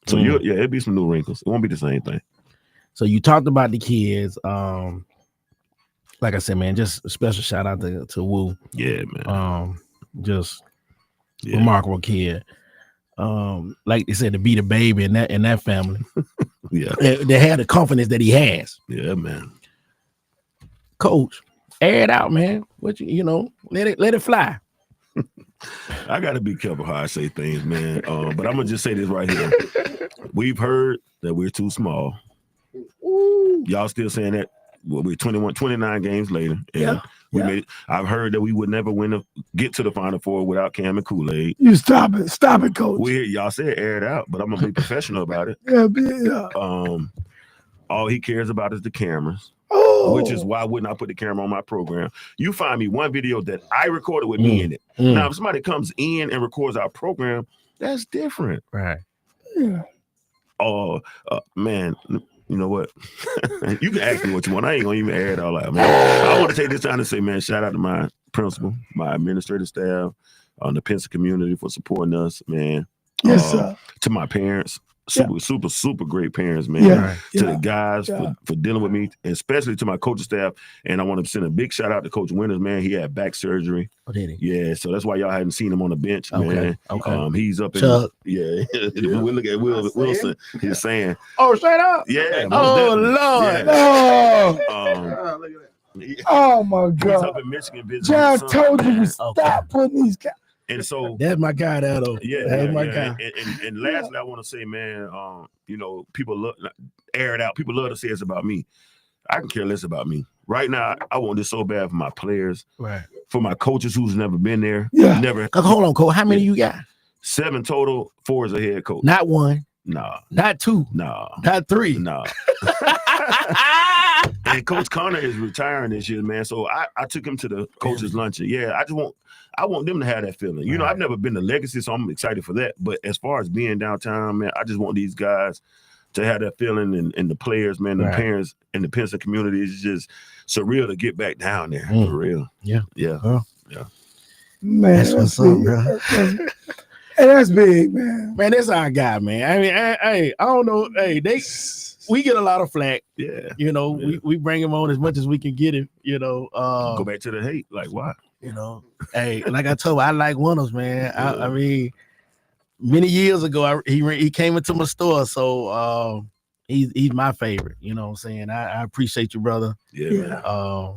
Speaker 2: So it'll be some new wrinkles. It won't be the same thing.
Speaker 9: So you talked about the kids. Like I said, man, just a special shout out to Wu.
Speaker 2: Yeah, man.
Speaker 9: Just remarkable kid. Like they said, to be the baby in that family.
Speaker 2: Yeah.
Speaker 9: They had the confidence that he has.
Speaker 2: Yeah, man.
Speaker 9: Coach, air it out, man. What let it fly.
Speaker 2: I gotta be careful how I say things, man. But I'm gonna just say this right here. We've heard that we're too small. Ooh. Y'all still saying that? Well, we're 29 games later. And we made it. I've heard that we would never get to the Final Four without Cam and Kool-Aid.
Speaker 11: You stop it, Coach.
Speaker 2: Y'all said air it out, but I'm gonna be professional about it.
Speaker 11: Yeah.
Speaker 2: All he cares about is the cameras.
Speaker 11: Oh.
Speaker 2: Which is why wouldn't I put the camera on my program? You find me one video that I recorded with me in it. Now, if somebody comes in and records our program, that's different.
Speaker 9: Right.
Speaker 11: Yeah.
Speaker 2: Oh, man, you know what? You can ask me what you want. I ain't gonna even air it all out, man. I want to take this time to say, man, shout out to my principal, my administrative staff, the Pensacola community for supporting us, man.
Speaker 11: Yes, sir.
Speaker 2: To my parents. Super great parents, man. To the guys for dealing with me, and especially to my coaching staff. And I want to send a big shout out to Coach Winters, man. He had back surgery.
Speaker 9: Oh, did he?
Speaker 2: Yeah, so that's why y'all hadn't seen him on the bench, man.
Speaker 9: Okay.
Speaker 2: He's up in we look at Will Wilson. He's saying,
Speaker 9: "Oh, straight up."
Speaker 2: Yeah.
Speaker 9: Oh Lord.
Speaker 2: Yeah.
Speaker 11: Oh my God.
Speaker 2: He's up in Michigan business.
Speaker 11: John told you to stop putting these guys.
Speaker 2: And so
Speaker 9: that's my guy, though. That's my guy.
Speaker 2: And lastly, I want to say, man, people air it out. People love to say it's about me. I can care less about me. Right now, I want this so bad for my players,
Speaker 9: right?
Speaker 2: For my coaches who's never been there.
Speaker 11: Yeah.
Speaker 2: Never.
Speaker 9: Hold on, Coach. How many you got?
Speaker 2: 7 total. 4 as a head coach.
Speaker 9: Not 1.
Speaker 2: Nah.
Speaker 9: Not 2.
Speaker 2: Nah.
Speaker 9: Not 3.
Speaker 2: Nah. And Coach Connor is retiring this year, man. So I took him to the coaches' luncheon. Yeah, I want them to have that feeling. You know, I've never been to Legacy, so I'm excited for that. But as far as being downtown, man, I just want these guys to have that feeling, and the players, man, the parents, and the Pensacola community. It's just surreal to get back down there, for real.
Speaker 9: Yeah.
Speaker 11: Man,
Speaker 9: that's what's up, bro.
Speaker 11: That's big, man.
Speaker 9: Man, that's our guy, man. I mean, I don't know. Hey, we get a lot of flack.
Speaker 2: Yeah.
Speaker 9: We bring him on as much as we can get him.
Speaker 2: Go back to the hate. Like, why?
Speaker 9: Hey, like I told you, I like Winters, man. I mean, many years ago, he came into my store, so he's my favorite. You know what I'm saying? I appreciate you, brother.
Speaker 2: Yeah.
Speaker 9: Man.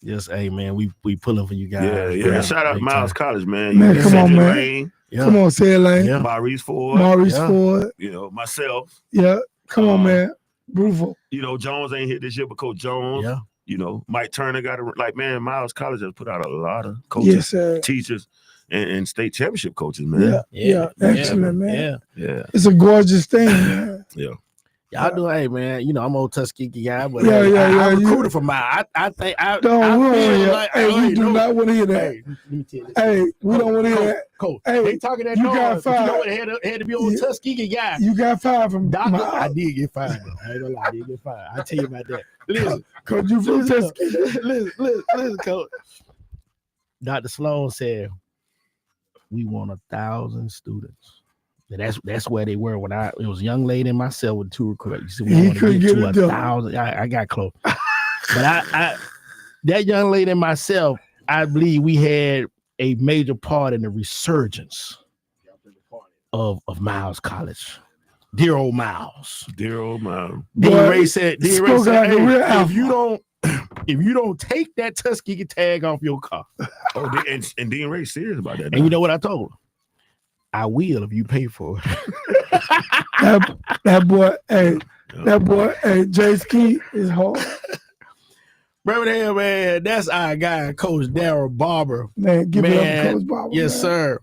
Speaker 9: Just, hey, man, we pulling for you guys.
Speaker 2: Yeah. Shout out Miles College, man.
Speaker 11: Man, come on, man.
Speaker 2: Lane,
Speaker 11: come on, say it, Lane.
Speaker 2: Maurice Ford.
Speaker 11: Ford.
Speaker 2: Myself.
Speaker 11: Yeah. Come on, man. Beautiful.
Speaker 2: Jones ain't hit this year, but Coach Jones.
Speaker 9: Yeah.
Speaker 2: Mike Turner got man, Miles College has put out a lot of coaches, teachers, and state championship coaches, man.
Speaker 11: Yeah. Excellent, man.
Speaker 2: Yeah.
Speaker 11: It's a gorgeous thing, man.
Speaker 2: Yeah.
Speaker 9: Y'all do, hey man, you know I'm old Tuskegee guy, but
Speaker 11: Yeah,
Speaker 9: I
Speaker 11: you-
Speaker 9: recruited for mine. I think I
Speaker 11: Don't
Speaker 9: I
Speaker 11: we don't
Speaker 9: feel
Speaker 11: hear.
Speaker 9: like
Speaker 11: Hey, we do
Speaker 9: no,
Speaker 11: not want to hear that.
Speaker 9: Hey, let me tell you this.
Speaker 11: Hey, we don't want to hear
Speaker 9: Coach,
Speaker 11: that.
Speaker 9: Coach,
Speaker 11: Hey,
Speaker 9: they talking that
Speaker 11: you
Speaker 9: noise,
Speaker 11: got
Speaker 9: but you know
Speaker 11: fired.
Speaker 9: what? It had to be old
Speaker 11: Yeah.
Speaker 9: Tuskegee guy.
Speaker 11: You got fired from
Speaker 9: Doctor,
Speaker 11: my
Speaker 9: I did get fired. Bro. I ain't gonna lie, I did get fired. I'll tell you about that. Listen,
Speaker 11: Coach, you from
Speaker 9: listen,
Speaker 11: Tuskegee.
Speaker 9: listen, Coach. Dr. Sloan said, we want 1,000 students. And that's where they were when it was a young lady and myself with 2 recruits. We
Speaker 11: He
Speaker 9: want to
Speaker 11: couldn't
Speaker 9: get
Speaker 11: get
Speaker 9: to
Speaker 11: it done.
Speaker 9: 1,000. I got close. But I that young lady and myself, I believe we had a major part in the resurgence of Miles College. Dear old Miles.
Speaker 2: Dear old man.
Speaker 9: Dean
Speaker 11: Boy,
Speaker 9: Ray said,
Speaker 11: spoke like a real
Speaker 9: hey,
Speaker 11: alpha.
Speaker 9: if you don't take that Tuskegee tag off your car,
Speaker 2: Oh, and Dean Ray serious about that.
Speaker 9: and you know what I told her? I will if you pay for it.
Speaker 11: That boy, hey, Jay Ski is hard.
Speaker 9: Birmingham, man, that's our guy, Coach Darryl Barber.
Speaker 11: Man, give it up
Speaker 9: Man,
Speaker 11: to Coach Barber.
Speaker 9: Yes,
Speaker 11: man.
Speaker 9: sir.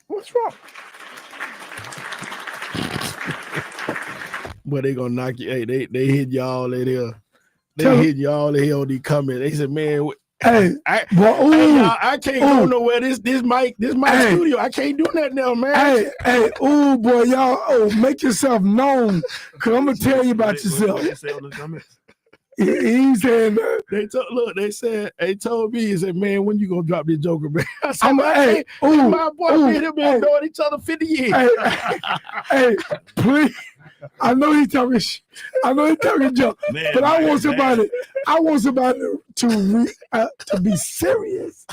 Speaker 11: What's wrong?
Speaker 9: But they gonna knock you. Hey, they hit y'all in here.
Speaker 11: Tell 'em.
Speaker 9: They hit y'all in here on these comments. They said, man,
Speaker 11: Hey,
Speaker 9: I
Speaker 11: boy,
Speaker 9: y'all, I can't go
Speaker 11: ooh.
Speaker 9: nowhere. This my
Speaker 11: Hey.
Speaker 9: studio. I can't do that now, man.
Speaker 11: hey, ooh, boy, y'all, make yourself known. Cause I'm gonna tell you about yourself.
Speaker 2: What they say on the comments?
Speaker 11: He's saying,
Speaker 9: They told me, he said, man, when you gonna drop this Joker, man? I said,
Speaker 11: hey, ooh,
Speaker 9: my boy,
Speaker 11: ooh,
Speaker 9: me and him been knowing each other 50 years.
Speaker 11: hey, please. I know he's talking junk,
Speaker 2: Man,
Speaker 11: but I
Speaker 2: man,
Speaker 11: want somebody to be serious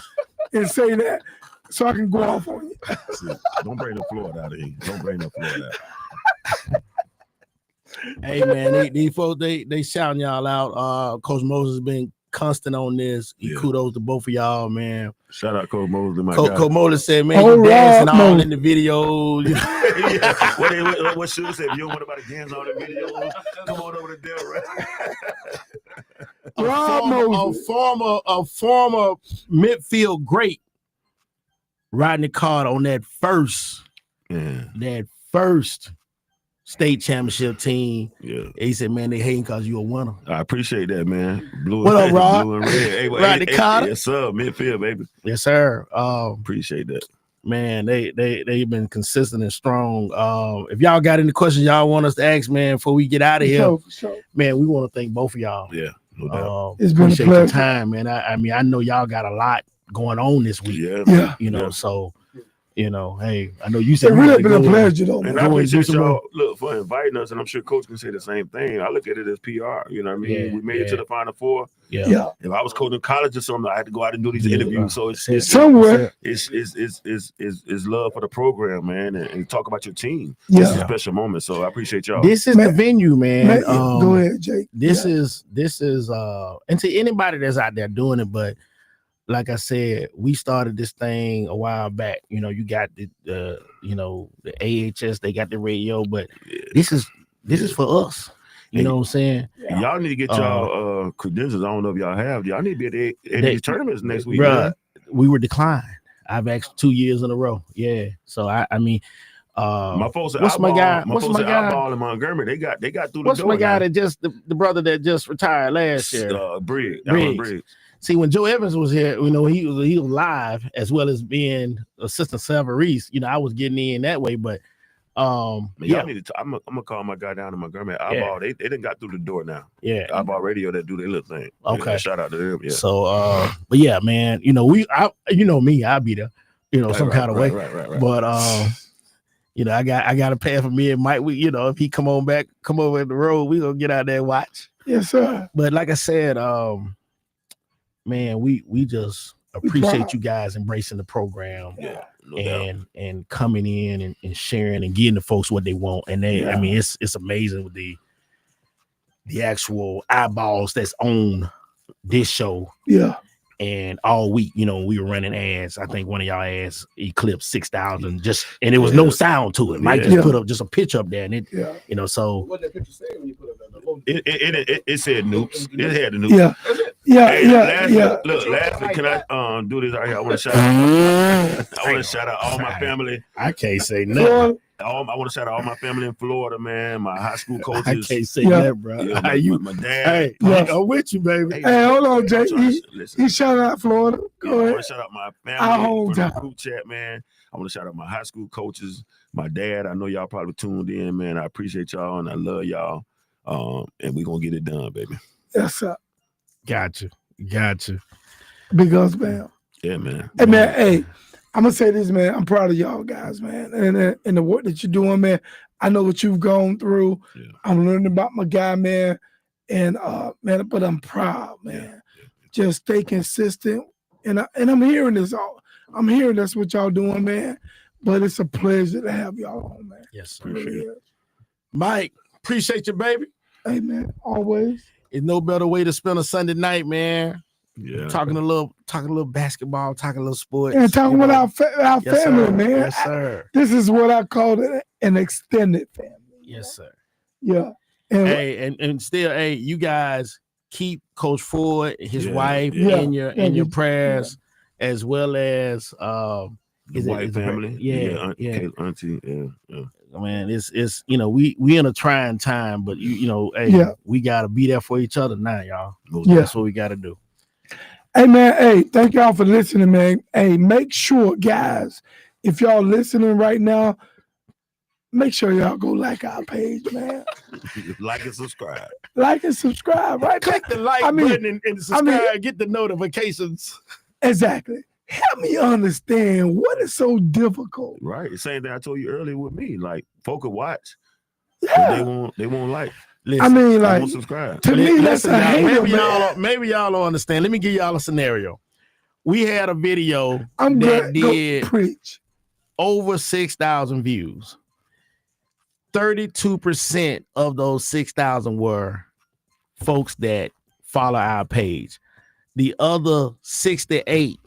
Speaker 11: and say that, so I can go off on you.
Speaker 2: Don't bring the Florida out of here. Don't bring the Florida out.
Speaker 9: Hey man, these folks they shouting y'all out. Coach Moses has been constant on this.
Speaker 2: Yeah.
Speaker 9: Kudos to both of y'all, man.
Speaker 2: Shout out Coach Mosley, my
Speaker 9: Coach
Speaker 2: guy.
Speaker 9: Moses said, man,
Speaker 11: All
Speaker 9: you dancing
Speaker 11: right,
Speaker 9: all
Speaker 11: Mo.
Speaker 9: in the videos.
Speaker 2: Yeah. What should say? If you don't want nobody dance on the video, come on over to Delray.
Speaker 9: a former midfield great riding the card on that first state championship team.
Speaker 2: Yeah.
Speaker 9: He said, man, they hating because you a winner.
Speaker 2: I appreciate that, man. Blue
Speaker 9: What up, Rod?
Speaker 2: Blue and red. Hey,
Speaker 9: Rodney Carter?
Speaker 2: Yes, sir. Midfield, baby.
Speaker 9: Yes, sir.
Speaker 2: Appreciate that.
Speaker 9: Man, they've been consistent and strong. If y'all got any questions y'all want us to ask, man, before we get out of here,
Speaker 11: For sure.
Speaker 9: man, we want to thank both of y'all.
Speaker 2: Yeah, no doubt.
Speaker 11: It's been a
Speaker 9: Appreciate your
Speaker 11: pleasure.
Speaker 9: time, man. I mean, I know y'all got a lot going on this week.
Speaker 2: Yeah,
Speaker 11: Yeah.
Speaker 9: You know,
Speaker 2: Yeah.
Speaker 9: so hey, I know you
Speaker 11: It's
Speaker 9: said you
Speaker 11: really
Speaker 9: had to
Speaker 11: been a
Speaker 9: go.
Speaker 11: pleasure, though,
Speaker 2: And
Speaker 11: man.
Speaker 2: I
Speaker 9: Go and do
Speaker 2: appreciate
Speaker 9: some
Speaker 2: y'all
Speaker 9: more.
Speaker 2: look for inviting us, and I'm sure Coach can say the same thing. I look at it as PR. You know what I mean?
Speaker 9: Yeah,
Speaker 2: We made it to
Speaker 9: yeah.
Speaker 2: the Final Four.
Speaker 11: Yeah.
Speaker 2: If I was coaching college or something, I had to go out and do these
Speaker 9: Yeah.
Speaker 2: interviews. So it's
Speaker 11: Somewhere.
Speaker 2: it's love for the program, man, and talk about your team.
Speaker 11: Yeah.
Speaker 2: It's a special moment. So I appreciate y'all.
Speaker 9: This is the venue, man.
Speaker 11: Man, go ahead, Jake.
Speaker 9: This is and to anybody that's out there doing it, but like I said, we started this thing a while back. You know, you got the AHS, they got the radio, but this is for us. You know what I'm saying?
Speaker 2: Y'all need to get y'all credentials. I don't know if y'all have. Y'all need to be at these tournaments next week.
Speaker 9: Bruh,
Speaker 2: Man.
Speaker 9: we were declined. I've asked 2 years in a row. Yeah. So I mean,
Speaker 2: My folks at
Speaker 9: what's my guy? What's my guy?
Speaker 2: Eyeball in Montgomery. They got through the
Speaker 9: What's
Speaker 2: door.
Speaker 9: my guy
Speaker 2: now.
Speaker 9: that just the brother that just retired last year?
Speaker 2: Briggs. Alan
Speaker 9: Briggs.
Speaker 2: Briggs.
Speaker 9: See, when Joe Evans was here, you know, he was live as well as being assistant Savarese. You know, I was getting in that way, but
Speaker 2: Man,
Speaker 9: yeah,
Speaker 2: y'all need to. I'm gonna call my guy down in Montgomery. Eyeball. They didn't got through the door now.
Speaker 9: yeah.
Speaker 2: Eyeball Radio that do their little thing.
Speaker 9: Okay.
Speaker 2: Yeah, shout out to them. Yeah.
Speaker 9: So, but yeah, man, you know, you know me, I'll be there, you know, some kind of way.
Speaker 2: Right.
Speaker 9: But you know, I got a pair for me and Mike. We, you know, if he come over the road, we gonna get out there and watch.
Speaker 11: Yes, sir.
Speaker 9: But like I said, man, we just appreciate
Speaker 11: proud.
Speaker 9: you guys embracing the program.
Speaker 2: Yeah. No doubt.
Speaker 9: and coming in and sharing and getting the folks what they want. And I mean, it's amazing with the actual eyeballs that's on this show.
Speaker 11: Yeah.
Speaker 9: And all week, you know, we were running ads. I think one of y'all ads eclipsed 6,000 and it was no sound to it. Mike just put up just a picture up there and it, you know, so
Speaker 6: What that picture say when you put up the logo?
Speaker 2: It said Noops. It had the Noops.
Speaker 11: Yeah.
Speaker 2: Hey, lastly, can I do this right here? I want to shout out all my family.
Speaker 9: I can't say nothing.
Speaker 2: I want to shout out all my family in Florida, man. My high school coaches.
Speaker 9: I can't say that, bro.
Speaker 2: Yeah, my dad.
Speaker 9: Hey, I'm with you, baby.
Speaker 11: Hey, hold on, Jay. He shout out Florida. Go
Speaker 2: I
Speaker 11: ahead.
Speaker 2: want to shout out my family from the group chat, man. I want to shout out my high school coaches, my dad. I know y'all probably tuned in, man. I appreciate y'all and I love y'all. And we gonna get it done, baby.
Speaker 11: Yes, sir.
Speaker 9: Gotcha.
Speaker 11: Big ups, man.
Speaker 2: Yeah, man.
Speaker 11: Hey, man. Hey, I'm gonna say this, man. I'm proud of y'all guys, man, and the work that you're doing, man. I know what you've gone through. Yeah. I'm learning about my guy, man, and man, but I'm proud, man. Just stay consistent, and I'm hearing this all. I'm hearing that's what y'all doing, man. But it's a pleasure to have y'all on, man.
Speaker 9: Yes, sir. Really, Mike, appreciate you, baby.
Speaker 11: Hey, man, always.
Speaker 9: It's no better way to spend a Sunday night, man.
Speaker 2: Yeah,
Speaker 9: talking a little basketball, talking a little sports,
Speaker 11: and talking with our
Speaker 9: yes,
Speaker 11: family,
Speaker 9: sir.
Speaker 11: man.
Speaker 9: Yes, sir.
Speaker 11: This is what I call an extended family.
Speaker 9: Yes, sir.
Speaker 11: Yeah.
Speaker 9: And still, hey, you guys keep Coach Ford, his wife, in your prayers, as well as
Speaker 2: the white family. Auntie. Yeah.
Speaker 9: Man, it's we in a trying time, but we gotta be there for each other now, y'all. That's what we gotta do.
Speaker 11: Hey, man, hey, thank y'all for listening, man. Hey, make sure, guys, if y'all listening right now, make sure y'all go like our page, man.
Speaker 2: Like and subscribe.
Speaker 11: Like and subscribe, right?
Speaker 9: Click the like button and subscribe, get the notifications.
Speaker 11: Exactly. Help me understand what is so difficult.
Speaker 2: Right. Same thing I told you earlier with me. Like, folk could watch. Yeah. They won't like.
Speaker 9: Listen,
Speaker 11: I mean, like,
Speaker 2: won't subscribe.
Speaker 11: To me, that's a hater,
Speaker 9: maybe y'all don't understand. Let me give y'all a scenario. We had a video that did over 6,000 views. 32% of those 6,000 were folks that follow our page. The other 68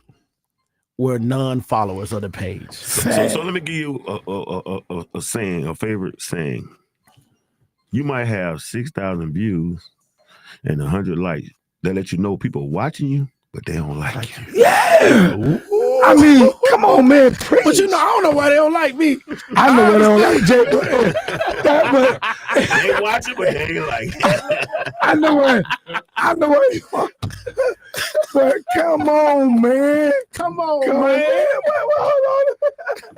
Speaker 9: were non-followers of the page.
Speaker 2: So let me give you a saying, a favorite saying. You might have 6,000 views and 100 likes. That let you know people watching you, but they don't like you.
Speaker 11: Yeah. Ooh. I mean, come on, man. Preach.
Speaker 9: But I don't know why they don't like me.
Speaker 11: I know why they don't like Jay.
Speaker 2: They watch it, but they ain't like it.
Speaker 11: I know why. But come on, man. Come on, man. Hold on.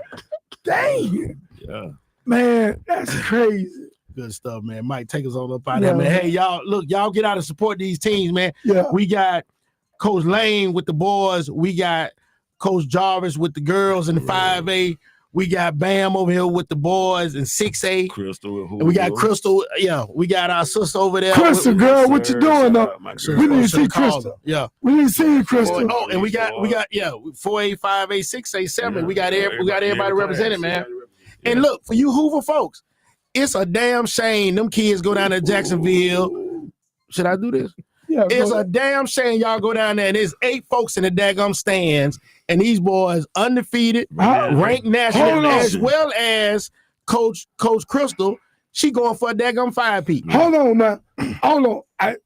Speaker 11: Dang.
Speaker 2: Yeah.
Speaker 11: Man, that's crazy.
Speaker 9: Good stuff, man. Mike, take us on up out there, man. Hey, y'all get out and support these teams, man.
Speaker 11: Yeah.
Speaker 9: We got Coach Lane with the boys. We got Coach Jarvis with the girls in the 5A. We got Bam over here with the boys in 6A.
Speaker 2: Crystal.
Speaker 9: And we got Crystal. Yeah, we got our sister over there.
Speaker 11: Crystal, girl, what you doing though? We need to see Crystal.
Speaker 9: Yeah.
Speaker 11: We need to see you, Crystal.
Speaker 9: Oh, and we got 4A, 5A, 6A, 7A. We got everybody represented, man. And look, for you Hoover folks, it's a damn shame them kids go down to Jacksonville. Should I do this?
Speaker 11: Yeah,
Speaker 9: it's a damn shame y'all go down there and there's 8 folks in the daggum stands and these boys undefeated, ranked national, as well as Coach Crystal. She going for a daggum 5P.
Speaker 11: Hold on, man. Hold on.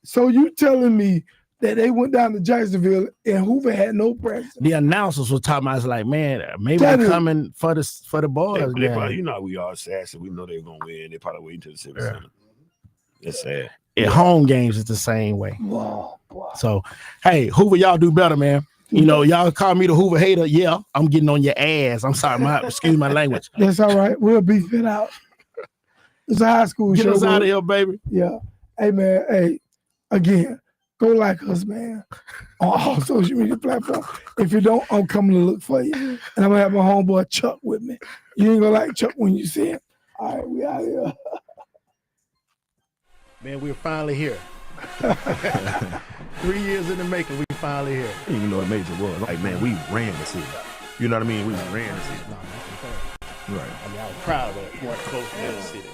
Speaker 11: So you telling me that they went down to Jacksonville and Hoover had no practice?
Speaker 9: The announcers were talking about, like, man, maybe they're coming for the boys.
Speaker 2: They probably, you know, we all sad, so we know they're gonna win. They probably waiting to the Civic Center. It's sad.
Speaker 9: At home games, it's the same way.
Speaker 11: Wow.
Speaker 9: So, hey, Hoover, y'all do better, man. You know, y'all call me the Hoover hater. Yeah, I'm getting on your ass. I'm sorry, excuse my language.
Speaker 11: That's all right. We'll beef it out. It's a high school show.
Speaker 9: Get us out of here, baby.
Speaker 11: Yeah. Hey, man. Hey, again, go like us, man, on all social media platforms. If you don't, I'm coming to look for you. And I'm going to have my homeboy Chuck with me. You ain't going to like Chuck when you see him. All right, we out here.
Speaker 9: Man, we're finally here. 3 years in the making, we finally here.
Speaker 2: I didn't even know what major was. Like, man, we ran the city. You know what I mean? We ran the city. Right.
Speaker 9: I mean, I was proud of that. More close to the city.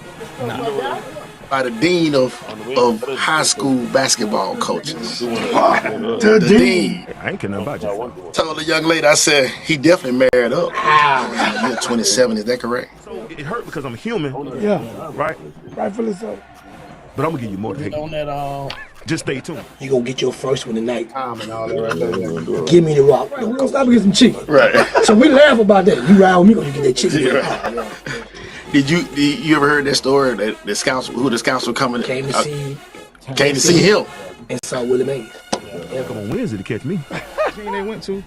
Speaker 10: By the dean of high school basketball coaches.
Speaker 11: The dean.
Speaker 2: I ain't kidding about you.
Speaker 10: Told the young lady, I said, he definitely married up. You're 27, is that correct?
Speaker 2: So it hurt because I'm human.
Speaker 11: Yeah.
Speaker 2: Right?
Speaker 11: Rightfully so.
Speaker 2: But I'm going to give you more to hate.
Speaker 9: On that,
Speaker 2: just stay tuned.
Speaker 13: You gonna get your first one tonight. Give me the rock. Go stop and get some chicken.
Speaker 10: Right.
Speaker 13: So we laugh about that. You ride with me, gonna get that chicken.
Speaker 10: Yeah. Did you ever heard that story that the scouts were coming
Speaker 13: Came to see
Speaker 10: him
Speaker 13: and saw Willie Mays.
Speaker 2: Come on Wednesday to catch me.
Speaker 8: team they went to,